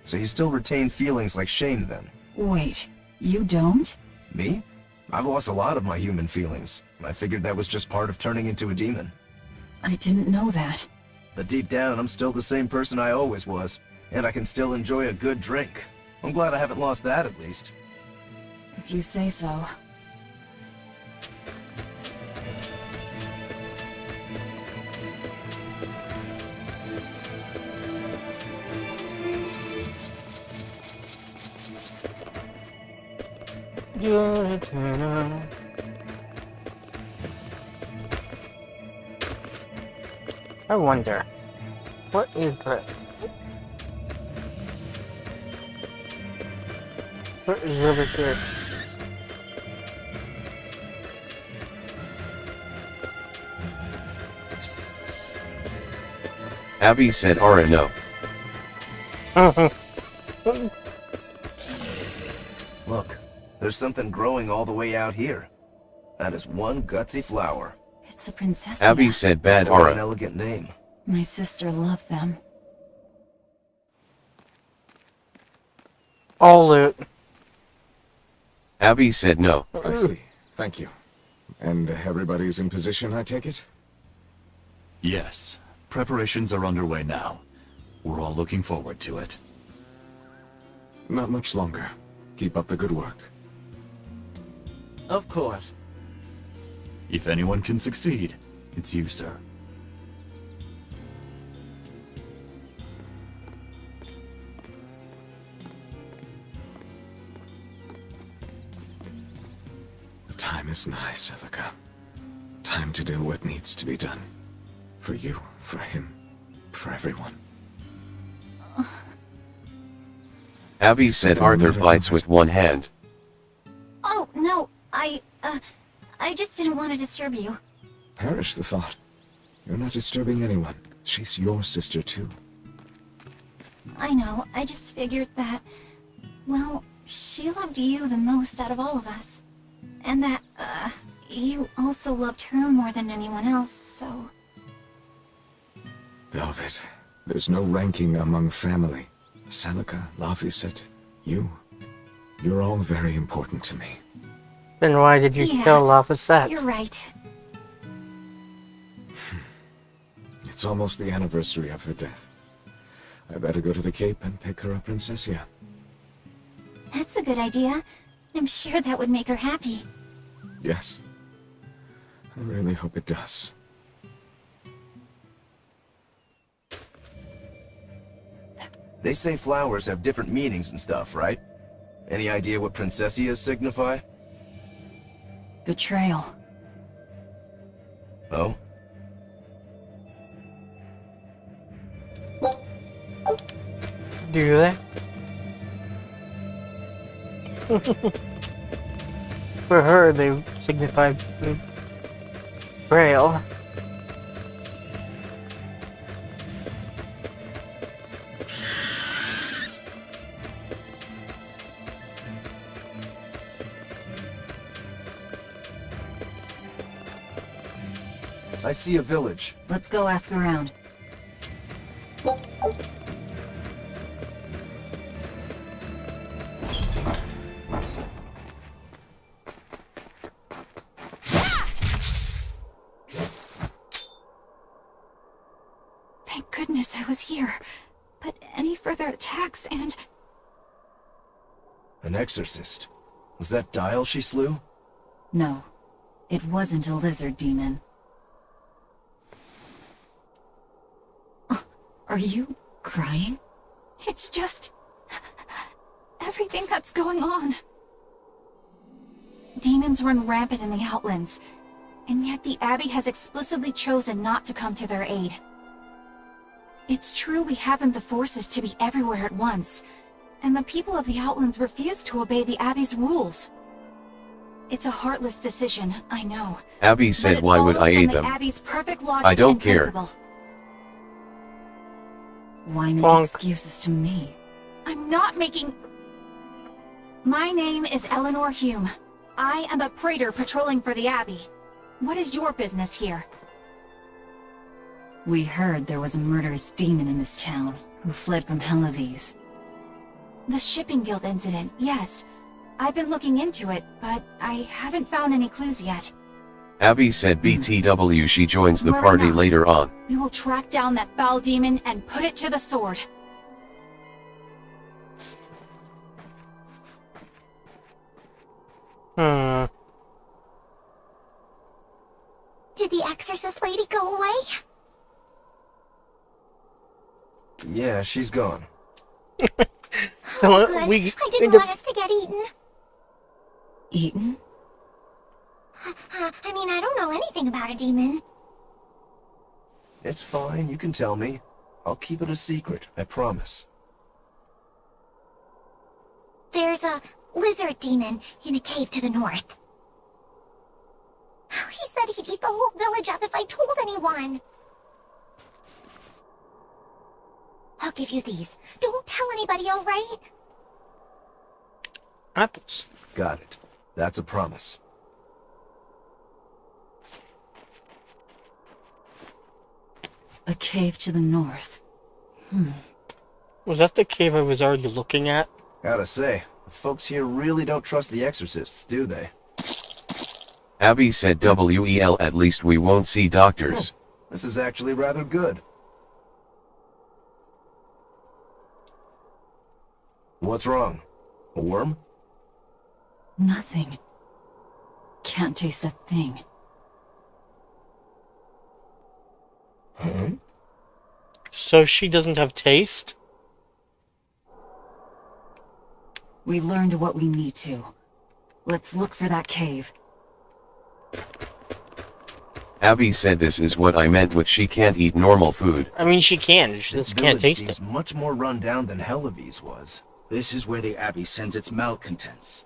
So you still retain feelings like shame then? Wait, you don't? Me? I've lost a lot of my human feelings. I figured that was just part of turning into a demon. I didn't know that. But deep down, I'm still the same person I always was. And I can still enjoy a good drink. I'm glad I haven't lost that at least. If you say so. I wonder, what is that? What is over here? Abby said Ara no. Look, there's something growing all the way out here. That is one gutsy flower. It's a princess. Abby said bad It's quite Ara. an elegant name. My sister loved them. All loot. Abby said no. I see. Thank you. And everybody's in position, I take it? Yes. Preparations are underway now. We're all looking forward to it. Not much longer. Keep up the good work. Of course. If anyone can succeed, it's you, sir. The time is nigh, Celica. Time to do what needs to be done. For you, for him, for everyone. Abby said Arthur fights with one hand. Oh, no, I just didn't want to disturb you. Perish the thought. You're not disturbing anyone. She's your sister, too. I know, I just figured that, well, she loved you the most out of all of us. And that, you also loved her more than anyone else, so... Velvet, there's no ranking among family. Celica, Laphicet, you're all very important to me. Then why did you kill Laphicet? You're right. It's almost the anniversary of her death. I better go to the Cape and pick her up Princessia. That's a good idea. I'm sure that would make her happy. Yes. I really hope it does. They say flowers have different meanings and stuff, right? Any idea what Princessias signify? Betrayal. Oh? Do they? For her, they signify betrayal. I see a village. Let's go ask around. Thank goodness I was here. But any further attacks and... An exorcist. Was that Dial she slew? No, it wasn't a lizard demon. Are you crying? It's just... everything that's going on. Demons run rampant in the Outlands, and yet the Abbey has explicitly chosen not to come to their aid. It's true we haven't the forces to be everywhere at once, and the people of the Outlands refuse to obey the Abbey's rules. It's a heartless decision, I know. Abby said why would I aid them? Abbey's perfect logic I don't and care. principle. Why make Bonk. excuses to me? I'm not making... My name is Eleanor Hume. I am a praetor patrolling for the Abbey. What is your business here? We heard there was a murderous demon in this town who fled from Helavis. The Shipping Guild incident, yes. I've been looking into it, but I haven't found any clues yet. Abby said BTW she joins the Worry party not. later on. We will track down that foul demon and put it to the sword. Hmm. Did the exorcist lady go away? Yeah, she's gone. So Good. we I didn't want us to get eaten. Eaten? I mean, I don't know anything about a demon. It's fine, you can tell me. I'll keep it a secret, I promise. There's a lizard demon in a cave to the north. He said he'd eat the whole village up if I told anyone. I'll give you these. Don't tell anybody, all right? apples. Got it. That's a promise. A cave to the north. Was that the cave I was already looking at? Gotta say, the folks here really don't trust the exorcists, do they? Abby said WEL, at least we won't see doctors. This is actually rather good. What's wrong? A worm? Nothing. Can't taste a thing. Huh? So she doesn't have taste? We learned what we need to. Let's look for that cave. Abby said this is what I meant with she can't eat normal food. I mean, she can, she This just can't village taste seems it. much more run down than Helavis was. This is where the Abbey sends its malcontents.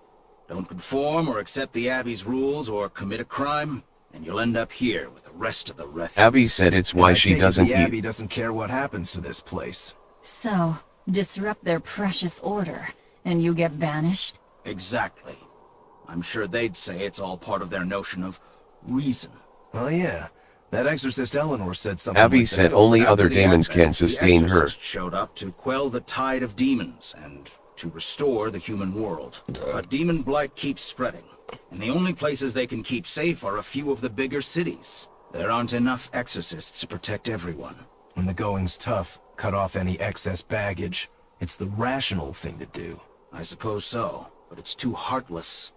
Don't conform or accept the Abbey's rules or commit a crime, and you'll end up here with the rest of the refuse. Abby said it's why And I she take it doesn't the eat. Abbey doesn't care what happens to this place. So, disrupt their precious order, and you get banished? Exactly. I'm sure they'd say it's all part of their notion of reason. Oh yeah, that exorcist Eleanor said something Abby like said that. only After other the demons can Advent, sustain the her. exorcist showed up to quell the tide of demons and to restore the human world. But demon blight keeps spreading, and the only places they can keep safe are a few of the bigger cities. There aren't enough exorcists to protect everyone. When the going's tough, cut off any excess baggage. It's the rational thing to do. I suppose so, but it's too heartless.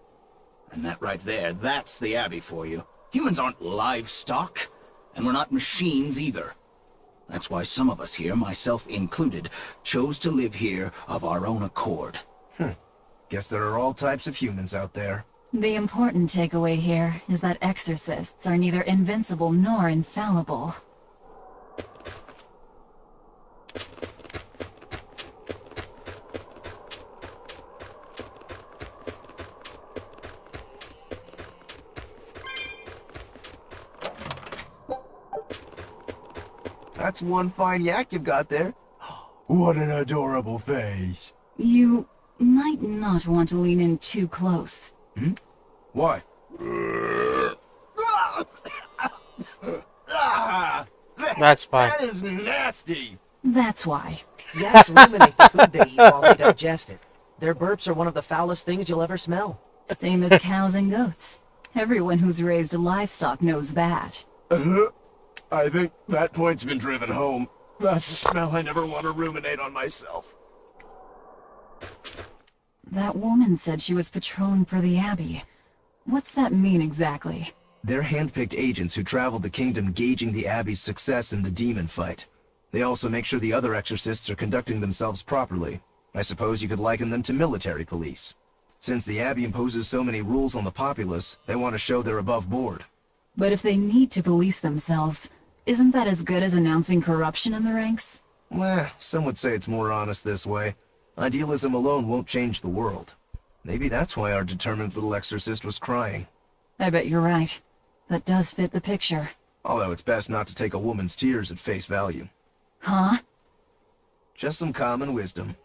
And that right there, that's the Abbey for you. Humans aren't livestock, and we're not machines either. That's why some of us here, myself included, chose to live here of our own accord. Guess there are all types of humans out there. The important takeaway here is that exorcists are neither invincible nor infallible. That's one fine yak you've got there. What an adorable face. You might not want to lean in too close. Why? That's fine. That is nasty! That's why. Yaks ruminate the food they eat while they digest it. Their burps are one of the foulest things you'll ever smell. Same as cows and goats. Everyone who's raised livestock knows that. I think that point's been driven home. That's a smell I never want to ruminate on myself. That woman said she was patrolling for the Abbey. What's that mean exactly? They're handpicked agents who travel the kingdom gauging the Abbey's success in the demon fight. They also make sure the other exorcists are conducting themselves properly. I suppose you could liken them to military police. Since the Abbey imposes so many rules on the populace, they want to show they're above board. But if they need to police themselves, isn't that as good as announcing corruption in the ranks? Some would say it's more honest this way. Idealism alone won't change the world. Maybe that's why our determined little exorcist was crying. I bet you're right. That does fit the picture. Although it's best not to take a woman's tears at face value. Huh? Just some common wisdom.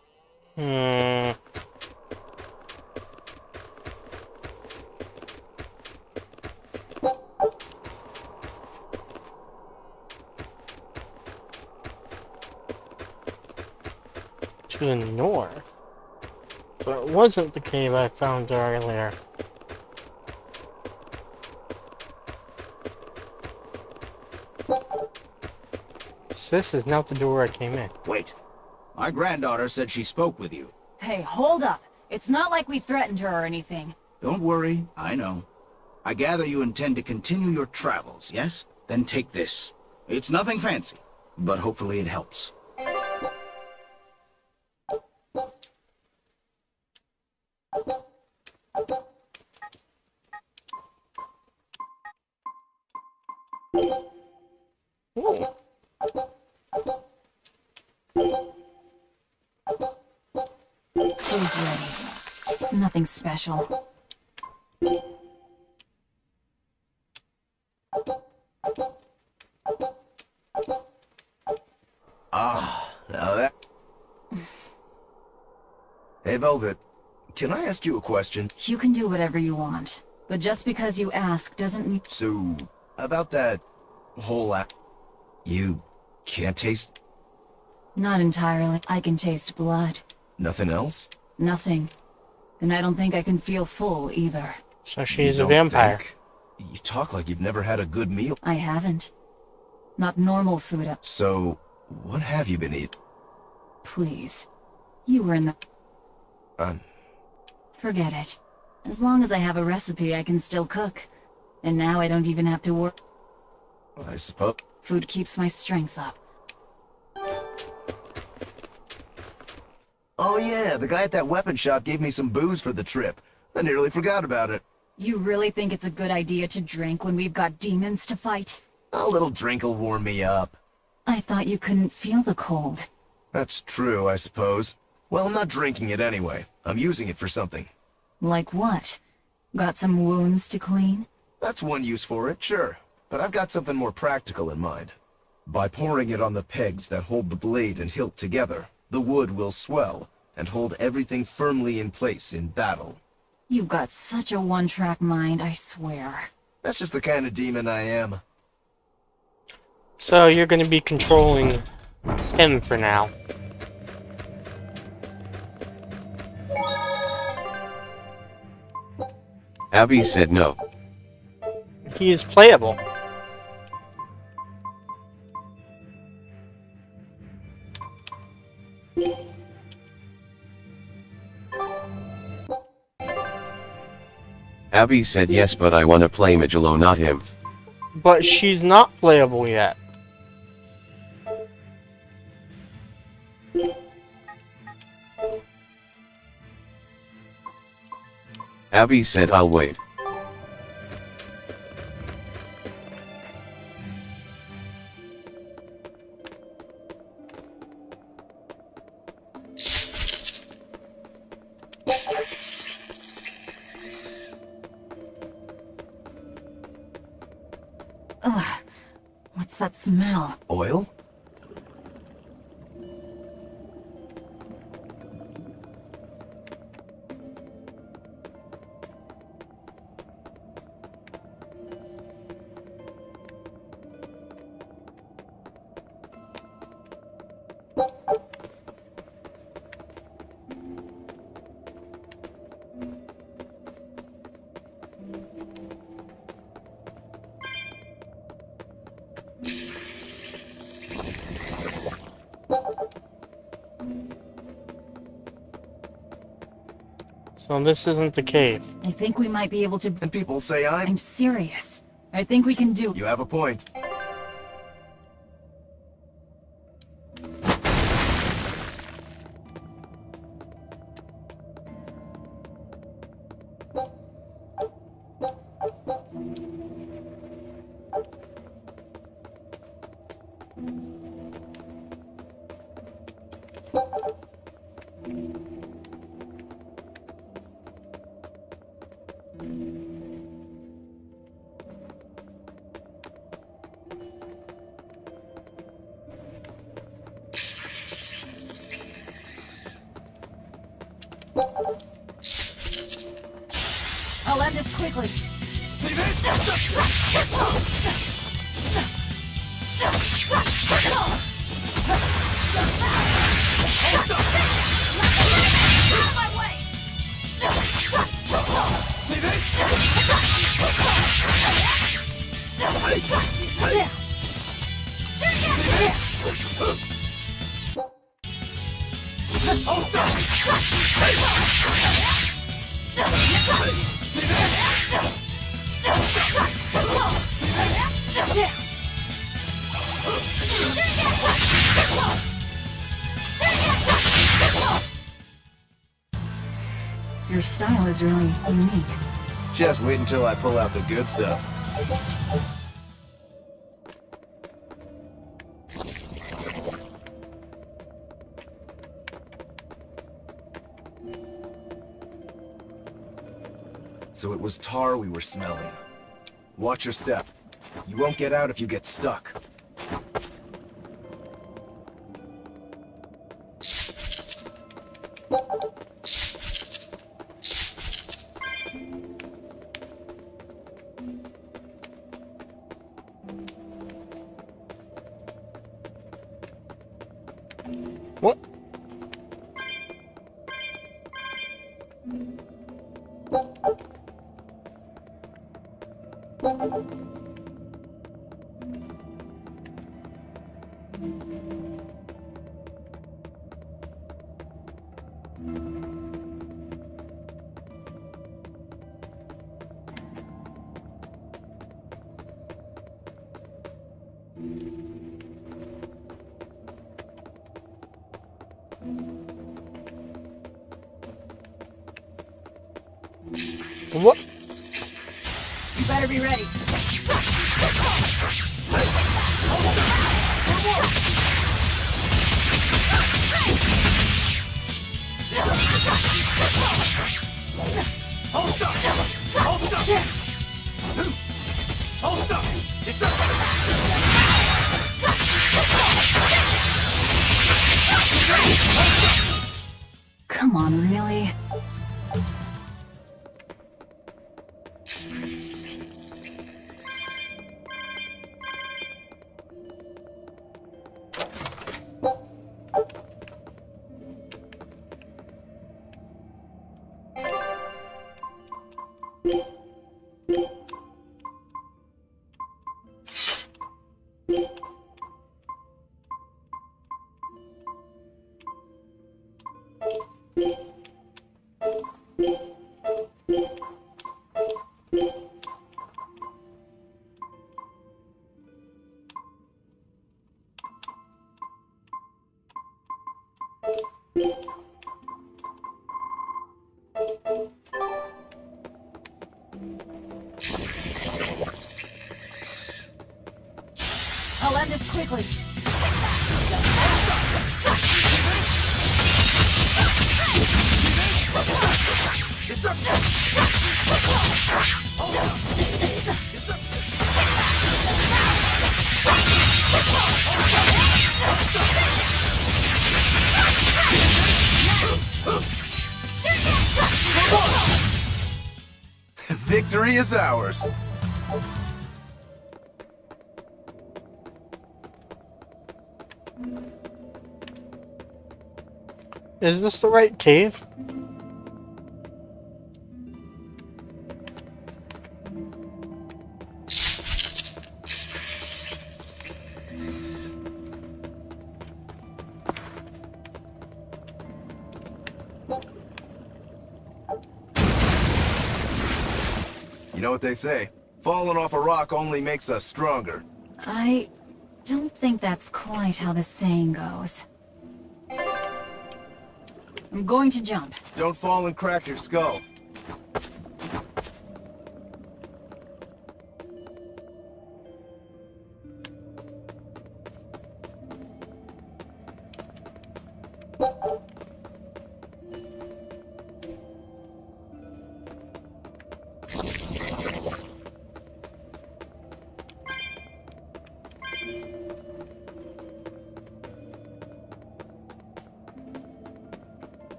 to the north. But it wasn't the cave I found earlier. So this is not the door I came in. Wait. My granddaughter said she spoke with you. Hey, hold up. It's not like we threatened her or anything. Don't worry, I know. I gather you intend to continue your travels, yes? Then take this. It's nothing fancy, but hopefully it helps. Ooh. Food's ready. It's nothing special. Now that... Hey, Velvet. Can I ask you a question? You can do whatever you want. But just because you ask doesn't mean... So, about that whole act... You can't taste... Not entirely. I can taste blood. Nothing else? Nothing. And I don't think I can feel full either. So she's You a don't vampire. think? You talk like you've never had a good meal. I haven't. Not normal food. So, what have you been eating? Please. You were in the... Forget it. As long as I have a recipe, I can still cook. And now I don't even have to work. I suppose... Food keeps my strength up. Oh yeah, the guy at that weapon shop gave me some booze for the trip. I nearly forgot about it. You really think it's a good idea to drink when we've got demons to fight? A little drink'll warm me up. I thought you couldn't feel the cold. That's true, I suppose. Well, I'm not drinking it anyway. I'm using it for something. Like what? Got some wounds to clean? That's one use for it, sure. But I've got something more practical in mind. By pouring it on the pegs that hold the blade and hilt together, the wood will swell and hold everything firmly in place in battle. You've got such a one-track mind, I swear. That's just the kind of demon I am. So you're gonna be controlling him for now. Abby said no. He is playable. Abby said yes, but I wanna play Magelo, not him. But she's not playable yet. Abby said I'll wait. Ugh. What's that smell? Oil? So this isn't the cave. I think we might be able to... And people say I'm serious. I think we can do... You have a point. I'll end this quickly. See this? Your style is really unique. Just wait until I pull out the good stuff. So it was tar we were smelling. Watch your step. You won't get out if you get stuck. What? What? You better be ready. Hold up! Hold up! Hold up! It's Come on, really? I'll end this quickly. Victory is ours. Is this the right cave? You know what they say? Falling off a rock only makes us stronger. I don't think that's quite how the saying goes. I'm going to jump. Don't fall and crack your skull.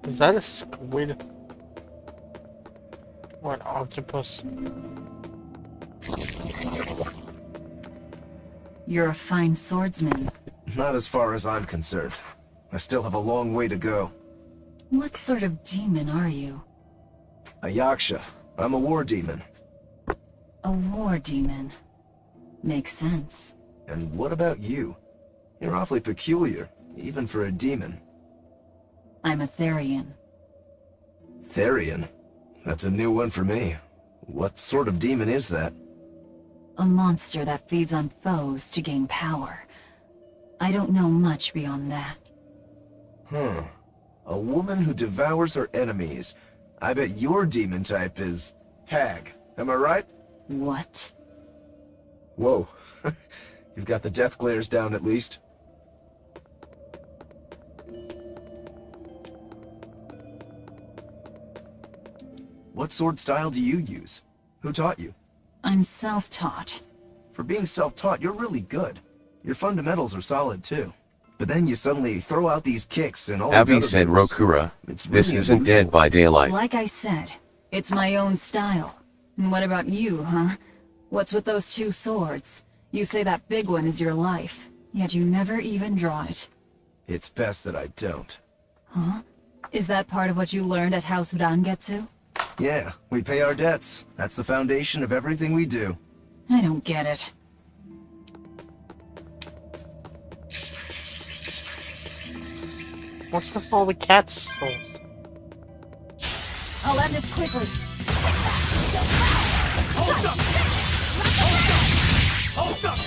Is that a squid? Or an octopus? You're a fine swordsman. Not as far as I'm concerned. I still have a long way to go. What sort of demon are you? A yaksha. I'm a war demon. A war demon. Makes sense. And what about you? You're awfully peculiar, even for a demon. I'm a Therian. Therian? That's a new one for me. What sort of demon is that? A monster that feeds on foes to gain power. I don't know much beyond that. Huh. A woman who devours her enemies. I bet your demon type is hag. Am I right? What? Whoa. You've got the death glares down at least. What sword style do you use? Who taught you? I'm self-taught. For being self-taught, you're really good. Your fundamentals are solid too. But then you suddenly throw out these kicks and all Abby these said other moves. Rokura, It's this really isn't unusual. Dead by Daylight. Like I said, it's my own style. And what about you, huh? What's with those two swords? You say that big one is your life, yet you never even draw it. It's best that I don't. Huh? Is that part of what you learned at House Rangetsu? Yeah, we pay our debts. That's the foundation of everything we do. I don't get it. What's with all the cat's souls? I'll end this quickly. Hold up! Hold up!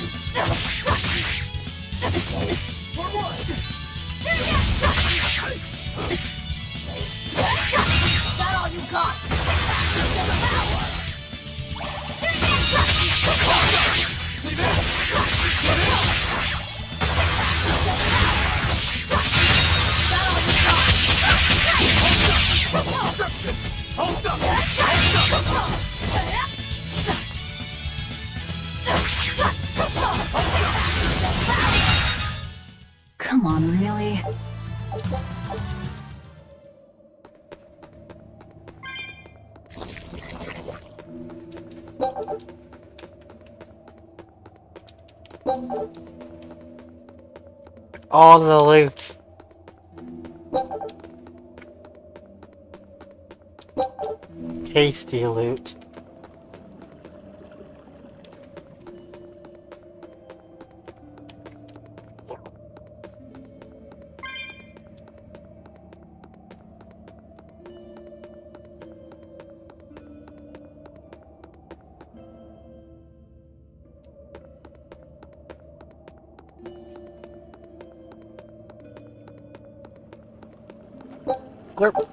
For what? Is that all you got? See this? Deception! Hold up! Come on, really? All the loot. Tasty loot. Slurp.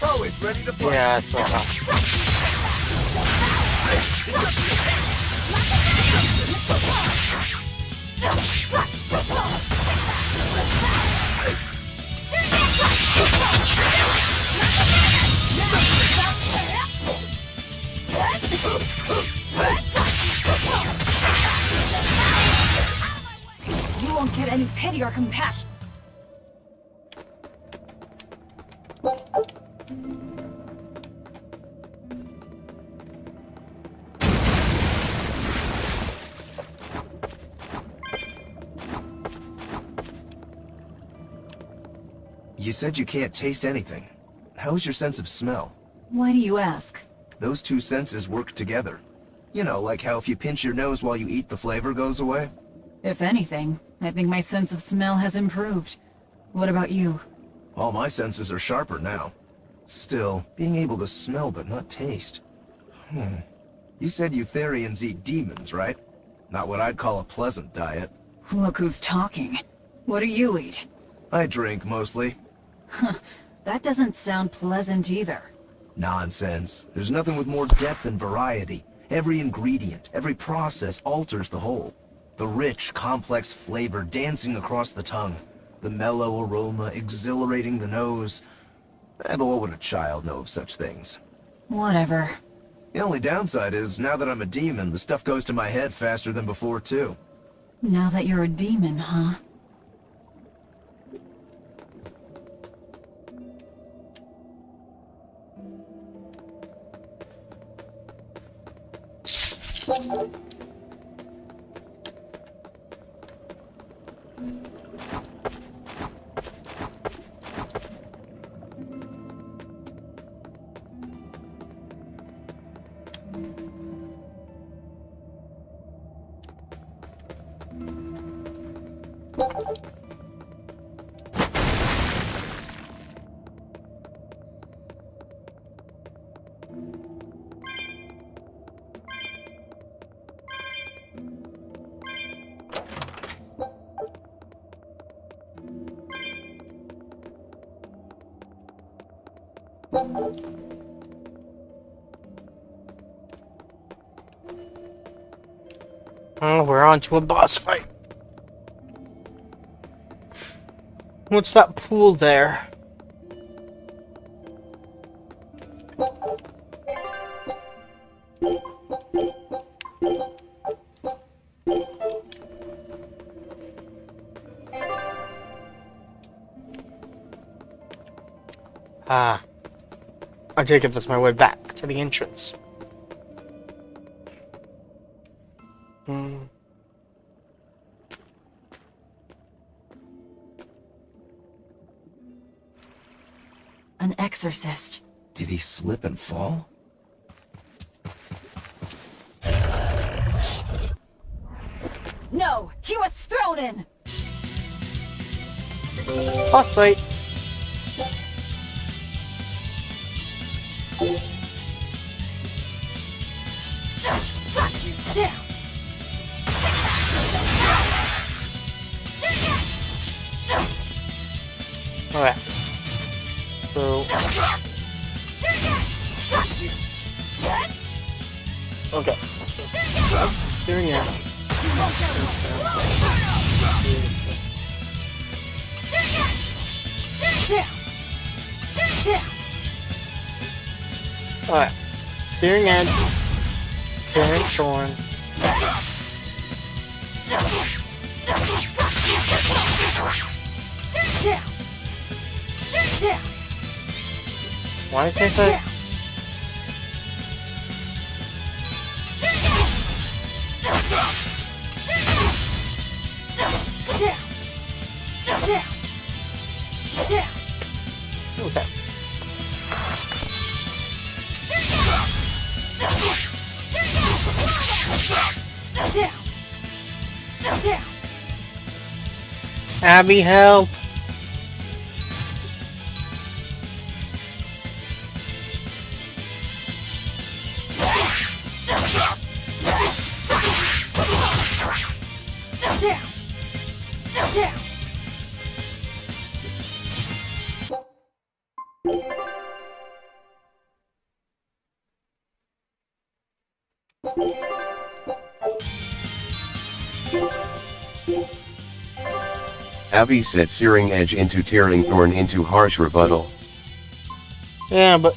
Always ready to fight. Yeah, that's all. You won't get any pity or compassion. You said you can't taste anything. How's your sense of smell? Why do you ask? Those two senses work together. You know, like how if you pinch your nose while you eat, the flavor goes away? If anything, I think my sense of smell has improved. What about you? All my senses are sharper now. Still, being able to smell but not taste. You said you Therians eat demons, right? Not what I'd call a pleasant diet. Look who's talking. What do you eat? I drink, mostly. That doesn't sound pleasant either. Nonsense. There's nothing with more depth and variety. Every ingredient, every process alters the whole. The rich, complex flavor dancing across the tongue. The mellow aroma exhilarating the nose. But what would a child know of such things? Whatever. The only downside is, now that I'm a demon, the stuff goes to my head faster than before, too. Now that you're a demon, huh? Oh, we're on to a boss fight. What's that pool there? Ah. I take it that's my way back to the entrance. An exorcist. Did he slip and fall? No! He was thrown in! Boss fight. Got you down! Alright. So. Okay. Here we go. Alright. Searing Edge. Searing Thorn. Why is it that? Okay. Abby, help! Abby set Searing Edge into Tearing Thorn into harsh rebuttal. Yeah, but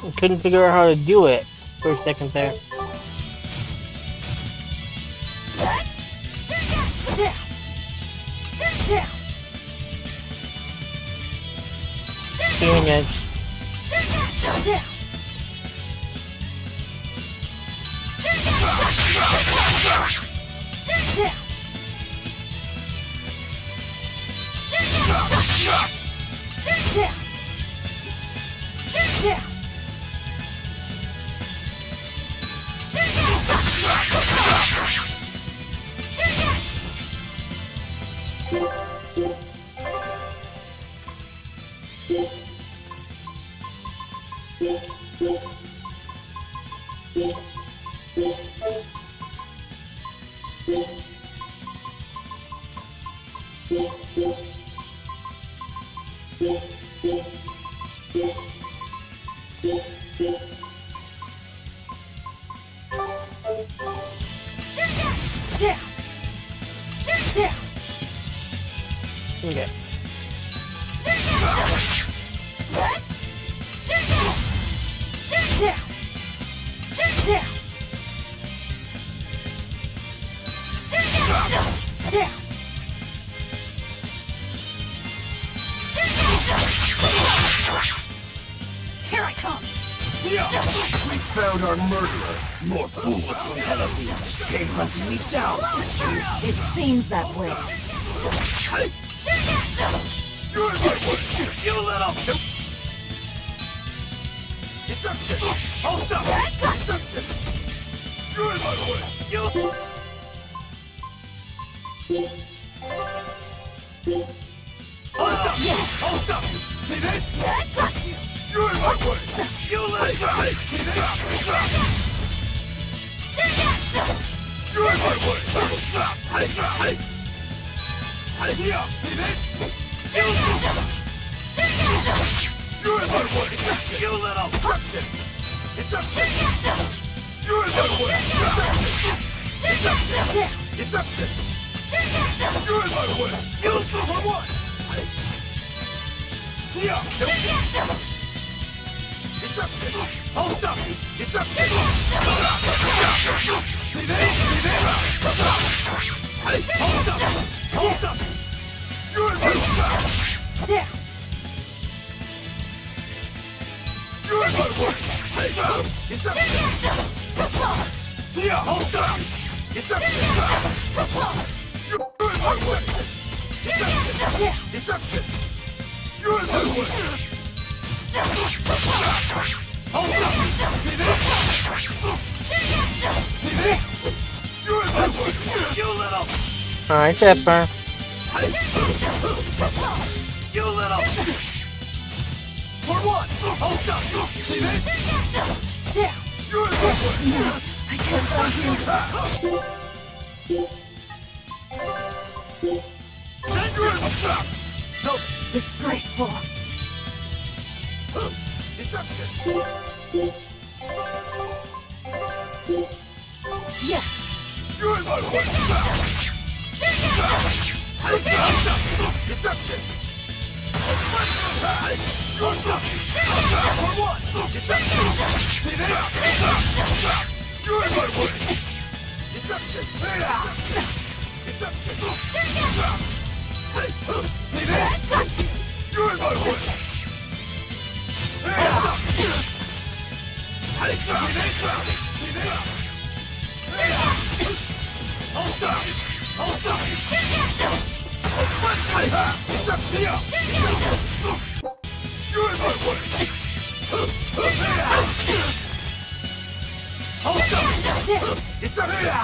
I couldn't figure out how to do it for a second there. Searing Edge. Okay. Here I come! We found our murderer. More fools from Helios came hunting me down, did you? It seems that way. You little... Deception! Hold up! Deception! You're in my way! You... Hold up! Hold up! See this? Got you! You're in my way! You little... See this? You're in my way! Yeah, see this? You little... You're in my way! You little... Deception! You're in my way! Deception! Deception! You're in my way! You for what? Yeah! Deception! Hold up! Deception! See this? See this? Hold up! Hold up! You're in my way! You're in my way! Deception! Yeah, hold up! Deception! You're in my way! Deception! Deception! You're in my way! Hold up! See this? See this? You're in my way! You little... Alright, Pepper. You little... For what? Hold up! See this? Yeah! You're in my way! I can't find you! Dangerous! So disgraceful! Deception! Yes! You're in my way! Deception! You're stuck! For what? Deception! See this? You're in my way! Deception! Deception! See this? You're in my way! See this? Hold up! Hold up! You're in my way! Hold up! Deception!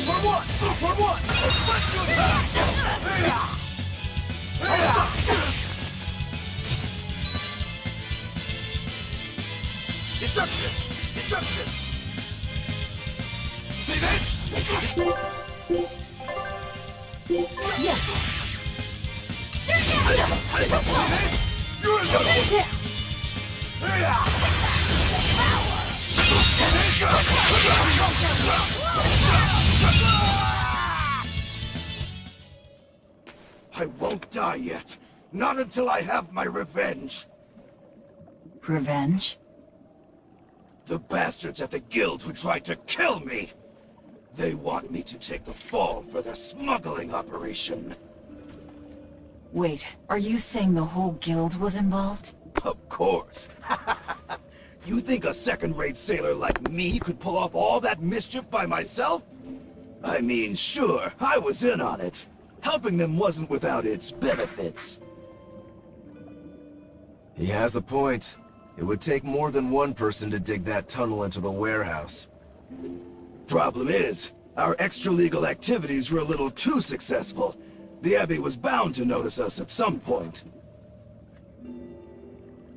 For what? For what? Deception! Deception! See this? Yes! See this? You're in my way! I won't die yet. Not until I have my revenge. Revenge? The bastards at the guild who tried to kill me. They want me to take the fall for their smuggling operation. Wait, are you saying the whole guild was involved? Of course. You think a second-rate sailor like me could pull off all that mischief by myself? I mean, sure, I was in on it. Helping them wasn't without its benefits. He has a point. It would take more than one person to dig that tunnel into the warehouse. Problem is, our extra-legal activities were a little too successful. The Abbey was bound to notice us at some point.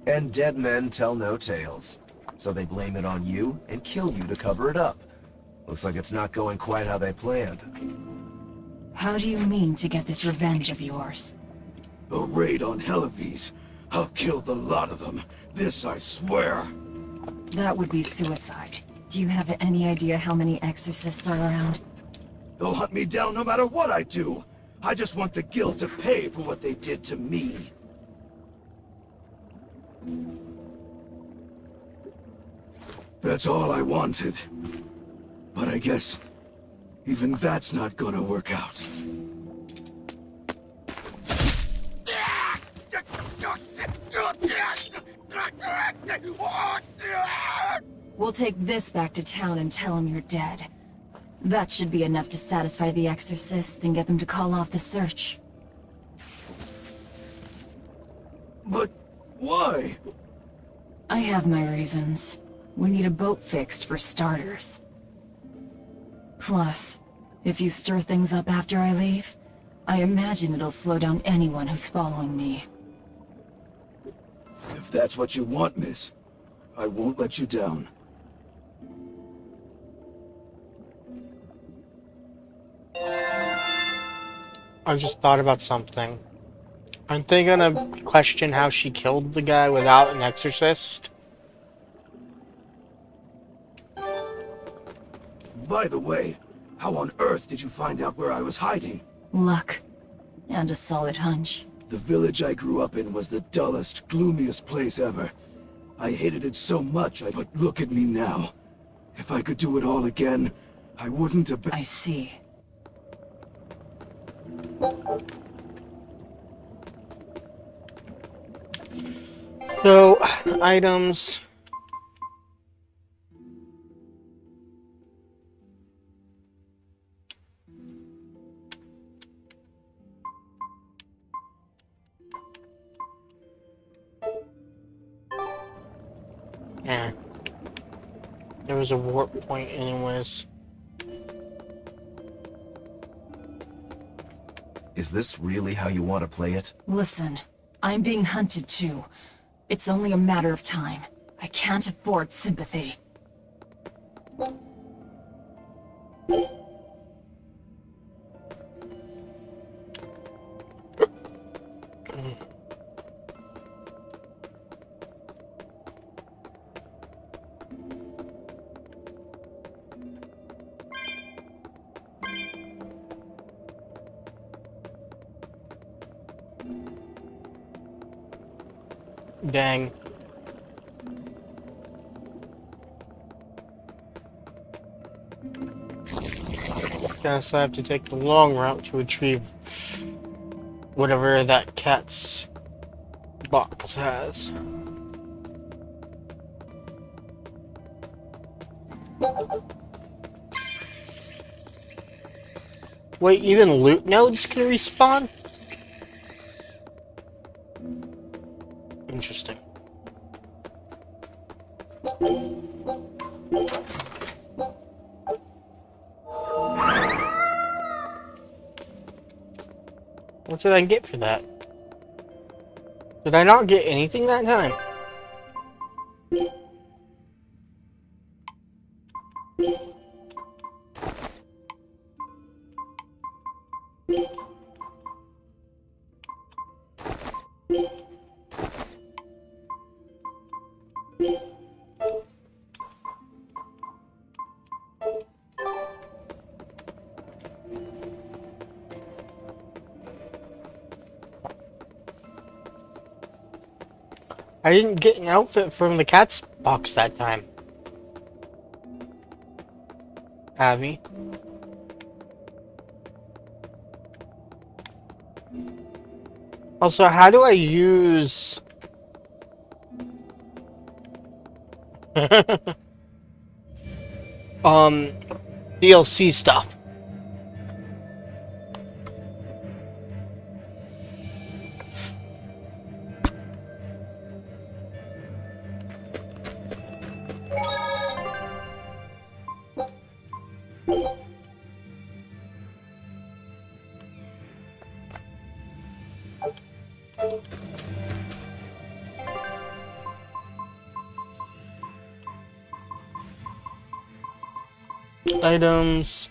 And dead men tell no tales. So they blame it on you and kill you to cover it up. Looks like it's not going quite how they planned. How do you mean to get this revenge of yours? A raid on Helios. I'll kill the lot of them. This I swear. That would be suicide. Do you have any idea how many exorcists are around? They'll hunt me down no matter what I do. I just want the guild to pay for what they did to me. That's all I wanted. But I guess even that's not gonna work out. We'll take this back to town and tell him you're dead. That should be enough to satisfy the exorcists and get them to call off the search. But why? I have my reasons. We need a boat fixed for starters. Plus, if you stir things up after I leave, I imagine it'll slow down anyone who's following me. If that's what you want, miss, I won't let you down. I just thought about something. Aren't they gonna question how she killed the guy without an exorcist? By the way, how on earth did you find out where I was hiding? Luck. And a solid hunch. The village I grew up in was the dullest, gloomiest place ever. I hated it so much, but look at me now. If I could do it all again, I wouldn't have been— I see. So, items. Yeah. There was a warp point anyways. Is this really how you want to play it? Listen, I'm being hunted too. It's only a matter of time. I can't afford sympathy. Dang. Guess I have to take the long route to retrieve whatever that cat's box has. Wait, even loot nodes can respawn? Interesting. What did I get for that? Did I not get anything that time? I didn't get an outfit from the cat's box that time. Abby. Also, how do I use... DLC stuff? Items.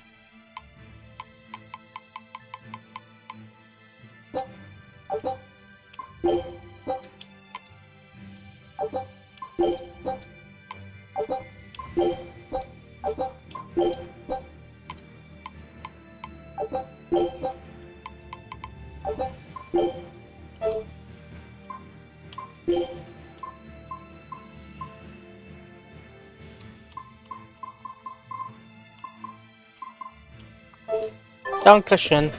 Dankeschön.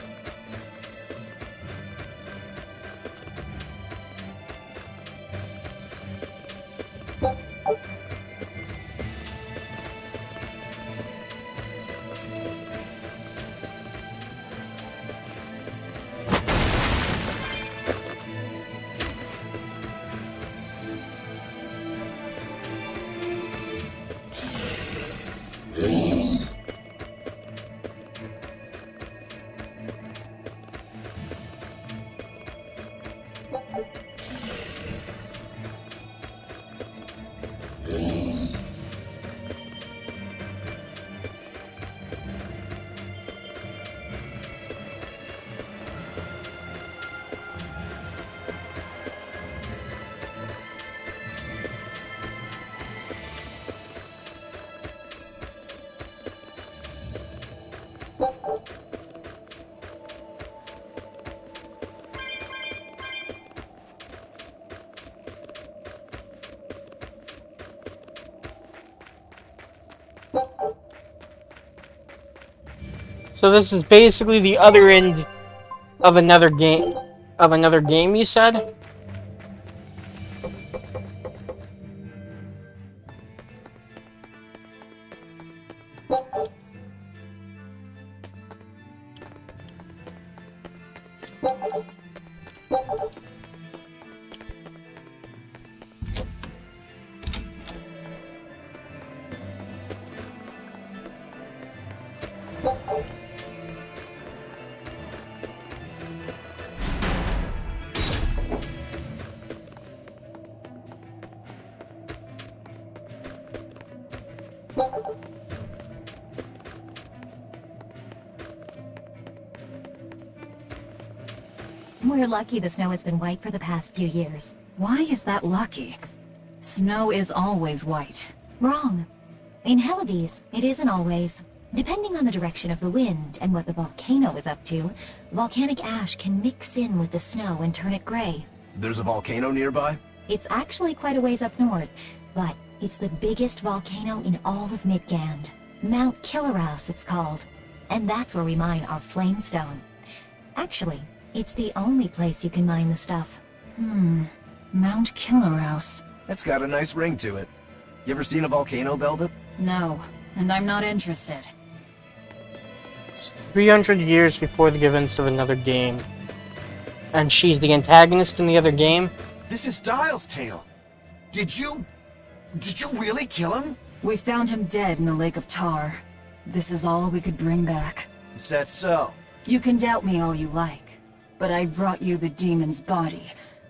So this is basically the other end of another game. You said? We're lucky the snow has been white for the past few years. Why is that lucky? Snow is always white. Wrong. In Helives, it isn't always. Depending on the direction of the wind and what the volcano is up to, volcanic ash can mix in with the snow and turn it gray. There's a volcano nearby? It's actually quite a ways up north, but it's the biggest volcano in all of Midgand. Mount Killeraus, it's called. And that's where we mine our flamestone. Actually, it's the only place you can mine the stuff. Mount Killeraus. That's got a nice ring to it. You ever seen a volcano, Velvet? No, and I'm not interested. 300 years before the events of another game. And she's the antagonist in the other game? This is Dial's tale. Did you really kill him? We found him dead in the Lake of Tar. This is all we could bring back. Is that so? You can doubt me all you like, but I brought you the demon's body.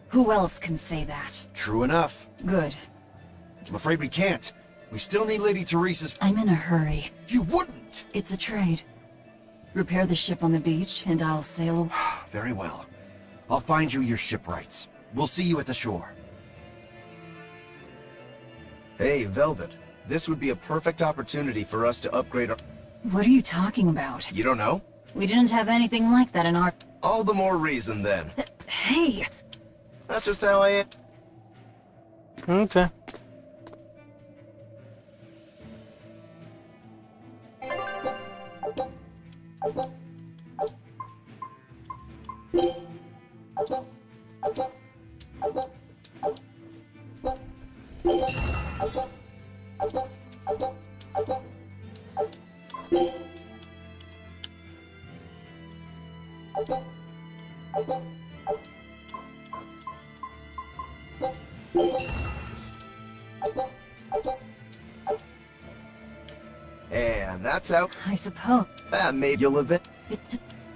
Who else can say that? True enough. Good. I'm afraid we can't. We still need Lady Teresa's... I'm in a hurry. You wouldn't! It's a trade. Repair the ship on the beach, and I'll sail... Very well. I'll find you your shipwrights. We'll see you at the shore. Hey, Velvet. This would be a perfect opportunity for us to upgrade our... What are you talking about? You don't know? We didn't have anything like that in our... All the more reason, then. Hey! That's just how I am. Okay. And that's how... I suppose. That made you live it.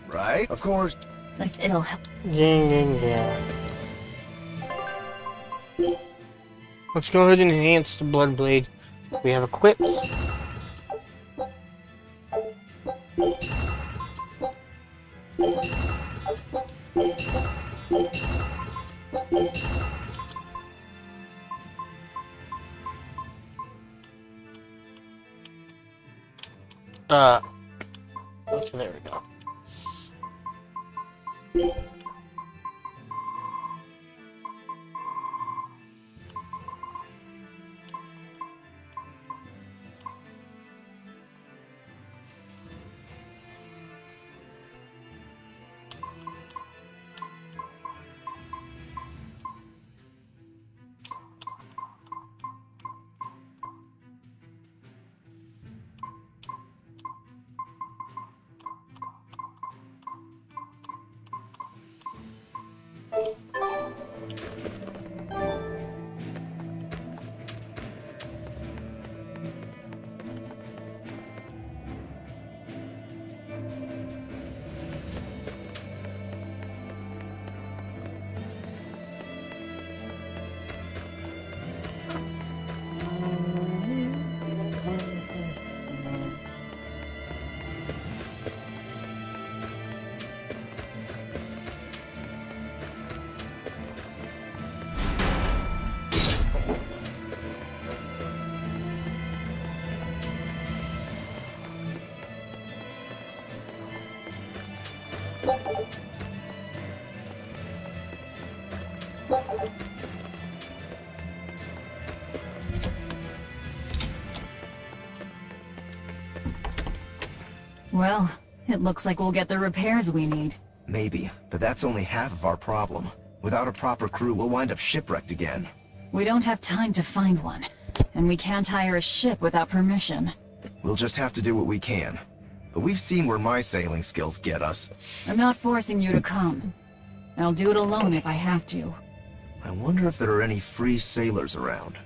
Right? Of course. If it'll help. Yeah. Let's go ahead and enhance the blood blade. We have equipped. Okay, there we go. Well, it looks like we'll get the repairs we need. Maybe, but that's only half of our problem. Without a proper crew, we'll wind up shipwrecked again. We don't have time to find one, and we can't hire a ship without permission. We'll just have to do what we can. But we've seen where my sailing skills get us. I'm not forcing you to come. I'll do it alone if I have to. I wonder if there are any free sailors around.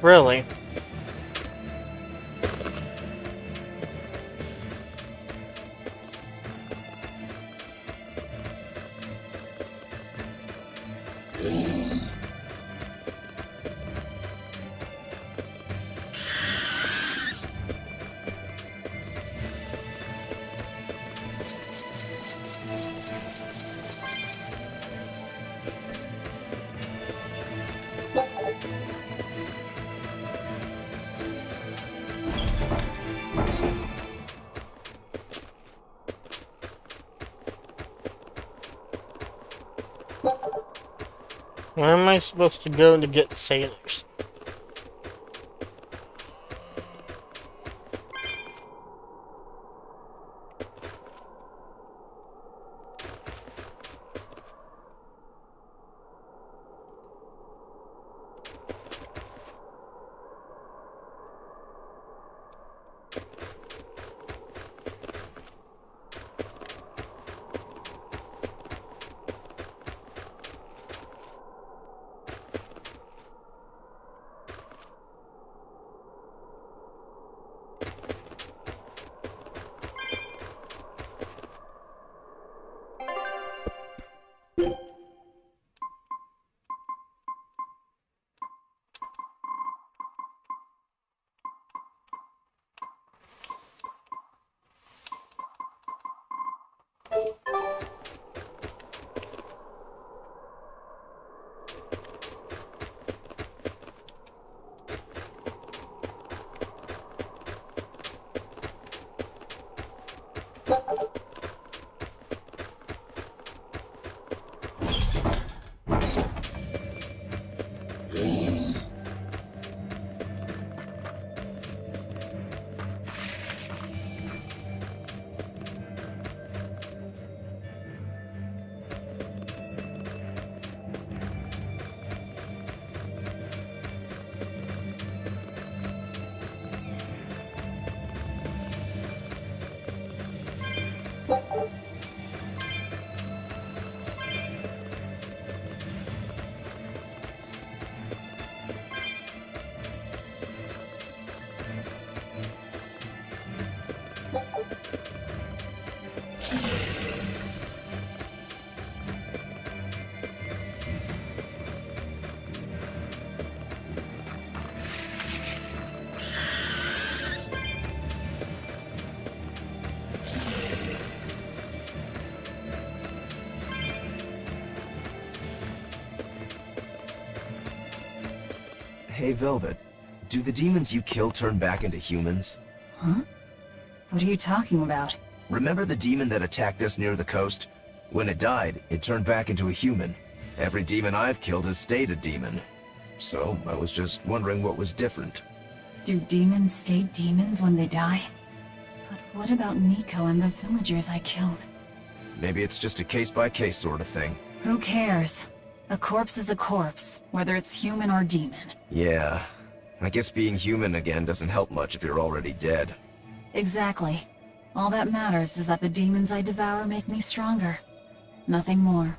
Really? Where am I supposed to go to get sailors? Hey, Velvet. Do the demons you kill turn back into humans? Huh? What are you talking about? Remember the demon that attacked us near the coast? When it died, it turned back into a human. Every demon I've killed has stayed a demon. So, I was just wondering what was different. Do demons stay demons when they die? But what about Nico and the villagers I killed? Maybe it's just a case-by-case sort of thing. Who cares? A corpse is a corpse, whether it's human or demon. Yeah. I guess being human again doesn't help much if you're already dead. Exactly. All that matters is that the demons I devour make me stronger. Nothing more.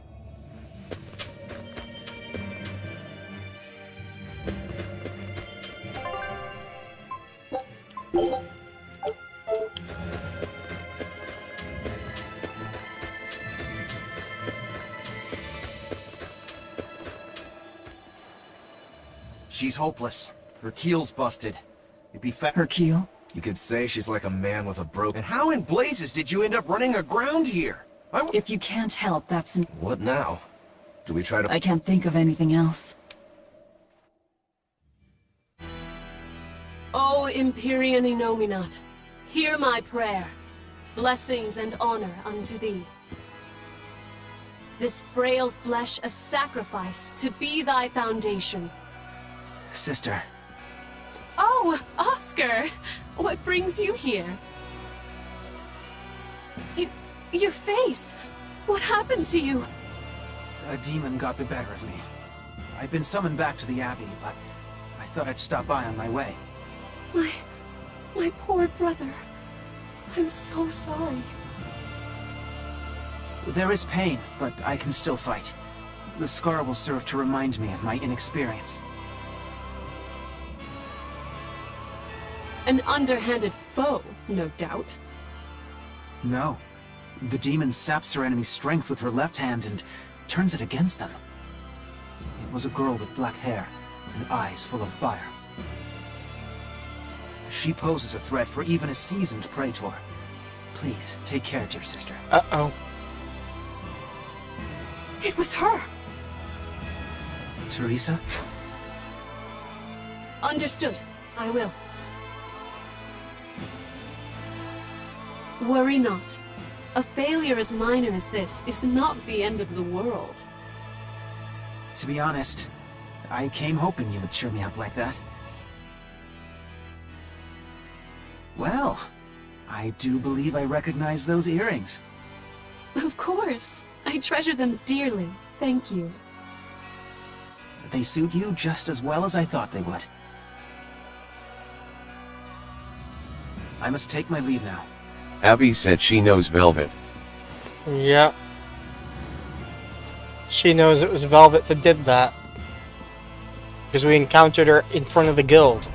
She's hopeless. Her keel's busted. It'd be Her keel? You could say she's like a man with a broken... And how in blazes did you end up running aground here? If you can't help, that's... What now? Do we try to... I can't think of anything else. O Empyrean Inominat, hear my prayer. Blessings and honor unto thee. This frail flesh a sacrifice to be thy foundation. Sister. Oh, Oscar! What brings you here? Your face! What happened to you? A demon got the better of me. I've been summoned back to the Abbey, but I thought I'd stop by on my way. My poor brother. I'm so sorry. There is pain, but I can still fight. The scar will serve to remind me of my inexperience. An underhanded foe, no doubt. No. The demon saps her enemy's strength with her left hand and turns it against them. It was a girl with black hair and eyes full of fire. She poses a threat for even a seasoned praetor. Please, take care, dear sister. Uh-oh. It was her! Teresa? Understood. I will. Worry not. A failure as minor as this is not the end of the world. To be honest, I came hoping you would cheer me up like that. Well, I do believe I recognize those earrings. Of course. I treasure them dearly. Thank you. They suit you just as well as I thought they would. I must take my leave now. Abby said she knows Velvet. Yep. She knows it was Velvet that did that. Because we encountered her in front of the guild.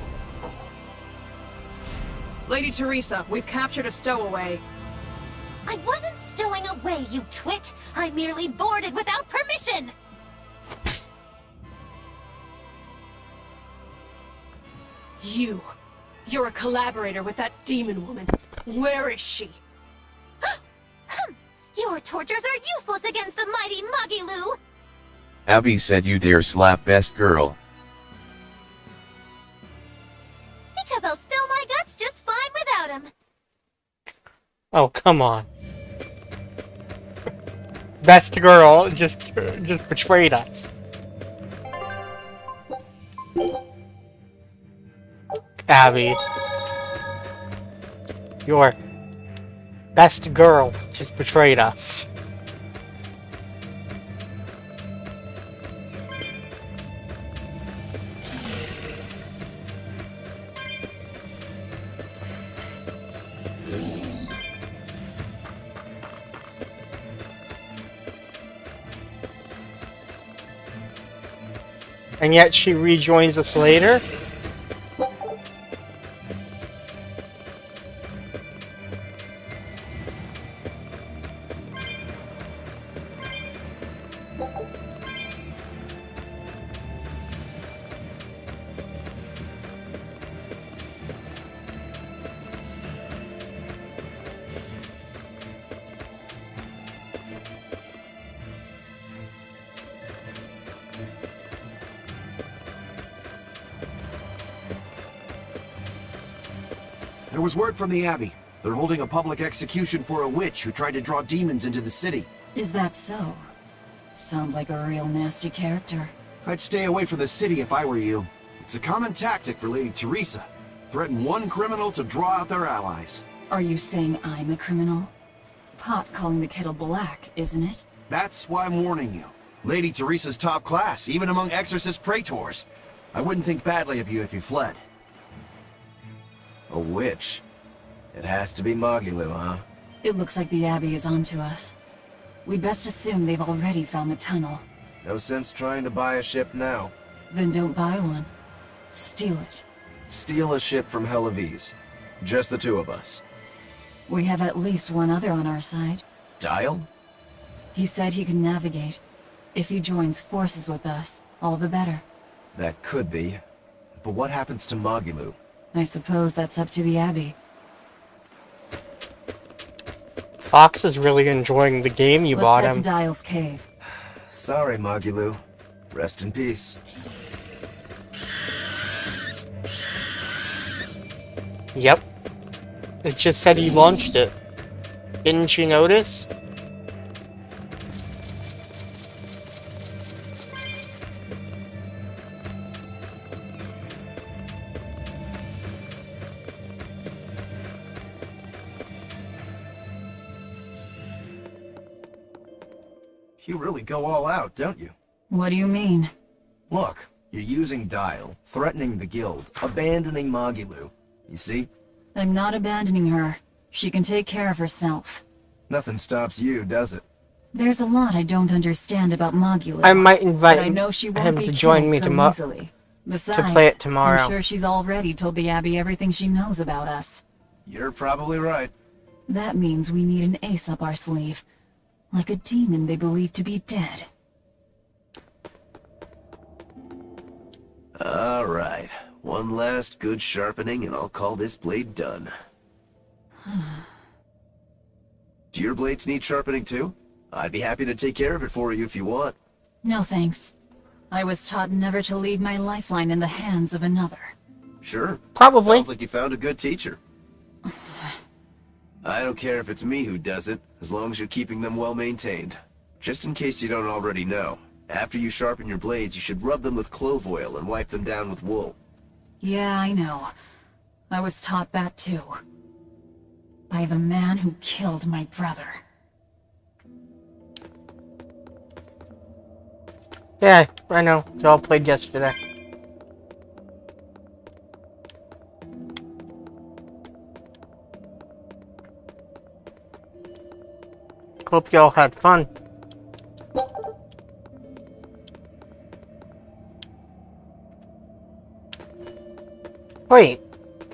Lady Teresa, we've captured a stowaway. I wasn't stowing away, you twit! I merely boarded without permission! You're a collaborator with that demon woman. Where is she? Your tortures are useless against the mighty Magilu! Abby said you dare slap best girl. Because I'll spill my guts just fine without him. Oh, come on. Best girl just betrayed us. Abby. Your best girl just betrayed us. And yet she rejoins us later? There was word from the Abbey. They're holding a public execution for a witch who tried to draw demons into the city. Is that so? Sounds like a real nasty character. I'd stay away from the city if I were you. It's a common tactic for Lady Teresa. Threaten one criminal to draw out their allies. Are you saying I'm a criminal? Pot calling the kettle black, isn't it? That's why I'm warning you. Lady Teresa's top class, even among exorcist praetors. I wouldn't think badly of you if you fled. A witch? It has to be Magilou, huh? It looks like the Abbey is onto us. We'd best assume they've already found the tunnel. No sense trying to buy a ship now. Then don't buy one. Steal it. Steal a ship from Helives. Just the two of us. We have at least one other on our side. Dial? He said he can navigate. If he joins forces with us, all the better. That could be. But what happens to Magilou? I suppose that's up to the Abbey. Fox is really enjoying the game you bought Let's head him. to Dial's cave. Sorry, Magilou. Rest in peace. Yep. It just said he launched it. Didn't you notice? You really go all out, don't you? What do you mean? Look, you're using Dial, threatening the guild, abandoning Magilou. You see? I'm not abandoning her. She can take care of herself. Nothing stops you, does it? There's a lot I don't understand about Magilou. I might invite but I know she won't him be to join killed me so easily. Besides, to play it tomorrow. I'm sure she's already told the Abbey everything she knows about us. You're probably right. That means we need an ace up our sleeve. Like a demon they believe to be dead. Alright. One last good sharpening and I'll call this blade done. Do your blades need sharpening too? I'd be happy to take care of it for you if you want. No thanks. I was taught never to leave my lifeline in the hands of another. Sure. Probably. Sounds like you found a good teacher. I don't care if it's me who does it, as long as you're keeping them well maintained. Just in case you don't already know, after you sharpen your blades, you should rub them with clove oil and wipe them down with wool. Yeah, I know. I was taught that too. By the man who killed my brother. Yeah, I know. They all played yesterday. Hope y'all had fun. Wait,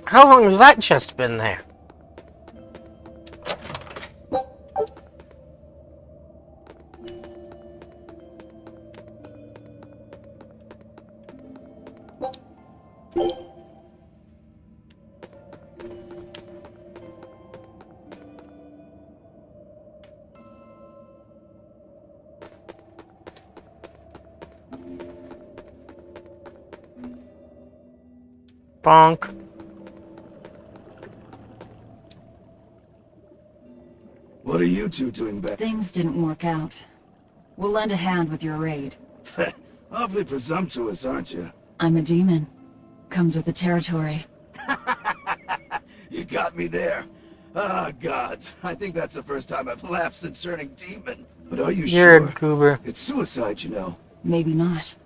how long has that chest been there? Bonk. What are you two doing back? Things didn't work out. We'll lend a hand with your raid. Awfully presumptuous, aren't you? I'm a demon. Comes with the territory. You got me there. Ah, gods. I think that's the first time I've laughed since turning demon. But are you You're sure? a goober. It's suicide, you know. Maybe not.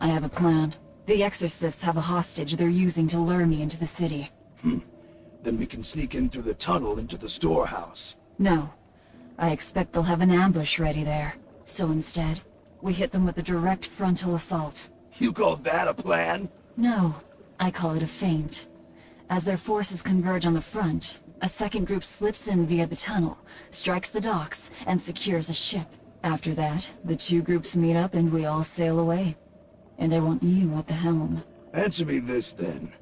I have a plan. The exorcists have a hostage they're using to lure me into the city. Then we can sneak in through the tunnel into the storehouse. No. I expect they'll have an ambush ready there. So instead, we hit them with a direct frontal assault. You call that a plan? No. I call it a feint. As their forces converge on the front, a second group slips in via the tunnel, strikes the docks, and secures a ship. After that, the two groups meet up and we all sail away. And I want you at the helm. Answer me this, then.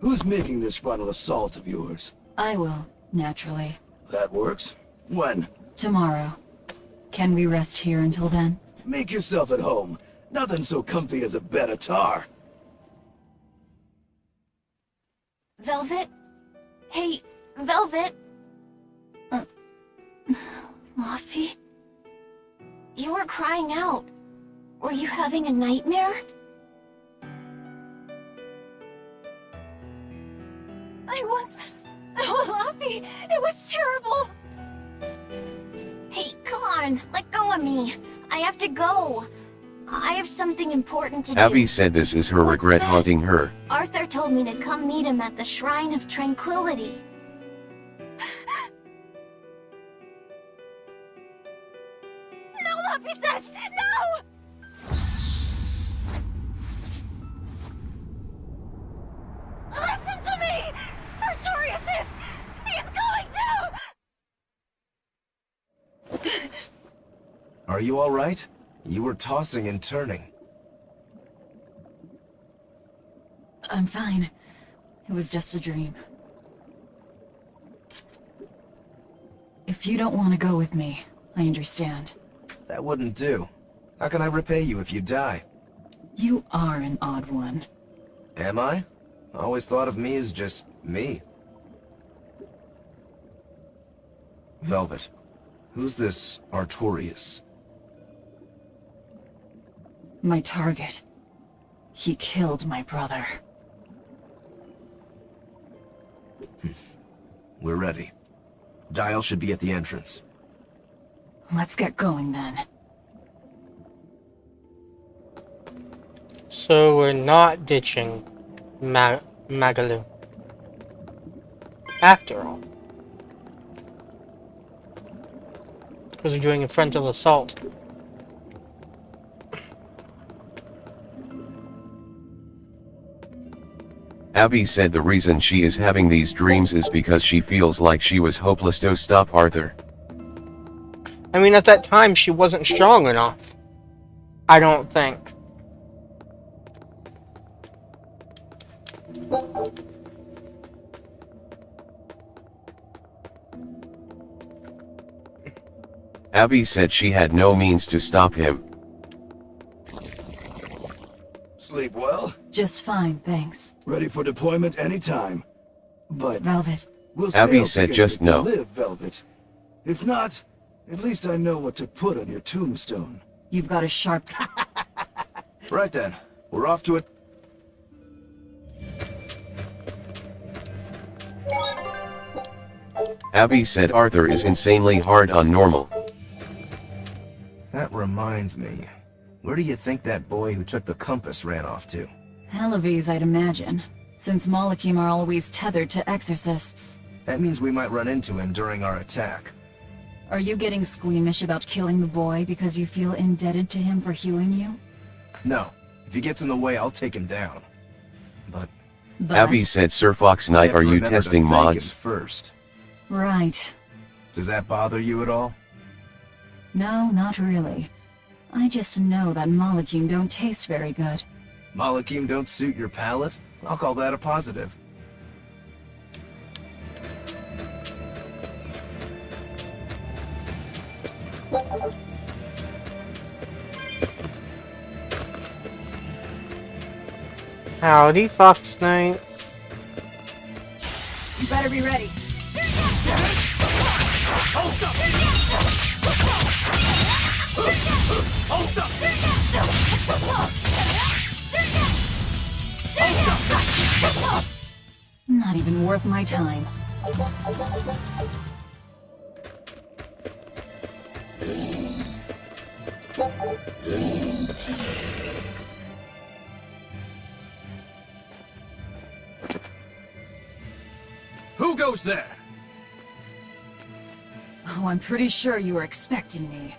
Who's making this frontal assault of yours? I will, naturally. That works. When? Tomorrow. Can we rest here until then? Make yourself at home. Nothing so comfy as a bed of tar. Velvet? Hey, Velvet. Luffy? You were crying out. Were you having a nightmare? Oh, Luffy! It was terrible! Hey, come on, let go of me. I have to go. I have something important to do. Abby said this is her regret that? haunting her. Arthur told me to come meet him at the Shrine of Tranquility. No, Luffy said! No! Listen to me! Artorias is... He's going to... Are you alright? You were tossing and turning. I'm fine. It was just a dream. If you don't want to go with me, I understand. That wouldn't do. How can I repay you if you die? You are an odd one. Am I? I always thought of me as just me. Velvet, who's this Artorias? My target. He killed my brother. We're ready. Dial should be at the entrance. Let's get going then. So we're not ditching Magalu. After all. Because we're doing a frontal assault. Abby said the reason she is having these dreams is because she feels like she was hopeless to stop Arthur. I mean, at that time, she wasn't strong enough. I don't think. Abby said she had no means to stop him. Sleep well? Just fine, thanks. Ready for deployment anytime. But Velvet. we'll Abby sail said together just if you no. live, Velvet. If not, at least I know what to put on your tombstone. You've got a sharp... Right then, we're off to it. Abby said Arthur is insanely hard on Normal. That reminds me. Where do you think that boy who took the compass ran off to? Halavis, I'd imagine, since Malakim are always tethered to exorcists. That means we might run into him during our attack. Are you getting squeamish about killing the boy because you feel indebted to him for healing you? No. If he gets in the way, I'll take him down. But... Abby said Sir Fox Knight, are you testing mods? First. Right. Does that bother you at all? No, not really. I just know that Malakim don't taste very good. Malakim don't suit your palate? I'll call that a positive. Howdy, Fox Knight. You better be ready. Not even worth my time. Who goes there? Oh, I'm pretty sure you were expecting me.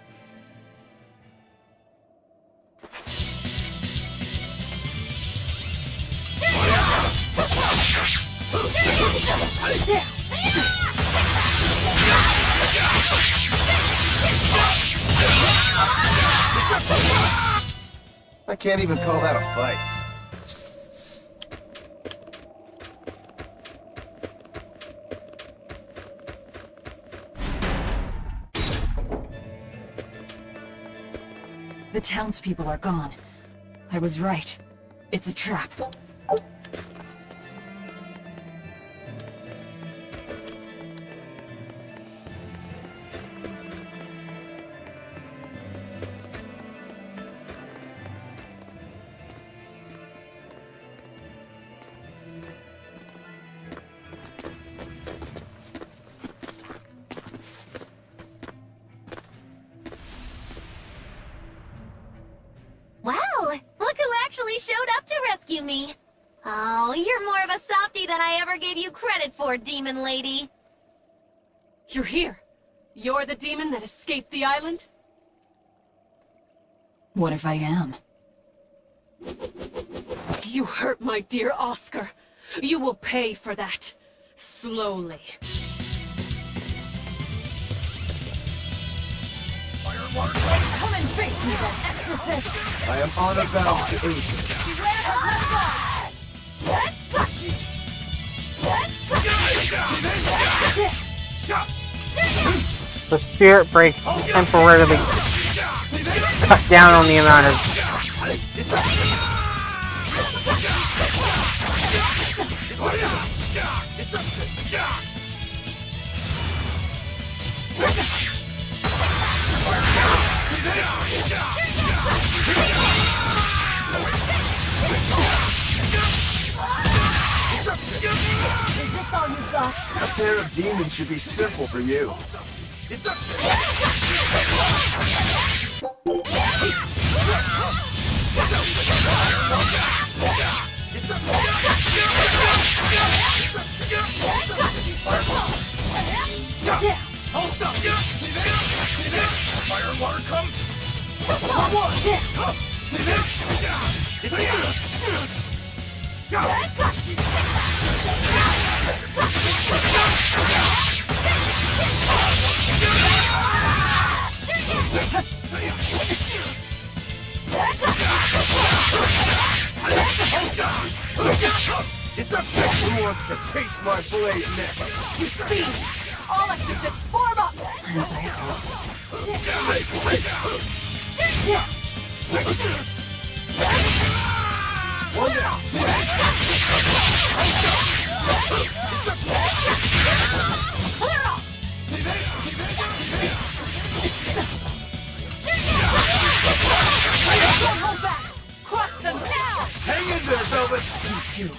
I can't even call that a fight. The townspeople are gone. I was right. It's a trap. rescue me. Oh, you're more of a softie than I ever gave you credit for, demon lady. You're here. You're the demon that escaped the island? What if I am? You hurt my dear Oscar. You will pay for that. Slowly. Come and face me then, exorcist! I am honor bound to aid you. The spirit break temporarily cut down on the amount of Is this all you've got? A pair of demons should be simple for you. Fire and water come! Who wants to taste my blade next? You fiends! All exorcists form up! As I hoped. One down! Don't hold back! Crush them now! Hang in there, Velvet! You too.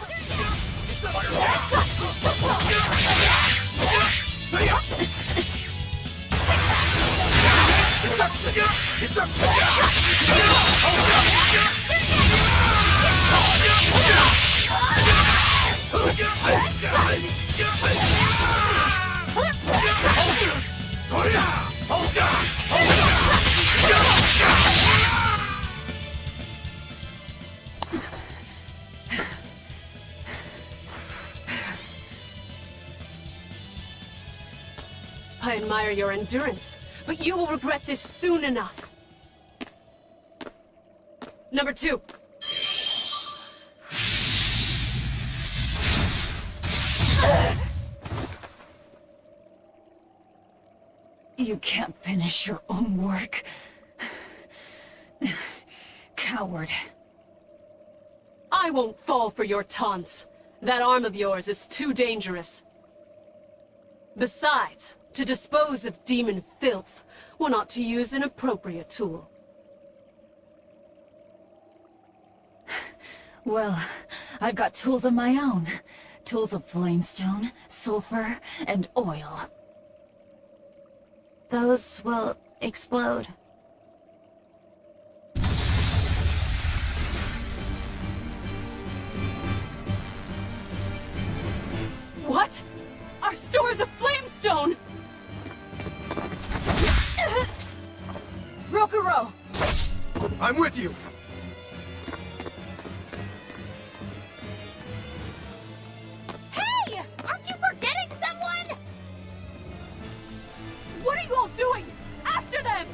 I admire your endurance, but you will regret this soon enough. Number 2. You can't finish your own work. Coward. I won't fall for your taunts. That arm of yours is too dangerous. Besides, to dispose of demon filth, one ought to use an appropriate tool. Well, I've got tools of my own. Tools of flamestone, sulfur, and oil. Those will explode. What? Our stores of flamestone! Rokuro! I'm with you! Hey! Aren't you forgetting someone? What are you all doing? After them!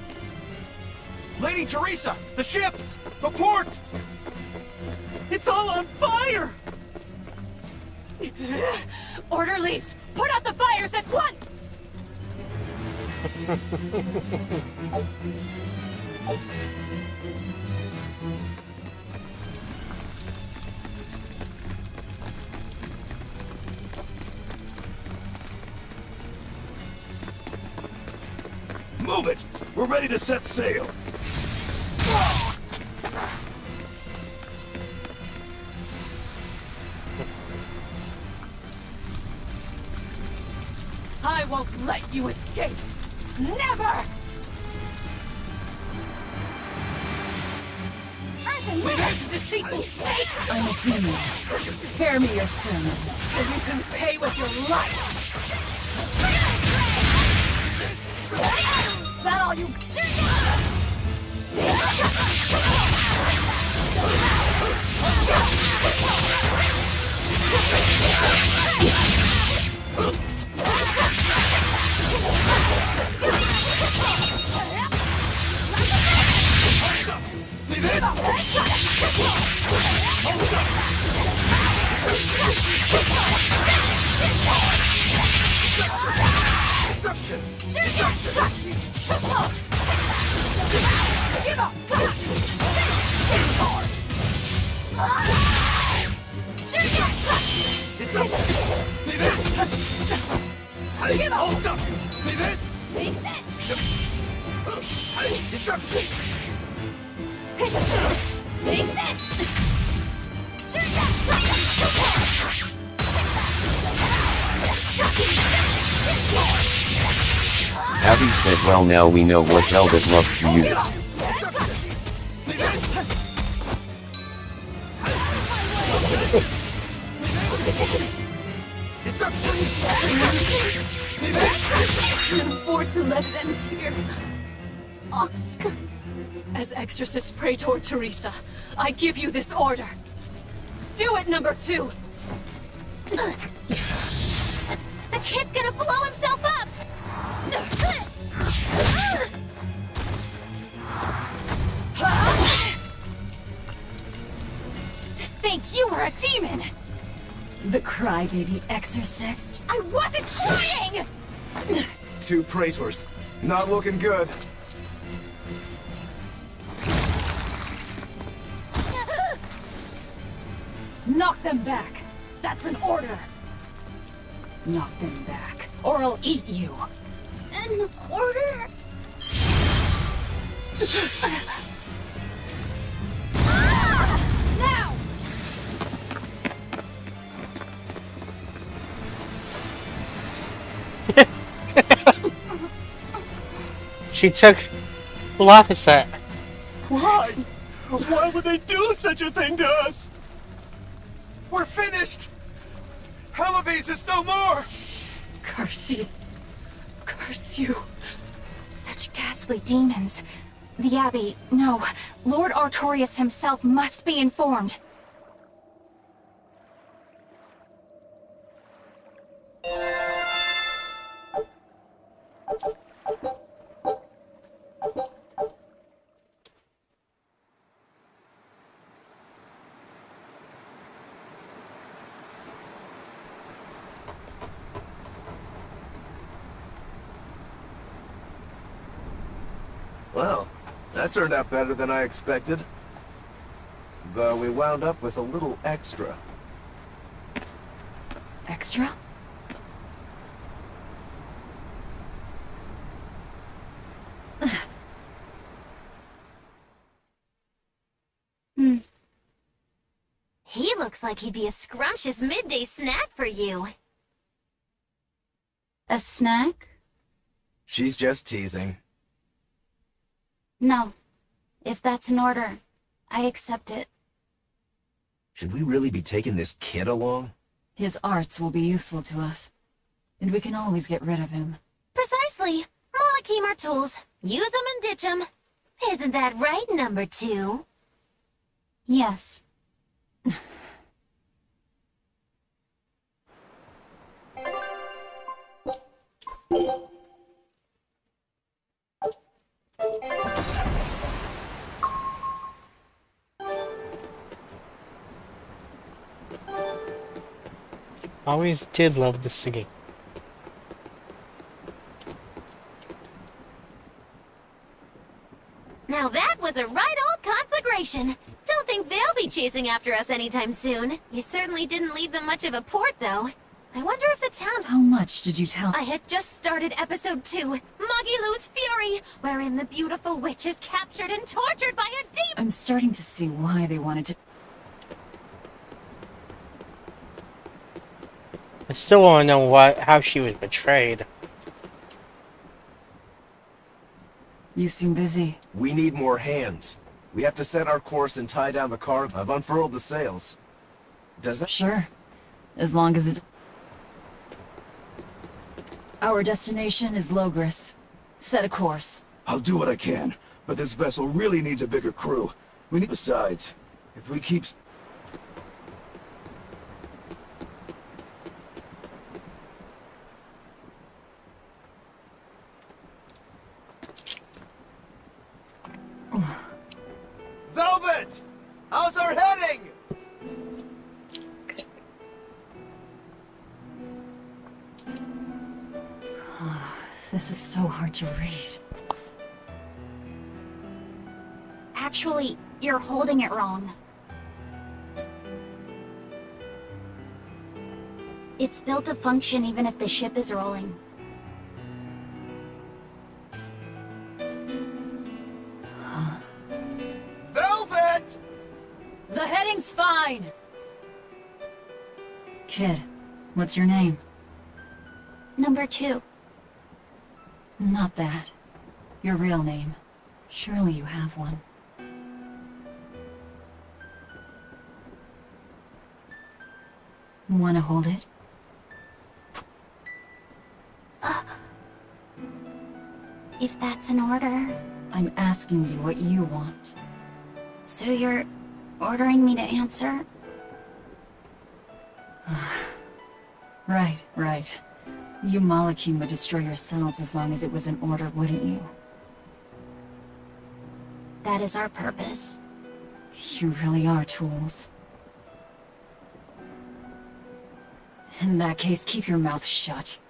Lady Teresa! The ships! The port! It's all on fire! Orderlies, put out the fires at once! Move it! We're ready to set sail! I won't let you escape! Never! Earth Deceitful snake! I'm a demon. Spare me your sermons. And you can pay with your life! That all you... See this? Deception! Give up! See this? Give up! Hold up! See this? Take this! Deception! Take this! Abby said, well, now we know what Velvet loves to use. I can afford to let them hear. Oscar. As exorcists pray toward Teresa, I give you this order. Do it, number 2! The kid's gonna blow himself up! To think you were a demon! The crybaby exorcist. I wasn't trying! 2 praetors. Not looking good. Knock them back! That's an order! Knock them back, or I'll eat you! An order? Now! She took Laphicet. Why? Why would they do such a thing to us? We're finished! Halaves is no more! Curse you. Curse you. Such ghastly demons. The Abbey, no. Lord Artorius himself must be informed. Well, that turned out better than I expected. Though we wound up with a little extra. Extra? He looks like he'd be a scrumptious midday snack for you. A snack? She's just teasing. No. If that's an order, I accept it. Should we really be taking this kid along? His arts will be useful to us. And we can always get rid of him. Precisely. Malachim are tools. Use them and ditch them. Isn't that right, number 2? Yes. Always did love the singing. Now that was a right old conflagration. Don't think they'll be chasing after us anytime soon. You certainly didn't leave them much of a port, though. I wonder if the town... How much did you tell? I had just started episode 2, Magilou's Fury, wherein the beautiful witch is captured and tortured by a demon. I'm starting to see why they wanted to... I still want to know how she was betrayed. You seem busy. We need more hands. We have to set our course and tie down the cargo. I've unfurled the sails. Does that... Sure. As long as it... Our destination is Logris. Set a course. I'll do what I can, but this vessel really needs a bigger crew. We need... Besides, if we keep... Velvet! How's our heading? This is so hard to read. Actually, you're holding it wrong. It's built to function even if the ship is rolling. Velvet! The heading's fine! Kid, what's your name? Number 2. Not that. Your real name. Surely you have one. Wanna hold it? If that's an order. I'm asking you what you want. So you're ordering me to answer? Right. You Malakim would destroy yourselves as long as it was an order, wouldn't you? That is our purpose. You really are tools. In that case, keep your mouth shut.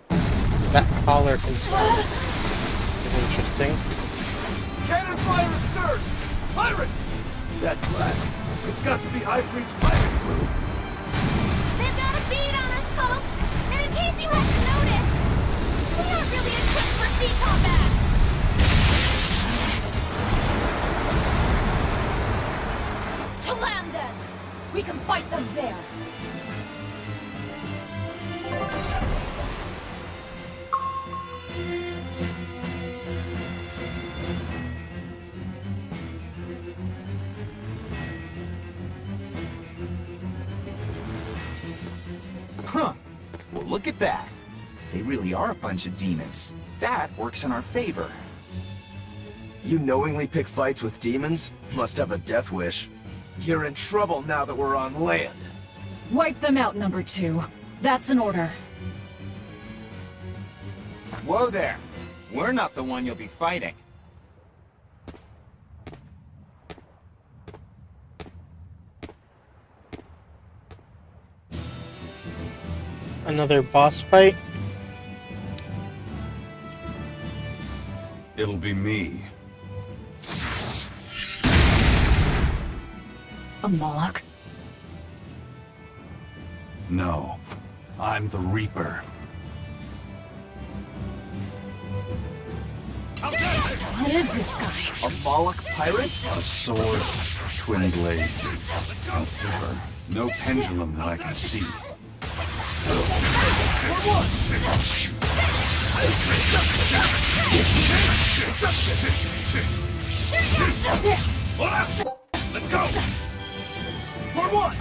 That collar is interesting. Cannon fire astern! Pirates! That black. It's got to be Ifrit's pirate crew. They've got a bead on us, folks! And in case you hadn't noticed, we aren't really equipped for sea combat! To land then! We can fight them there! Huh. Well, look at that. They really are a bunch of demons. That works in our favor. You knowingly pick fights with demons? Must have a death wish. You're in trouble now that we're on land. Wipe them out, number 2. That's an order. Whoa there. We're not the one you'll be fighting. Another boss fight? It'll be me. A Moloch? No, I'm the Reaper. What is this guy? A Moloch pirate? A sword, twin blades, no paper, no pendulum that I can see. Let's go! For one!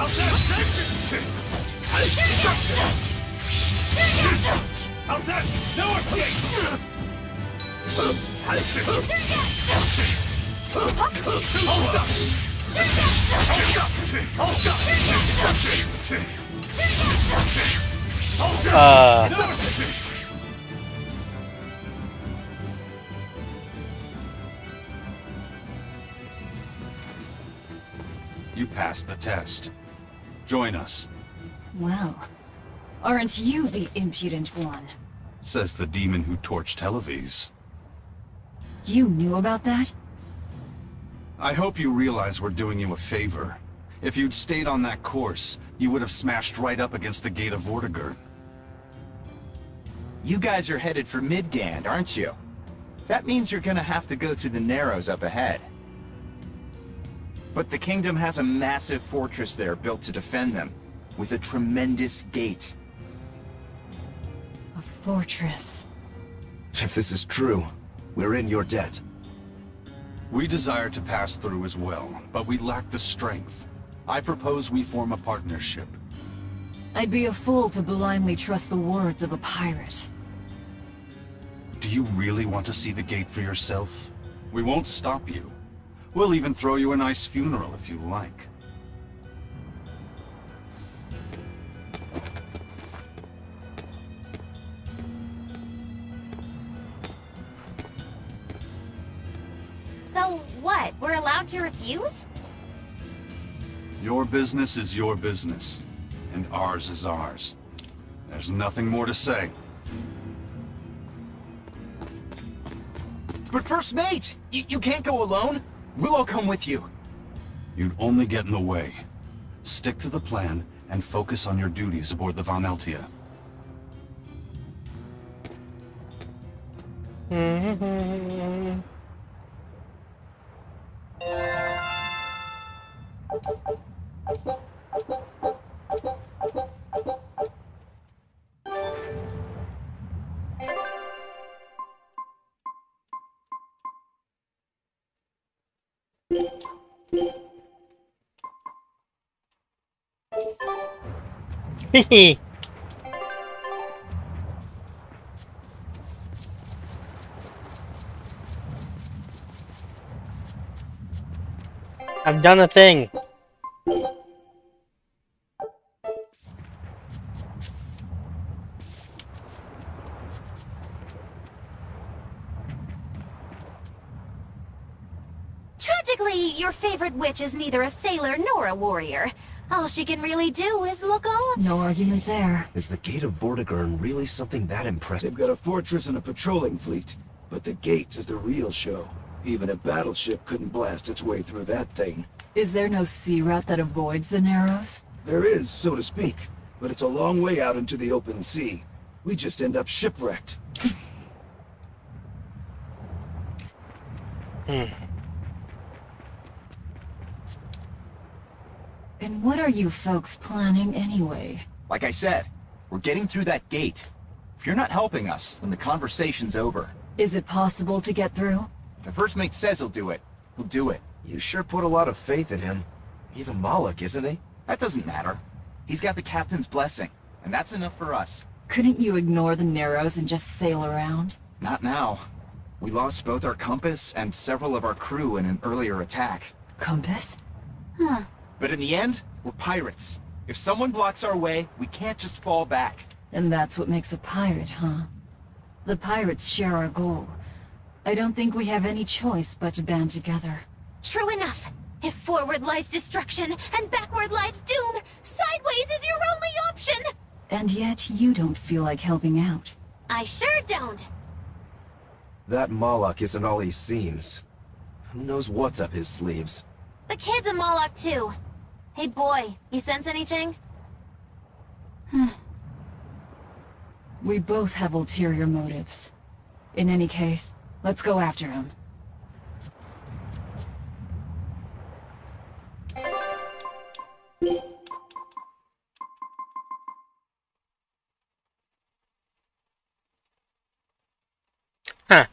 Outside! No escape! Hold up! You passed the test. Join us, Well, aren't you the impudent one? says the demon who torched Televes. You knew about that? I hope you realize we're doing you a favor. If you'd stayed on that course, you would have smashed right up against the gate of Vortigern. You guys are headed for Midgand, aren't you? That means you're gonna have to go through the Narrows up ahead. But the kingdom has a massive fortress there built to defend them, with a tremendous gate. A fortress. If this is true, we're in your debt. We desire to pass through as well, but we lack the strength. I propose we form a partnership. I'd be a fool to blindly trust the words of a pirate. Do you really want to see the gate for yourself? We won't stop you. We'll even throw you a nice funeral if you like. So what? We're allowed to refuse? Your business is your business, and ours is ours. There's nothing more to say. But First Mate! You can't go alone! We'll all come with you. You'd only get in the way. Stick to the plan and focus on your duties aboard the Von Eltia. Hehe. I've done a thing. Tragically, your favorite witch is neither a sailor nor a warrior. All she can really do is look on. No argument there. Is the Gate of Vortigern really something that impressive? They've got a fortress and a patrolling fleet, but the gates is the real show. Even a battleship couldn't blast its way through that thing. Is there no sea route that avoids the Narrows? There is, so to speak, but it's a long way out into the open sea. We just end up shipwrecked. And what are you folks planning anyway? Like I said, we're getting through that gate. If you're not helping us, then the conversation's over. Is it possible to get through? If the First Mate says he'll do it, he'll do it. You sure put a lot of faith in him. He's a Moloch, isn't he? That doesn't matter. He's got the captain's blessing, and that's enough for us. Couldn't you ignore the Narrows and just sail around? Not now. We lost both our compass and several of our crew in an earlier attack. Compass? Huh. But in the end, we're pirates. If someone blocks our way, we can't just fall back. And that's what makes a pirate, huh? The pirates share our goal. I don't think we have any choice but to band together. True enough. If forward lies destruction and backward lies doom, sideways is your only option. And yet you don't feel like helping out. I sure don't. That Moloch isn't all he seems. Who knows what's up his sleeves? The kid's a Moloch too. Hey boy, you sense anything? We both have ulterior motives. In any case, let's go after him. Huh.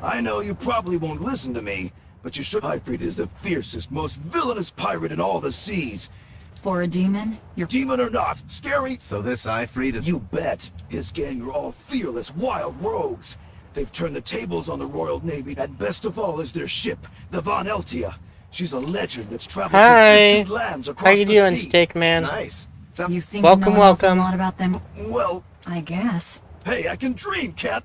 I know you probably won't listen to me, but you should. Hyfried is the fiercest, most villainous pirate in all the seas. For a demon? You're demon or not, scary? So this Hyfried is... You bet. His gang are all fearless, wild rogues. They've turned the tables on the Royal Navy, and best of all is their ship, the Von Eltia. She's a legend that's traveled to distant lands across How you the doing, sea. Steak Man? Nice. You seem Welcome, to know welcome. an awful lot about them. Well, I guess. hey, I can dream, cat.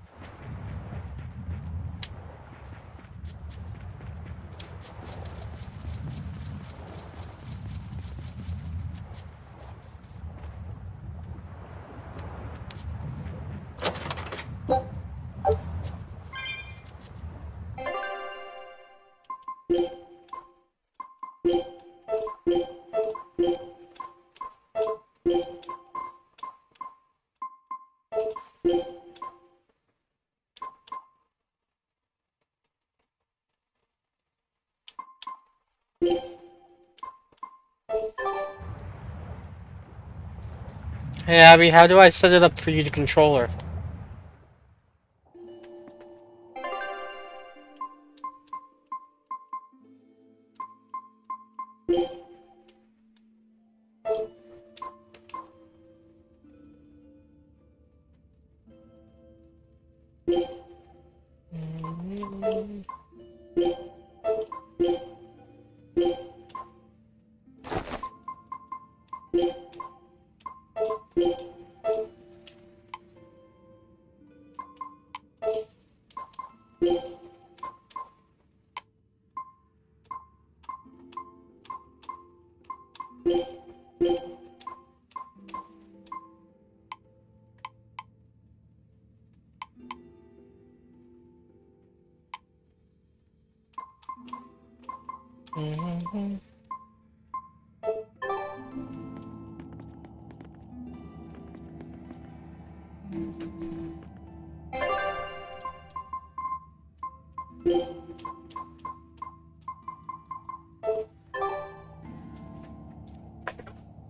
Hey Abby, how do I set it up for you to control her?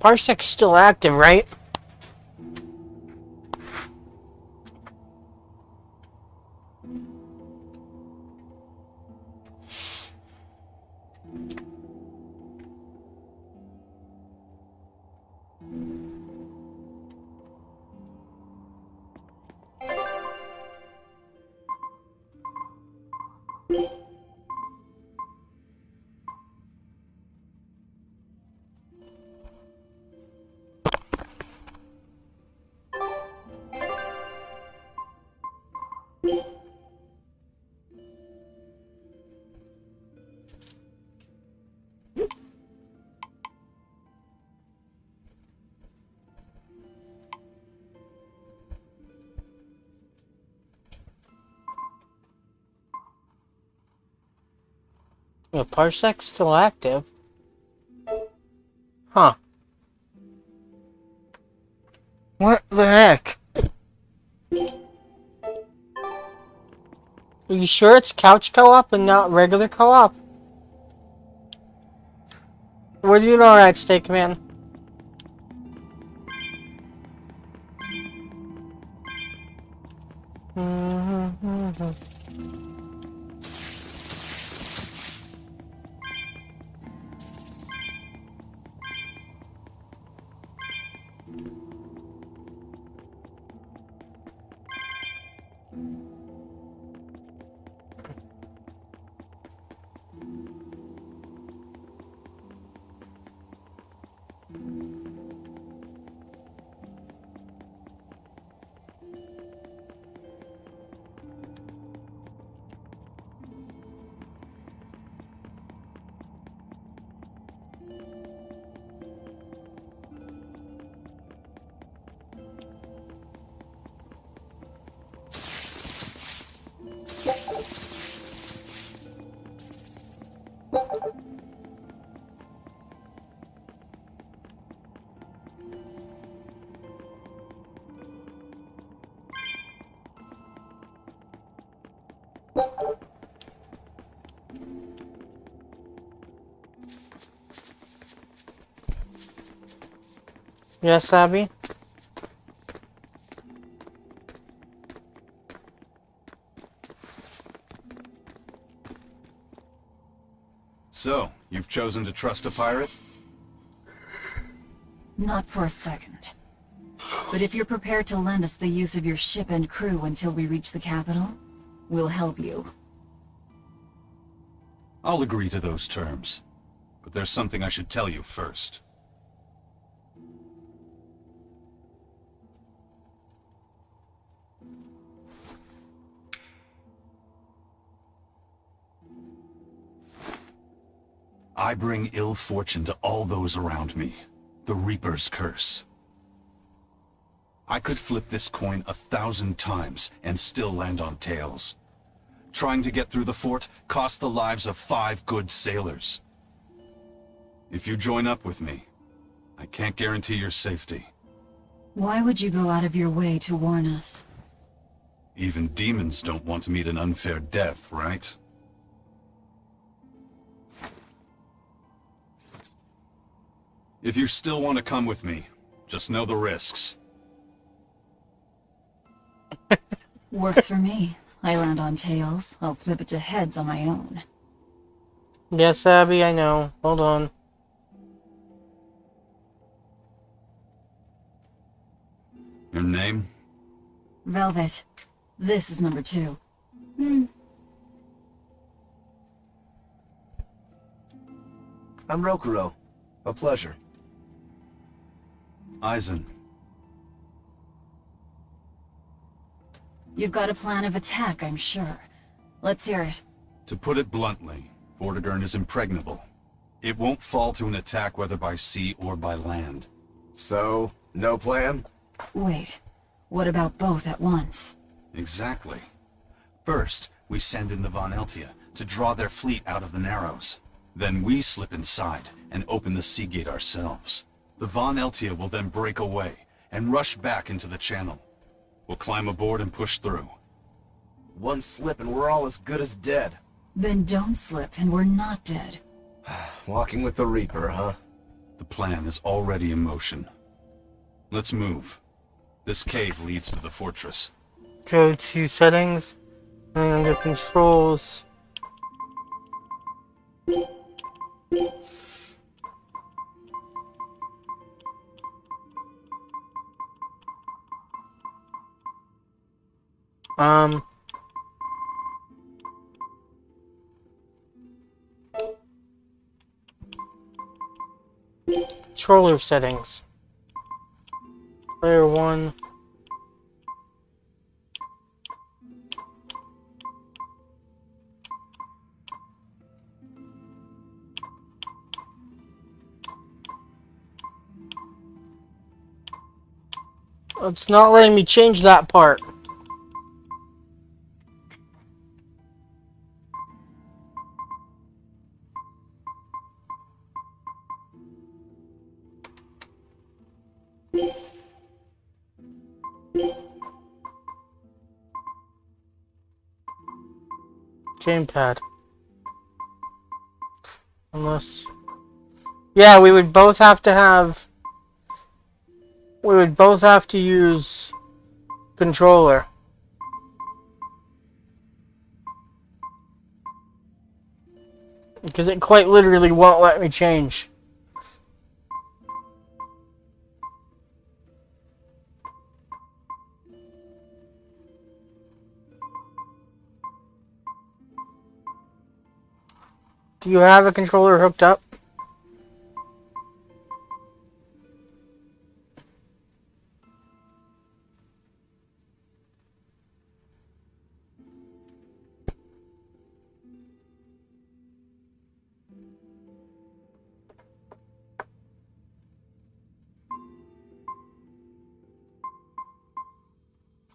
Parsec's still active, right? The Parsec's still active. Huh. What the heck? Are you sure it's couch co-op and not regular co-op? What do you know, right, Steak Man? Yes, Abby? So, you've chosen to trust a pirate? Not for a second. But if you're prepared to lend us the use of your ship and crew until we reach the capital, we'll help you. I'll agree to those terms. But there's something I should tell you first. I bring ill fortune to all those around me. The Reaper's curse. I could flip this coin 1,000 times and still land on tails. Trying to get through the fort cost the lives of 5 good sailors. If you join up with me, I can't guarantee your safety. Why would you go out of your way to warn us? Even demons don't want to meet an unfair death, right? If you still want to come with me, just know the risks. Works for me. I land on tails. I'll flip it to heads on my own. Yes, Abby, I know. Hold on. Your name? Velvet. This is number 2. I'm Rokuro. A pleasure. Aizen. You've got a plan of attack, I'm sure. Let's hear it. To put it bluntly, Vortigern is impregnable. It won't fall to an attack whether by sea or by land. So, no plan? Wait. What about both at once? Exactly. First, we send in the Von Eltia to draw their fleet out of the Narrows. Then we slip inside and open the sea gate ourselves. The Von Eltia will then break away and rush back into the channel. We'll climb aboard and push through. One slip and we're all as good as dead. Then don't slip and we're not dead. Walking with the Reaper, huh? The plan is already in motion. Let's move. This cave leads to the fortress. Go to settings and under controls. Controller settings. Player 1. It's not letting me change that part. Gamepad. Unless... Yeah, we would both have to have... We would both have to use controller. Because it quite literally won't let me change. Do you have a controller hooked up?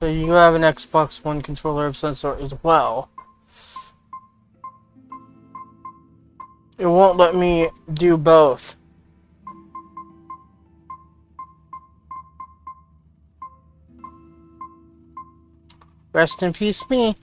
So you have an Xbox One controller of some sort as well. It won't let me do both. Rest in peace, me.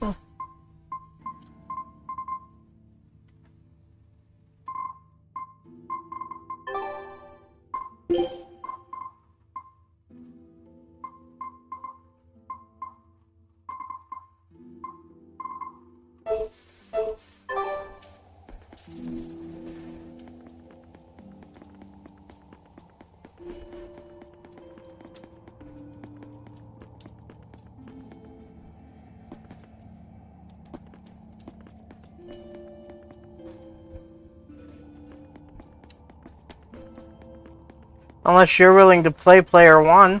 Unless you're willing to play player 1.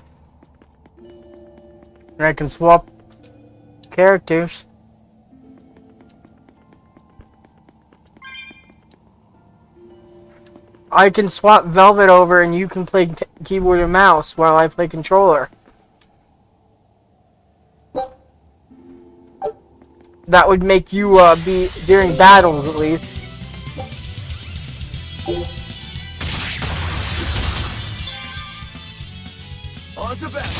And I can swap characters. I can swap Velvet over and you can play keyboard and mouse while I play controller. That would make you be during battles at least. On to battle.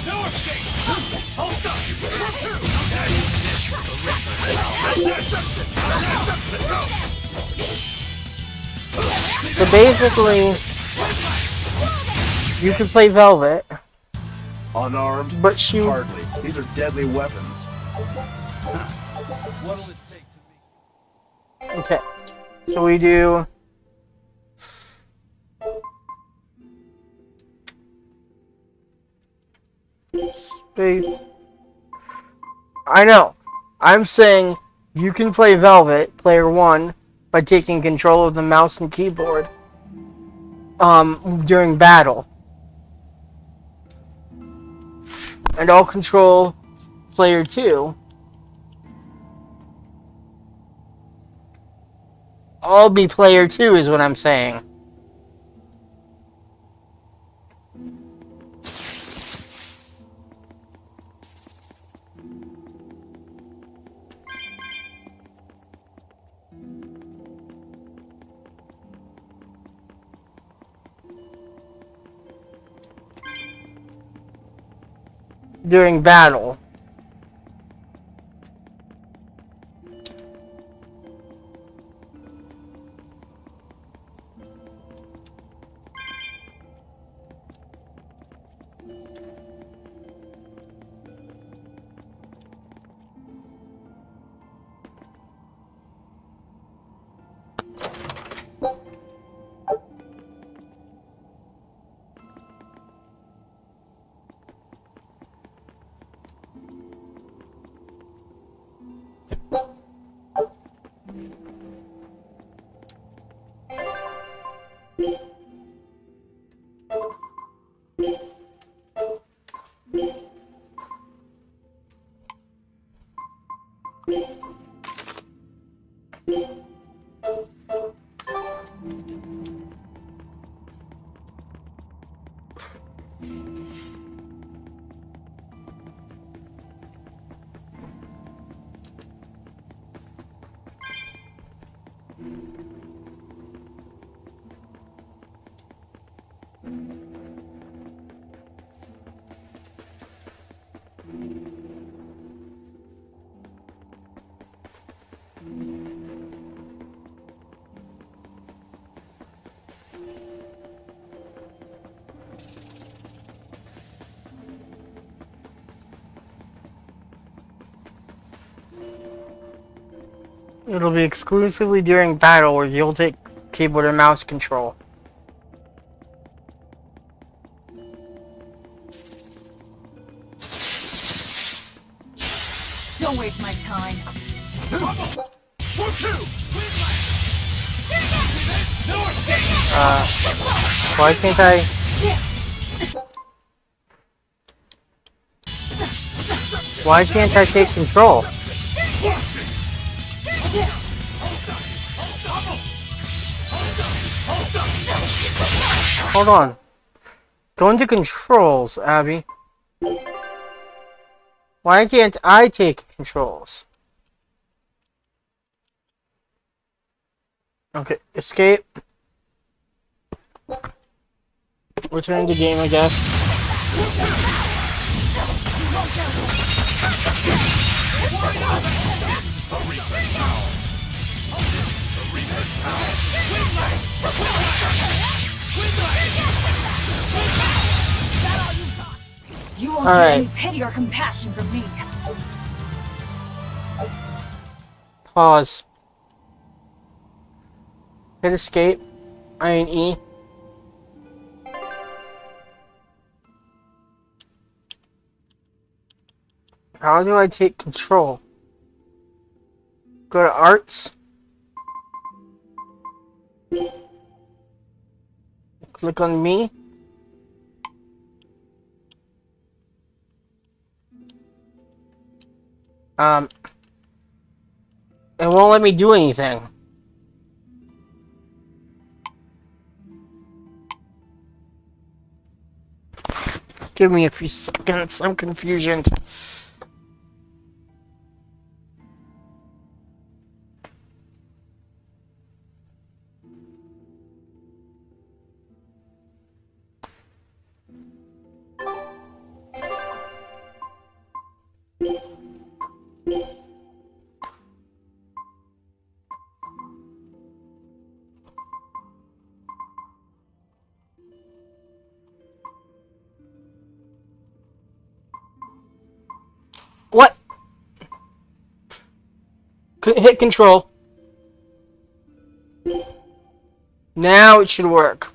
No escape. Hold up. So basically, you can play Velvet. Unarmed? But she... Hardly. These are deadly weapons. What'll it take to... Okay. So we do... Space. I know. I'm saying you can play Velvet, player 1, by taking control of the mouse and keyboard during battle. And I'll control player 2. I'll be player 2 is what I'm saying. During battle. It'll be exclusively during battle where you'll take keyboard and mouse control. Don't waste my time. Why can't I? Why can't I take control? Hold on. Go into controls, Abby. Why can't I take controls? Okay, escape. Return to game, I guess. You won't All get right. any pity or compassion from me. Pause. Hit escape. I mean E. How do I take control? Go to arts. Click on me. It won't let me do anything. Give me a few seconds. I'm confusion. Hit control. Now it should work.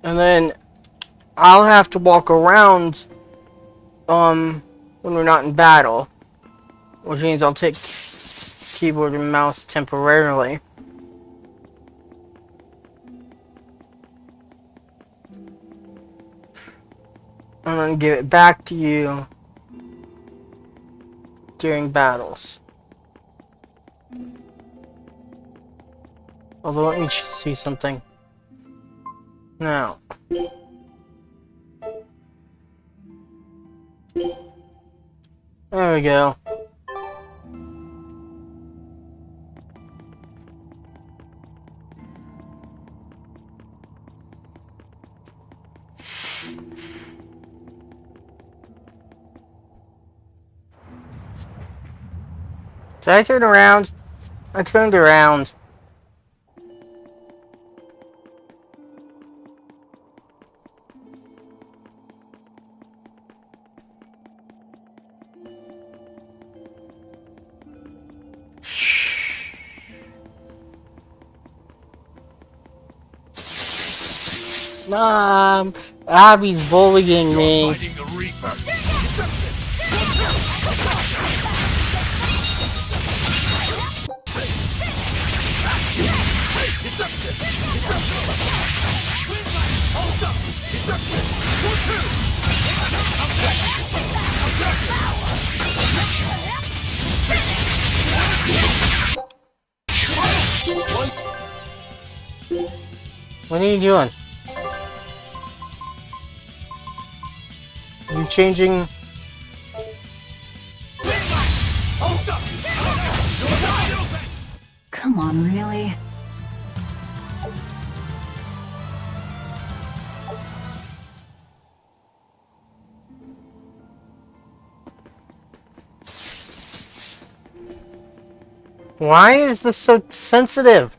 And then I'll have to walk around when we're not in battle. Which means I'll take keyboard and mouse temporarily. I'm gonna give it back to you during battles. Although, let me see something. Now. There we go. Did I turn around? I turned around. Mom, Abby's bullying me. What are you doing? Are you changing? Come on, really? Why is this so sensitive?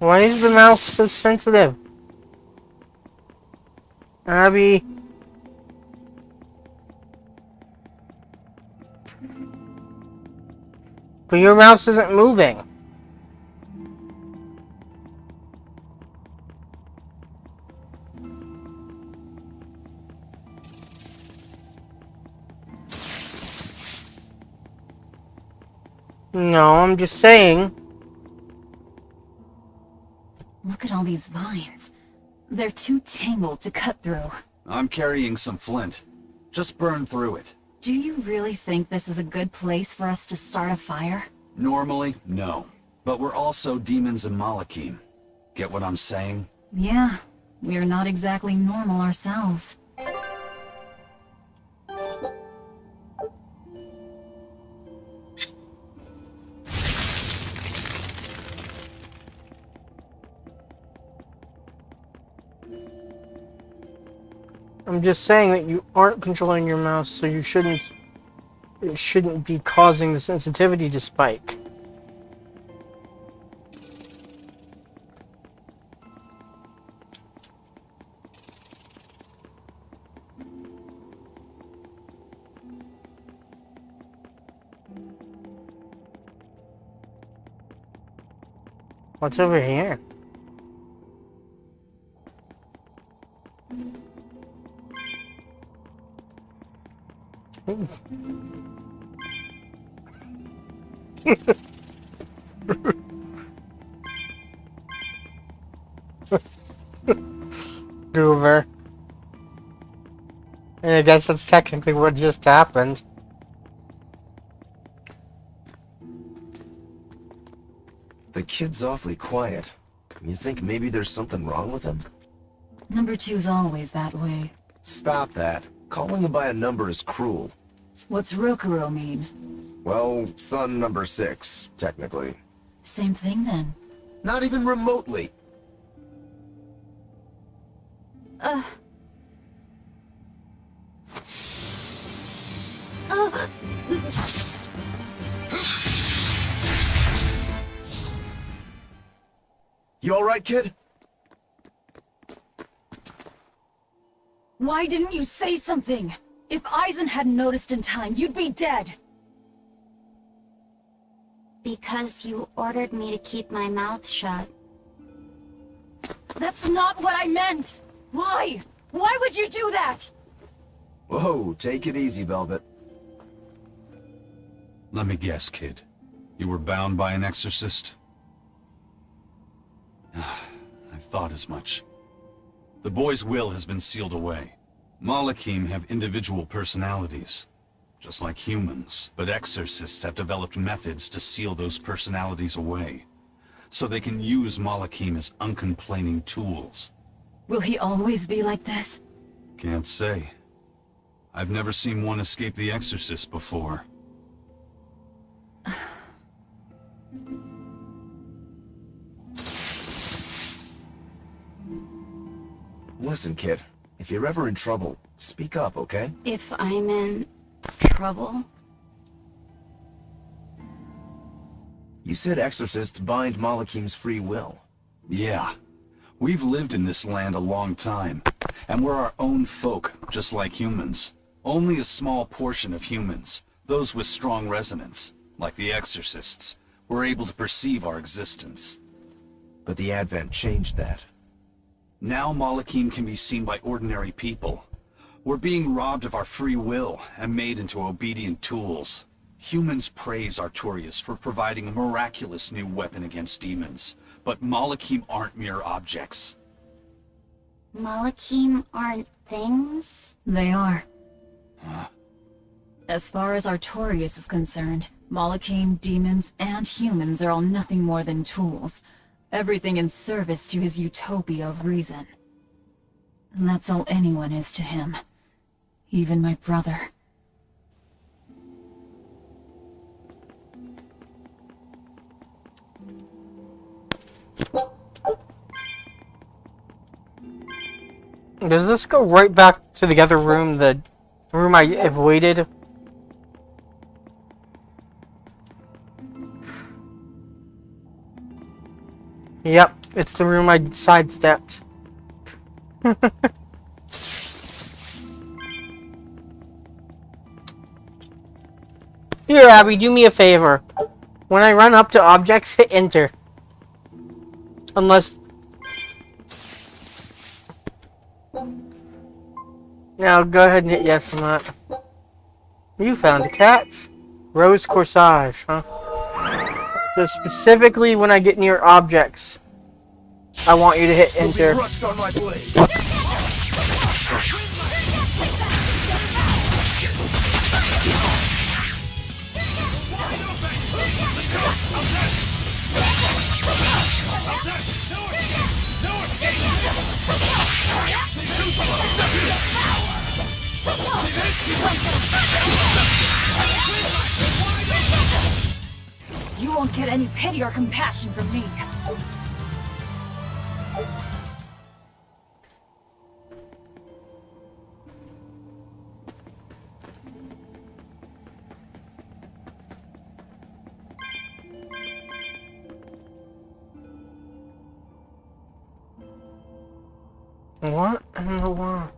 Why is the mouse so sensitive? Abby. But your mouse isn't moving. No, I'm just saying. Look at all these vines. They're too tangled to cut through. I'm carrying some flint. Just burn through it. Do you really think this is a good place for us to start a fire? Normally, no. But we're also demons in Malachim. Get what I'm saying? Yeah, we're not exactly normal ourselves. I'm just saying that you aren't controlling your mouse, so you shouldn't. It shouldn't be causing the sensitivity to spike. What's over here? Goober. I guess that's technically what just happened. The kid's awfully quiet. You think maybe there's something wrong with him? Number 2's always that way. Stop that. Calling him by a number is cruel. What's Rokuro mean? Well, son number 6, technically. Same thing then. Not even remotely. You alright, kid? Why didn't you say something? If Eisen hadn't noticed in time, you'd be dead. Because you ordered me to keep my mouth shut. That's not what I meant! Why? Why would you do that? Whoa, take it easy, Velvet. Let me guess, kid. You were bound by an exorcist? I thought as much. The boy's will has been sealed away. Malakim have individual personalities, just like humans, but exorcists have developed methods to seal those personalities away, so they can use Malakim as uncomplaining tools. Will he always be like this? Can't say. I've never seen one escape the exorcist before. Listen, kid. If you're ever in trouble, speak up, okay? If I'm in trouble? You said exorcists bind Malakim's free will. Yeah. We've lived in this land a long time, and we're our own folk, just like humans. Only a small portion of humans, those with strong resonance, like the exorcists, were able to perceive our existence. But the Advent changed that. Now Malakim can be seen by ordinary people. We're being robbed of our free will and made into obedient tools. Humans praise Artorias for providing a miraculous new weapon against demons, but Malakim aren't mere objects. Malakim aren't things? They are. As far as Artorias is concerned, Malakim, demons, and humans are all nothing more than tools. Everything in service to his utopia of reason. And that's all anyone is to him. Even my brother. Does this go right back to the other room, the room I avoided? Yep, it's the room I sidestepped. Here, Abby, do me a favor. When I run up to objects, hit enter. Unless... Now, go ahead and hit yes on that. You found a cat. Rose corsage, huh? So specifically when I get near objects, I want you to hit enter. Rust on my blade. You won't get any pity or compassion from me. What in the world?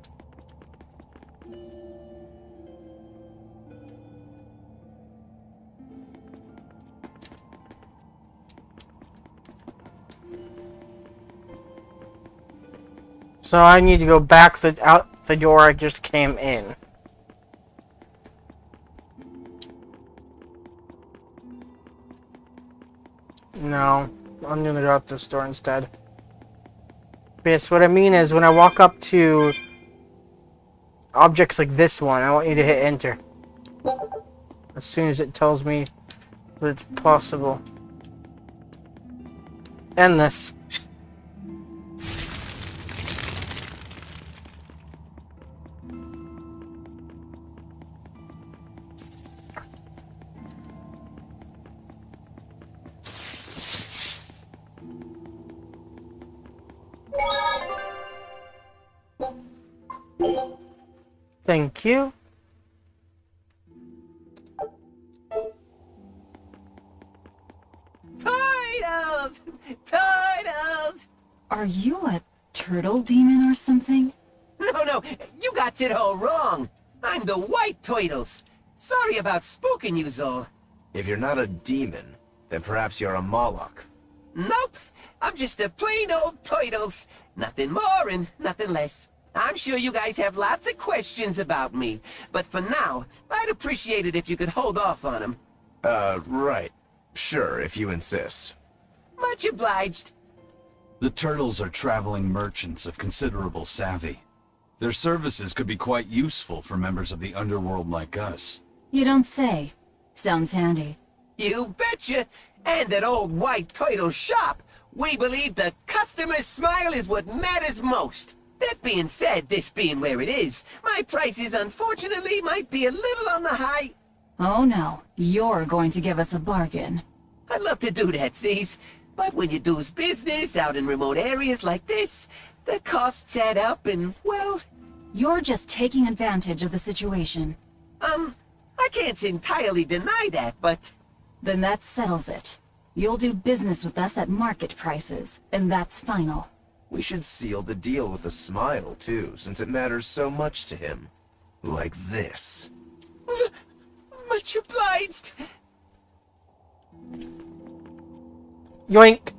So I need to go back out the door I just came in. No, I'm gonna go out this door instead. Yes, what I mean is when I walk up to objects like this one, I want you to hit enter. As soon as it tells me that it's possible. End this. Thank you. Titles! Titles! Are you a turtle demon or something? No, you got it all wrong. I'm the White Turtles. Sorry about spooking you, Zol. If you're not a demon, then perhaps you're a Moloch. Nope, I'm just a plain old Turtles. Nothing more and nothing less. I'm sure you guys have lots of questions about me, but for now, I'd appreciate it if you could hold off on them. Right. Sure, if you insist. Much obliged. The Turtles are traveling merchants of considerable savvy. Their services could be quite useful for members of the underworld like us. You don't say. Sounds handy. You betcha! And at old White Turtle shop, we believe the customer's smile is what matters most. That being said, this being where it is, my prices unfortunately might be a little on the high. Oh no, you're going to give us a bargain. I'd love to do that, C's. But when you do's business out in remote areas like this, the costs add up and, well... You're just taking advantage of the situation. I can't entirely deny that, but... Then that settles it. You'll do business with us at market prices, and that's final. We should seal the deal with a smile, too, since it matters so much to him. Like this. Much obliged. Yoink.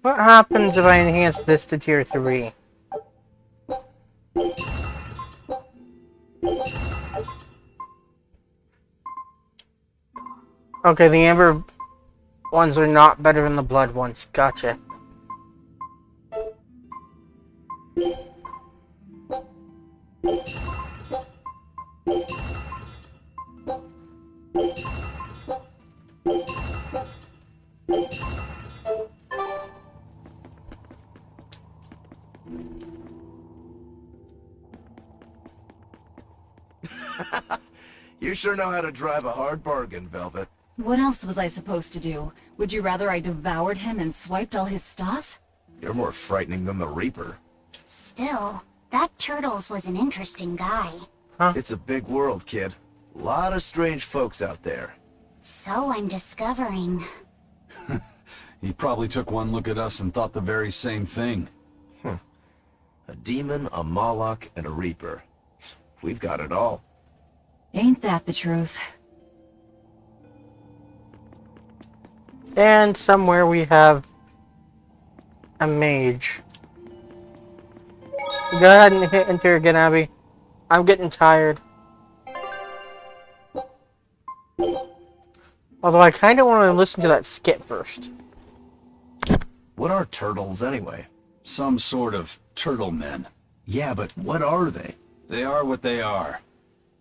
What happens if I enhance this to tier 3? Okay, the amber ones are not better than the blood ones. Gotcha. You sure know how to drive a hard bargain, Velvet. What else was I supposed to do? Would you rather I devoured him and swiped all his stuff? You're more frightening than the Reaper. Still, that Turtles was an interesting guy. Huh? It's a big world, kid. A lot of strange folks out there. So I'm discovering. He probably took one look at us and thought the very same thing. A demon, a Moloch, and a Reaper. We've got it all. Ain't that the truth? And somewhere we have a mage. Go ahead and hit enter again, Abby. I'm getting tired. Although I kind of want to listen to that skit first. What are turtles, anyway? Some sort of turtle men. Yeah, but what are they? They are what they are.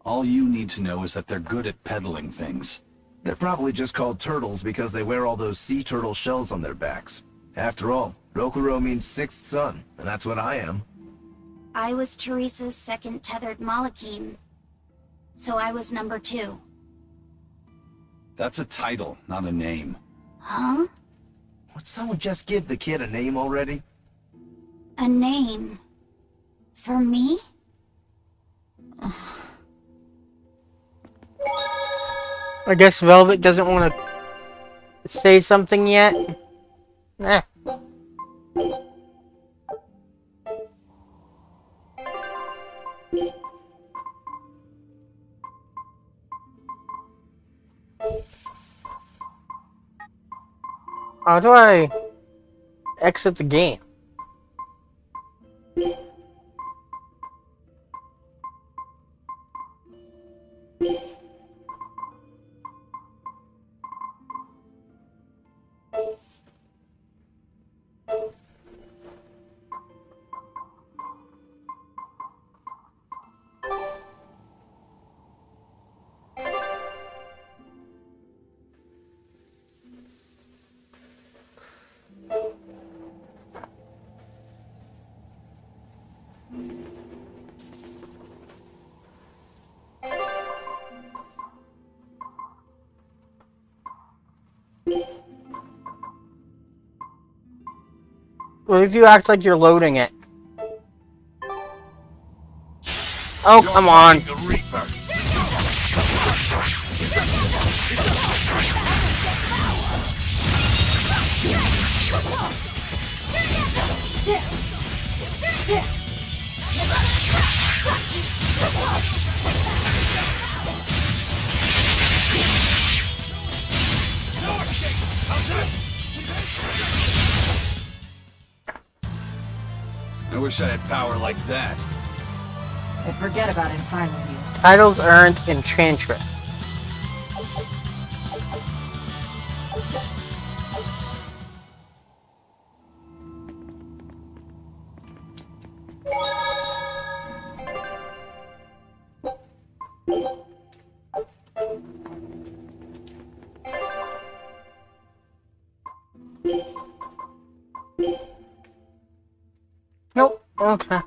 All you need to know is that they're good at peddling things. They're probably just called turtles because they wear all those sea turtle shells on their backs. After all, Rokuro means sixth son, and that's what I am. I was Teresa's second tethered Malachim, so I was number 2. That's a title, not a name. Huh? Would someone just give the kid a name already? A name? For me? I guess Velvet doesn't want to say something yet. Nah. How do I exit the game? What if you act like you're loading it? Oh, come on. I wish I had power like that. And forget about it finally. Titles earned Enchantress. Nope. Okay.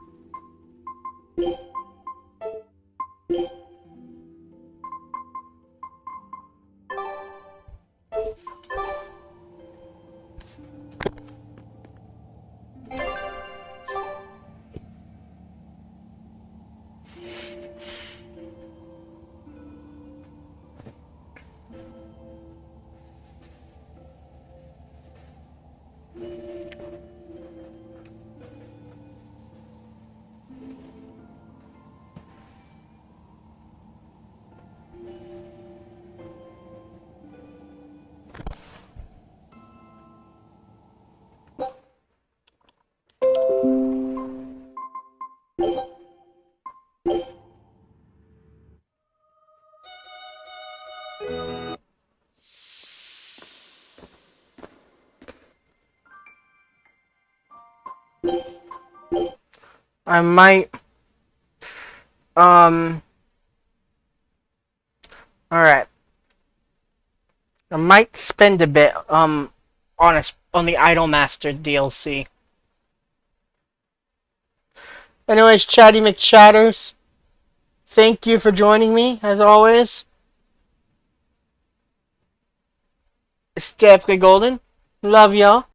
I might, alright. I might spend a bit, on the Idolmaster DLC. Anyways, Chatty McChatters, thank you for joining me, as always. Stay golden. Love y'all.